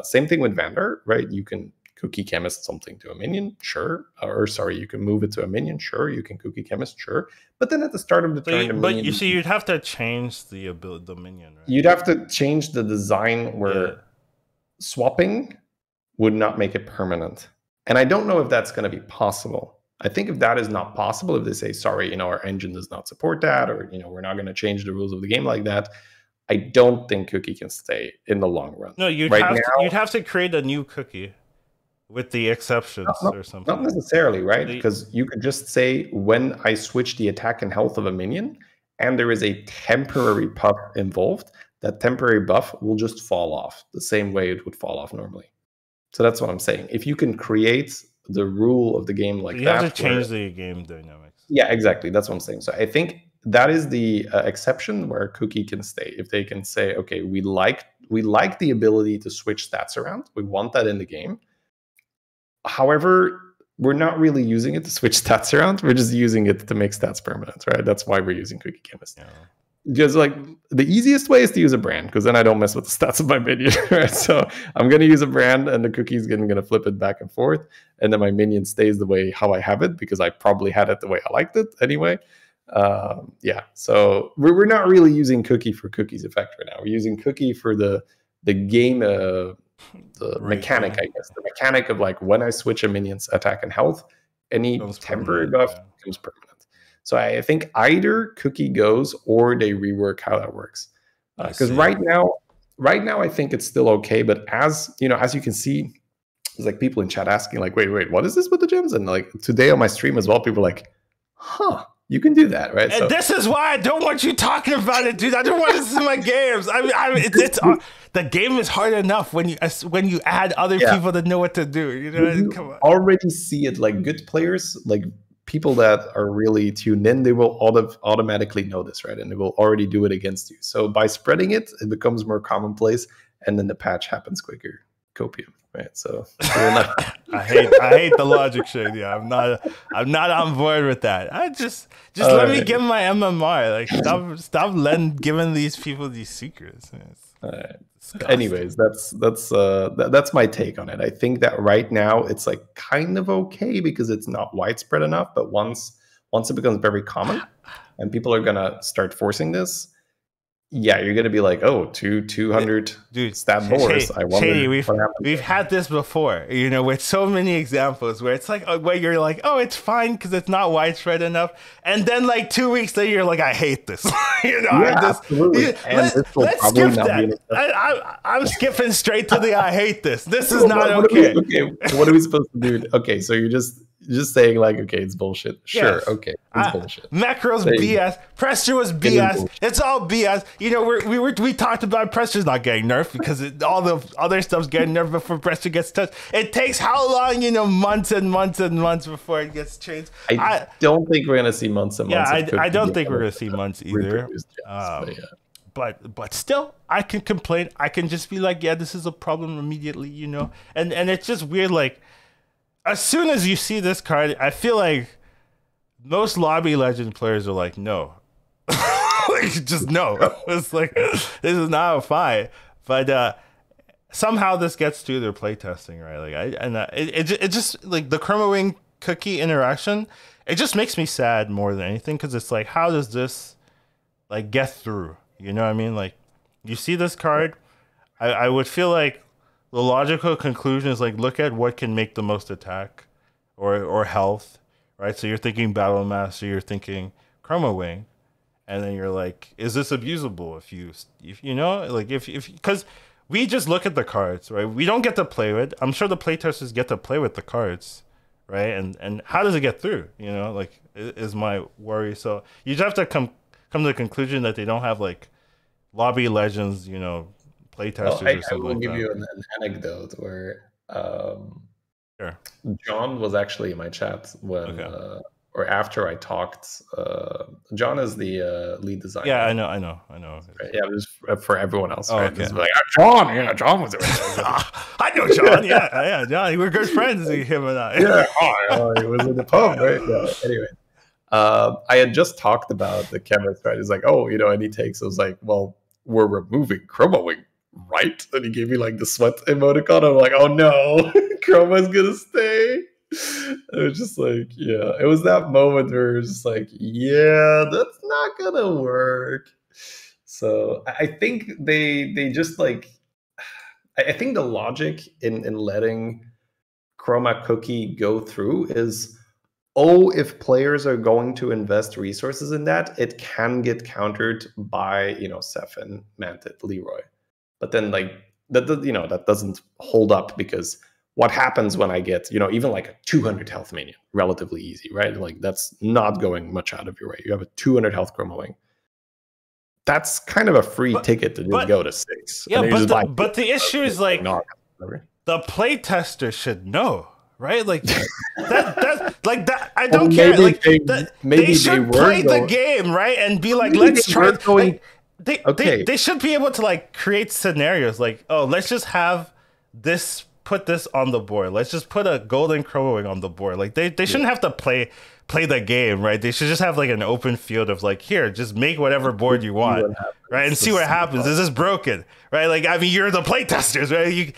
Same thing with Vandar, right? You can cookie chemist something to a minion, sure. Or sorry, you can move it to a minion, sure. You can cookie chemist, sure. But then at the start of the turn, but you see, you'd have to change the minion, right? You'd have to change the design where swapping would not make it permanent. And I don't know if that's going to be possible. I think if that is not possible, if they say, sorry, our engine does not support that, or, we're not going to change the rules of the game like that, I don't think Cookie can stay in the long run. No, you'd have to create a new Cookie. With the exceptions or something. Not necessarily, right? Because you could just say, when I switch the attack and health of a minion, and there is a temporary buff involved, that temporary buff will just fall off the same way it would fall off normally. So that's what I'm saying. If you can create the rule of the game like that. You have to change the game dynamics. Yeah, exactly. That's what I'm saying. So I think that is the exception where Cookie can stay. If they can say, okay, we like the ability to switch stats around. We want that in the game. However, we're not really using it to switch stats around. We're just using it to make stats permanent, right? That's why we're using Cookie Chemist. Yeah. Just like the easiest way is to use a brand, because then I don't mess with the stats of my minion, right? So I'm going to use a brand, and the Cookie's going to flip it back and forth, and then my minion stays the way how I have it, because I probably had it the way I liked it anyway. So we're not really using Cookie for Cookie's effect right now. We're using Cookie for the game. The mechanic, I guess, the mechanic of like when I switch a minion's attack and health, any temporary buff becomes permanent. So I think either Cookie goes or they rework how that works. Because right now I think it's still okay. But as you can see, there's like people in chat asking like, wait, what is this with the gems? And like today on my stream as well, people are like, huh. You can do that, right? And this is why I don't want you talking about it, dude. I don't want this in my games. The game is hard enough when you add other people that know what to do. You come on. Already see it. Like good players, like people that are really tuned in, they will automatically know this, right? And they will already do it against you. So by spreading it, it becomes more commonplace, and then the patch happens quicker. Copium, right? So I hate the logic shade. Yeah, I'm not on board with that. I just let me give my MMR. Like stop giving these people these secrets. Anyways, that's my take on it. I think that right now it's like kind of okay because it's not widespread enough, but once it becomes very common and people are gonna start forcing this, yeah, you're gonna be like, oh, 200 stat boars. I wonder. We've had this before, with so many examples where it's like, where you're like, oh, it's fine because it's not widespread enough, and then like 2 weeks later, you're like, I hate this. Absolutely. Let's skip that. I'm skipping straight to the I hate this. This is not okay. Okay, what are we supposed to do? Okay, so you're just just saying like, okay, it's bullshit. Sure, Yes. okay, it's bullshit. Macro's BS. Pressure was BS. It's all BS. You know, we talked about Pressure's not getting nerfed because all the other stuff's getting nerfed before Pressure gets touched. It takes how long? You know, months and months and months before it gets changed. I don't think we're gonna see months and months. Yeah, I don't think we're gonna see months either. But still, I can complain. I can just be like, yeah, this is a problem immediately, you know? And it's just weird, like, as soon as you see this card, I feel like most Lobby Legend players are like, no. Like, just no. It's like, this is not a fight. But somehow this gets through their playtesting, right? Like, it just, like, the Chroma Wing cookie interaction, it just makes me sad more than anything, because it's like, how does this, like, get through? You know what I mean? Like, you see this card, I would feel like the logical conclusion is like, look at what can make the most attack or health, right? So you're thinking Battle Master, you're thinking Chroma Wing, and then you're like, is this abusable if you know, like if because we just look at the cards, right? We don't get to play with. I'm sure the playtesters get to play with the cards, right? And how does it get through? You know, like, is my worry. So you just have to come to the conclusion that they don't have like Lobby Legends, you know, playtesters or something. I will give you an anecdote where John was actually in my chat when or after I talked. John is the lead designer. Yeah, I know. Right? Yeah, just for everyone else. Oh, right? okay. Like, John was doing it. I know John. Yeah, John. We're good friends, him and I. Yeah, he was in the pub, right? Yeah. Anyway. I had just talked about the chemist, right? He's like, oh, you know, and he takes, I was like, well, we're removing Chroma Wing, right? And he gave me like the sweat emoticon. I'm like, oh no, Chroma's gonna stay. It was just like, yeah, it was that moment where it was just like, yeah, that's not gonna work. So I think they just like, I think the logic in letting Chroma Cookie go through is, oh, if players are going to invest resources in that, it can get countered by, you know, Sefen, Mantit, Leroy. But then, like, that doesn't hold up, because what happens when I get, you know, even like a 200 health Minion, relatively easy, right? Like, that's not going much out of your way. You have a 200 health Chroma Wing. That's kind of a free ticket to just go to 6. Yeah, but the issue is like, the playtester should know. Right, like that. I don't care. Like they should play the game, right, and be like, let's try. They should be able to like create scenarios, like, oh, let's just have this. Put this on the board. Let's just put a golden Chroma Wing on the board. Like they shouldn't have to play the game, right? They should just have like an open field of like, here, just make whatever board you want, right, and see what happens. Is this broken, right? Like, I mean, you're the playtesters, right? You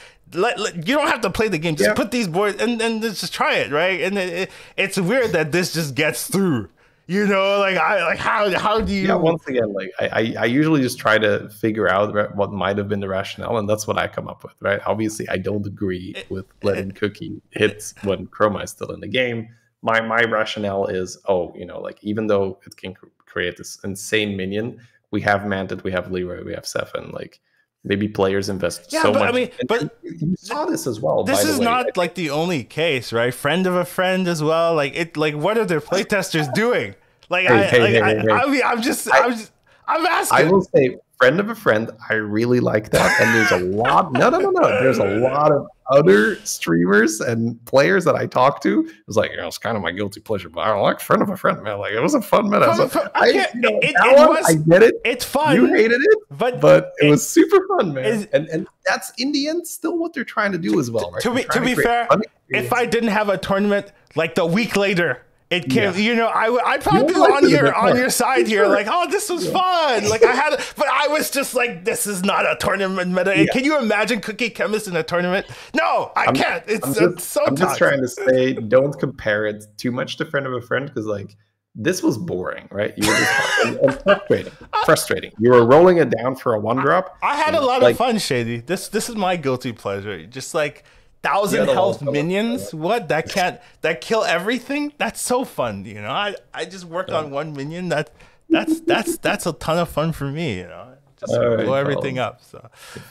don't have to play the game. Just put these boards and let's just try it, right? And it's weird that this just gets through. You know, like how do you? Yeah, once again, like I usually just try to figure out what might have been the rationale, and that's what I come up with, right? Obviously, I don't agree with letting Cookie hit when Chroma is still in the game. My rationale is, oh, you know, like, even though it can create this insane minion, we have Mantit, we have Leroy, we have Sefen, like. Maybe players invest so much. I mean, but you saw this as well. This is not like the only case, right? Friend of a friend as well. Like it. Like, what are their playtesters doing? Like I mean, I'm asking. I will say, friend of a friend. I really like that, and there's a lot. No. There's a lot of other streamers and players that I talk to. It was like, you know, it's kind of my guilty pleasure, but I don't like friend of a friend, man. Like, it was a fun meta. I get it. It's fun. You hated it, but it was super fun, man. And that's in the end still what they're trying to do as well, right? To be fair, if I didn't have a tournament like the week later, it can, you know, I'd probably be on your side here, like, oh, this was fun. Like, but I was just like, this is not a tournament meta. Yeah. Can you imagine Cookie Chemist in a tournament? No, I can't. I'm just trying to say, don't compare it too much to friend of a friend, because like, this was boring, right? You were just frustrating. You were rolling it down for a 1-drop. I had a lot of fun, Shady. This is my guilty pleasure. Just like 1,000 health minions. What? That kill everything? That's so fun, you know. I just worked on one minion. That's a ton of fun for me, you know. Just blow everything up. So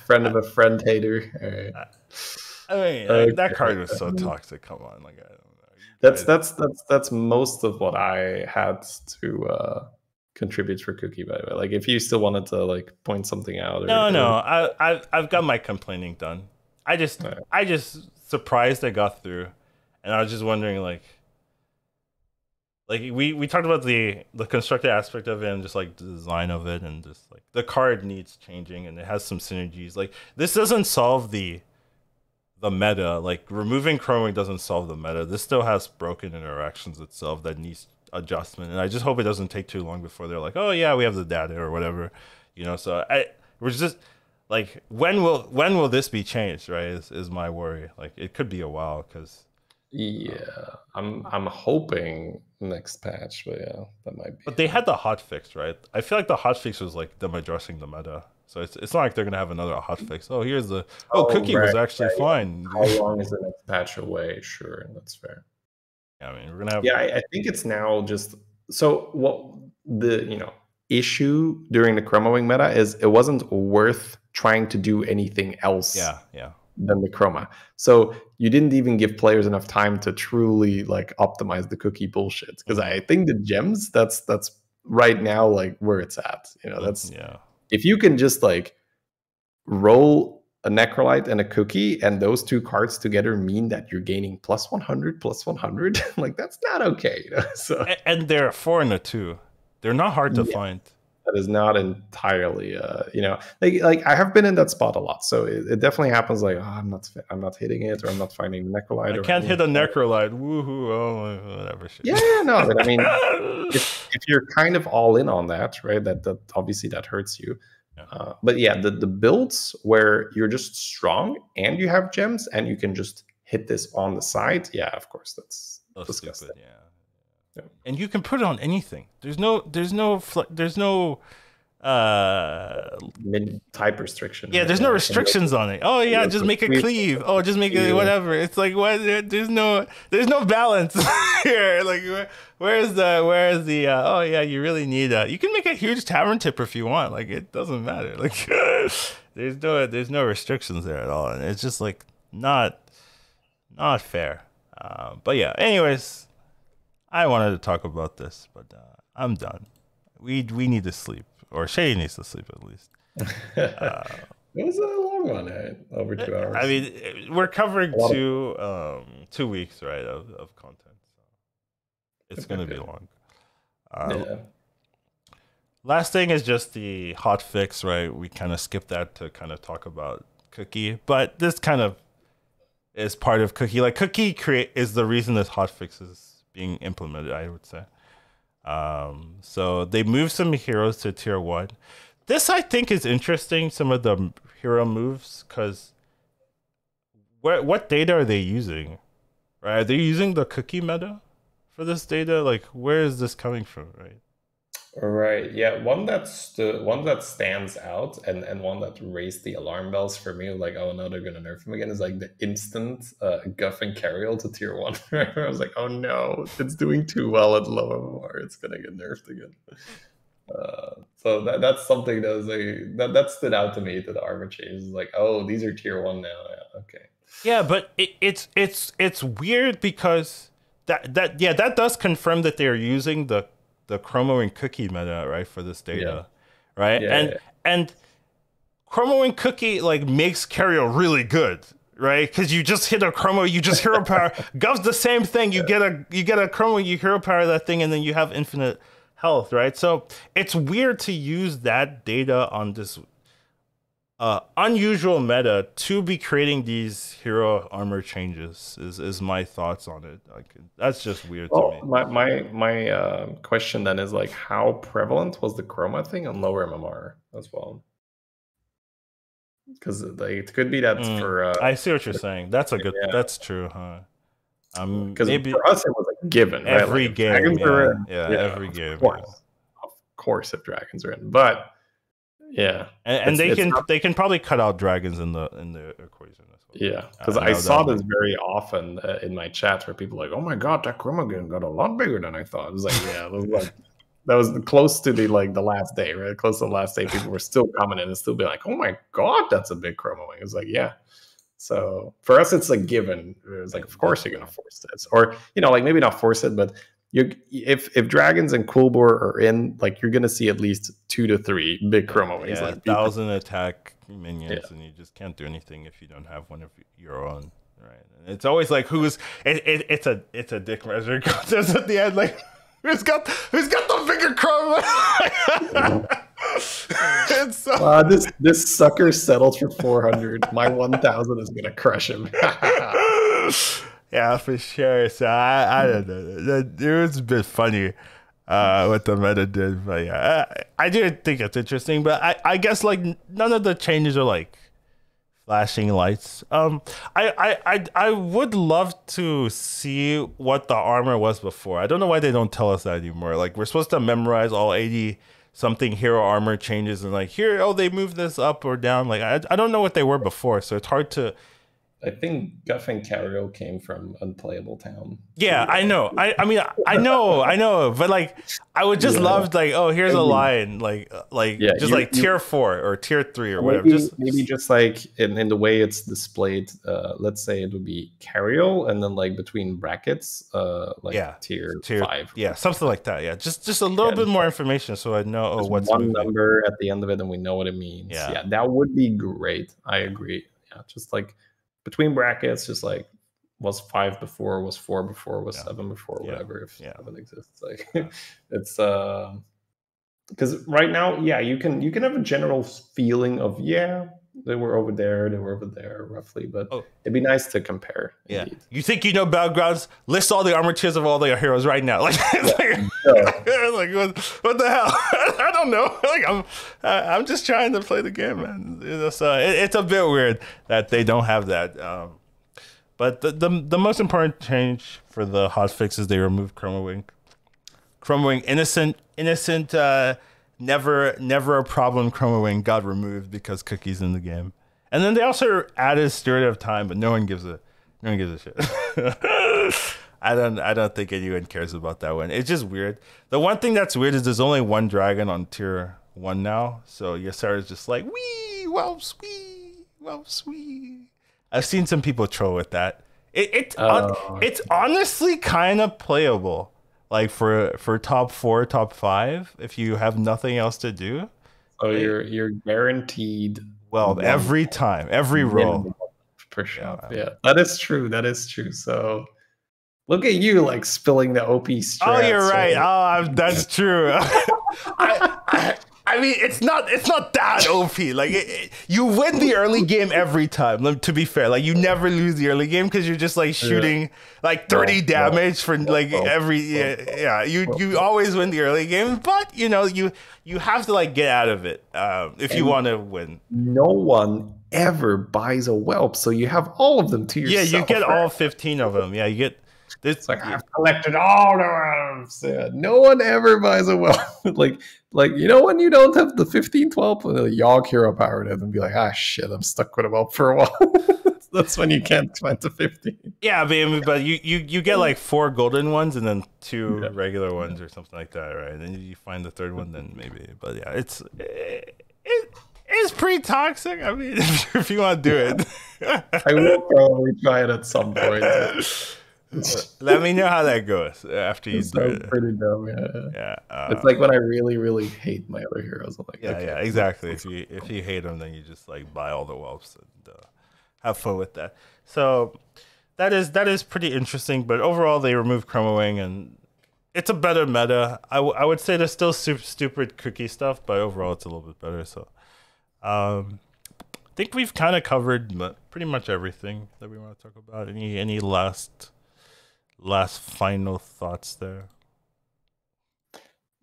friend of a friend hater. All right. I mean, that card was so toxic. Come on, like, I don't know. That's most of what I had to contribute for Cookie, by the way. Like if you still wanted to like point something out No, I've got my complaining done. I just surprised I got through, and I was just wondering like we talked about the constructed aspect of it and just like the design of it, and just like the card needs changing and it has some synergies. Like this doesn't solve the meta. Like removing chroming doesn't solve the meta. This still has broken interactions itself that needs adjustment, and I just hope it doesn't take too long before they're like, oh yeah, we have the data or whatever, you know. So we're just like, when will this be changed, right? Is my worry. Like it could be a while, because I'm hoping next patch, but yeah, that might be. But they had the hotfix, right? I feel like the hotfix was like them addressing the meta. So it's not like they're gonna have another hotfix. Oh, here's the Cookie was actually fine. How long is the next patch away? Sure, that's fair. Yeah, I mean, we're gonna have. Yeah, I think it's now just so what the issue during the chromoing meta is it wasn't worth trying to do anything else. Yeah. Than the chroma. So you didn't even give players enough time to truly like optimize the cookie bullshit. Because I think the gems, that's right now like where it's at. That's if you can just like roll a Necrolite and a cookie, and those two cards together mean that you're gaining plus 100, plus 100. Like that's not okay. So and they're a 4 and a 2. They're not hard to find. That is not entirely, like I have been in that spot a lot. So it definitely happens. Like, I'm not hitting it, or I'm not finding Necrolite. I can't hit a Necrolite. Woohoo! Oh, whatever. Shit. Yeah, no. But I mean, if you're kind of all in on that, right? That obviously that hurts you. Yeah. But yeah, the builds where you're just strong and you have gems and you can just hit this on the side. Yeah, of course, that's disgusting. Stupid, yeah. And you can put it on anything. There's no type restriction. Yeah, there's no restrictions on it. Oh yeah, just make a cleave. Oh, just make it whatever. It's like what? There's no balance here. Like where's the oh yeah, you really need you can make a huge tavern tipper if you want. Like it doesn't matter. Like there's no restrictions there at all, and it's just like not fair. But yeah, anyways, I wanted to talk about this, but I'm done. We need to sleep, or Shay needs to sleep at least. It was a long one, over 2 hours. I mean, we're covering 2 weeks, right, of content, so it's gonna be long. Yeah. Last thing is just the hot fix, right? We kind of skipped that to kind of talk about Cookie, but this kind of is part of Cookie. Like Cookie is the reason this hot fix is being implemented, I would say. So they moved some heroes to tier 1. This I think is interesting, some of the hero moves, because what data are they using? Right? Are they using the Cookie meta for this data? Like where is this coming from, right? Right. Yeah. One that stands out and one that raised the alarm bells for me, like, oh no, they're gonna nerf him again, is like the instant Guff and Carriel to tier 1. I was like, oh no, it's doing too well at low MMR. It's gonna get nerfed again. So that's something that was like that stood out to me, to the armor changes. Like, oh, these are tier 1 now. Yeah, okay. Yeah, but it's weird because that does confirm that they're using the Chromo and Cookie meta, right, for this data, right? And Chromo and Cookie like makes Carriel really good, right? Because you just hit a Chromo, you just hero power. Gov's the same thing. You get a Chromo, you hero power that thing, and then you have infinite health, right? So it's weird to use that data on this unusual meta to be creating these hero armor changes. Is my thoughts on it. Like that's just weird to me. My question then is like, how prevalent was the chroma thing on lower MMR as well? Because like, it could be that for I see what you're saying. That's that's true, huh? Because maybe for us it was like given every right? game. Every game. Of course, if dragons are in, but yeah, and they can probably cut out dragons in the equation as well. Yeah, because I saw this very often in my chat where people are like, oh my god, that chroma game got a lot bigger than I thought. It was like, yeah, it was like that was close to the last day, right? Close to the last day, people were still coming in and still being like, oh my god, that's a big chroma wing. It's like, yeah, So for us, it's a given. It's like, of course you're gonna force this, or like maybe not force it, but if dragons and Quilboar are in, like you're gonna see at least 2 to 3 big chroma wings. Yeah, like 1,000 attack minions, Yeah. and you just can't do anything if you don't have one of your own. Right, and it's always like it's a dick measure contest at the end. Like who's got the bigger chroma? It's so... this sucker settled for 400. My 1,000 is gonna crush him. Yeah, for sure. So I don't know. It was a bit funny what the meta did, but yeah, I do think it's interesting. But I guess like none of the changes are like flashing lights. I would love to see what the armor was before. I don't know why they don't tell us that anymore. Like we're supposed to memorize all 80 something hero armor changes and like here, they moved this up or down. Like I don't know what they were before, so it's hard to... I think Guff and Cario came from Unplayable Town. Yeah, I know. I mean, I know. But like, I would just love like, here's a line, like just like tier 4 or tier 3 or whatever. Maybe just like in the way it's displayed. Let's say it would be Cario, and then like between brackets, tier 5. Yeah, something like that. Yeah, just a little bit more information so I know what's one moving. number at the end of it, and we know what it means. Yeah, that would be great. I agree. Yeah, just like between brackets, just like was 5 before, was 4 before, was 7 before, whatever. If 7 exists, like it's because right now, you can have a general feeling of they were over there, roughly, but it'd be nice to compare. Yeah, indeed. You think you know Battlegrounds? List all the armor tiers of all the heroes right now. Like, like what the hell? I don't know. Like I'm just trying to play the game, man. So it's a bit weird that they don't have that. But the most important change for the hotfix is they removed Chroma Wing. Chroma Wing, innocent. Never a problem. Chroma Wing got removed because Cookie's in the game, and then they also added Steward of Time, but no one gives a shit. I don't think anyone cares about that one. It's just weird. The one thing that's weird is there's only one dragon on tier 1 now, so Ysera's just like wee, well sweet. I've seen some people troll with that. It's honestly kind of playable. Like for top 4, top 5, if you have nothing else to do. So you're guaranteed. Well, every time, every roll. Per shot. Yeah, that is true. So look at you, like spilling the OP strats. Oh, you're right. That's true. I mean, it's not that OP. Like you win the early game every time. To be fair, like you never lose the early game because you're just like shooting like 30 damage for like every. You always win the early game, but you have to like get out of it if you want to win. No one ever buys a whelp, so you have all of them to yourself. Yeah, you get all 15 of them. Yeah, you get. It's like I've collected all the whelps. Yeah, no one ever buys a whelp. like when you don't have the 15th whelp, the Yogg hero powered it and be like, shit, I'm stuck with a whelp for a while. That's when you can't find the 15. Yeah, but you get like 4 golden ones and then 2 regular ones or something like that, right? And then you find the 3rd one, then maybe. But yeah, it's pretty toxic. I mean, if you want to do it, I will probably try it at some point. Let me know how that goes after you do it. Pretty dumb, yeah. It's like when I really, really hate my other heroes. I'm like, yeah, exactly. If you hate them, then you just like buy all the whelps and have fun with that. So that is pretty interesting. But overall, they removed Chroma Wing, and it's a better meta. I would say there's still stupid cookie stuff, but overall, it's a little bit better. So I think we've kind of covered pretty much everything that we want to talk about. Any last final thoughts there?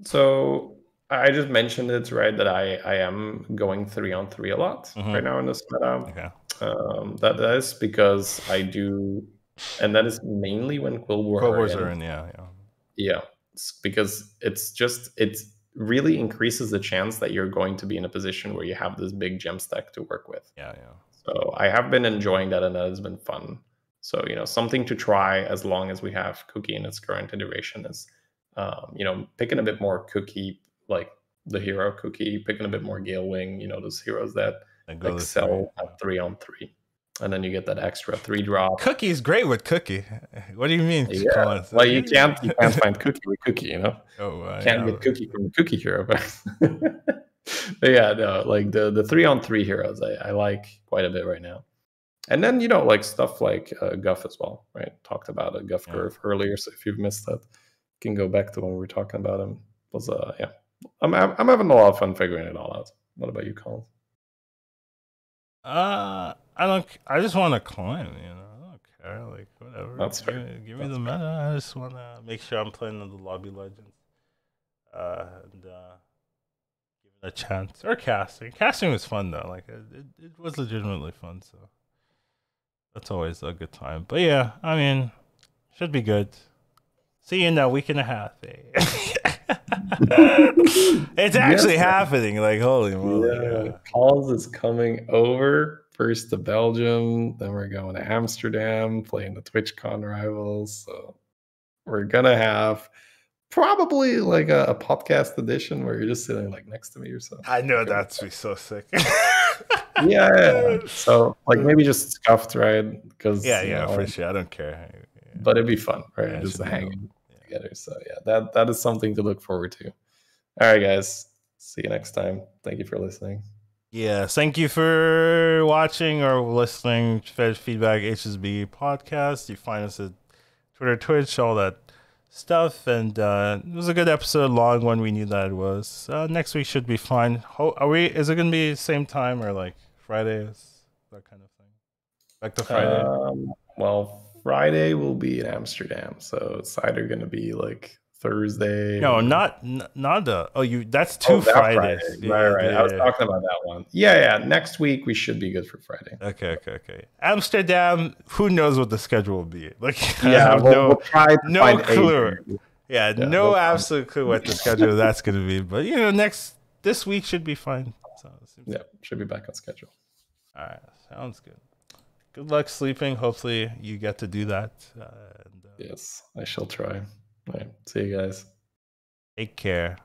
So I just mentioned it, right, that I am going 3-on-3 a lot right now in this meta. Okay. That is because I do, and that is mainly when Quilboars are in. Yeah, it's because it really increases the chance that you're going to be in a position where you have this big gem stack to work with. So I have been enjoying that, and that has been fun. So, something to try as long as we have Cookie in its current iteration is, picking a bit more Cookie, like the hero Cookie, picking a bit more Gale Wing, those heroes that excel at 3-on-3. and then you get that extra 3 drop. Cookie's great with Cookie. What do you mean? Yeah. Well, you can't find Cookie with Cookie, you know. Oh, Can't get Cookie from the Cookie hero. But yeah, no, like the 3-on-3 heroes, I like quite a bit right now. And then, you know, like stuff like Guff as well, right? Talked about a Guff curve earlier, so if you've missed that, you can go back to when we were talking about him. It was yeah, I'm having a lot of fun figuring it all out. What about you, Colin? I just want to climb, you know. I don't care, like whatever. That's fair. Give me the meta. I just want to make sure I'm playing on the lobby legends. And give it a chance. Or casting. Casting was fun though. Like it was legitimately fun. So that's always a good time. But yeah, I mean, should be good. See you in a week and a half. It's actually happening. Like holy moly! Yeah, Collins is coming over. First to Belgium, then we're going to Amsterdam, playing the TwitchCon rivals. So we're gonna have probably like a podcast edition where you're just sitting like next to me or something. I know that'd be so sick. Yeah. So like maybe just scuffed, right? Because yeah, for sure. I don't care. But it'd be fun, right? Yeah, just hanging together. So yeah, that is something to look forward to. All right, guys. See you next time. Thank you for listening. Yeah, thank you for watching or listening to Feedback HSBG Podcast. You find us at Twitter, Twitch, all that stuff. And it was a good episode, long one. We knew that it was. Next week should be fine. Is it going to be same time or like Fridays? That kind of thing? Back to Friday? Well, Friday will be in Amsterdam. So it's either going to be like Thursday. No, not the. Oh, that's two Fridays. Friday. Right. I was talking about that one. Yeah. Next week we should be good for Friday. Okay. Amsterdam. Who knows what the schedule will be? Like, yeah, we'll try to no clue. Yeah, no absolute clue what the schedule that's going to be. But you know, this week should be fine. So should be back on schedule. All right, sounds good. Good luck sleeping. Hopefully you get to do that. Yes, I shall try. All right. See you guys. Take care.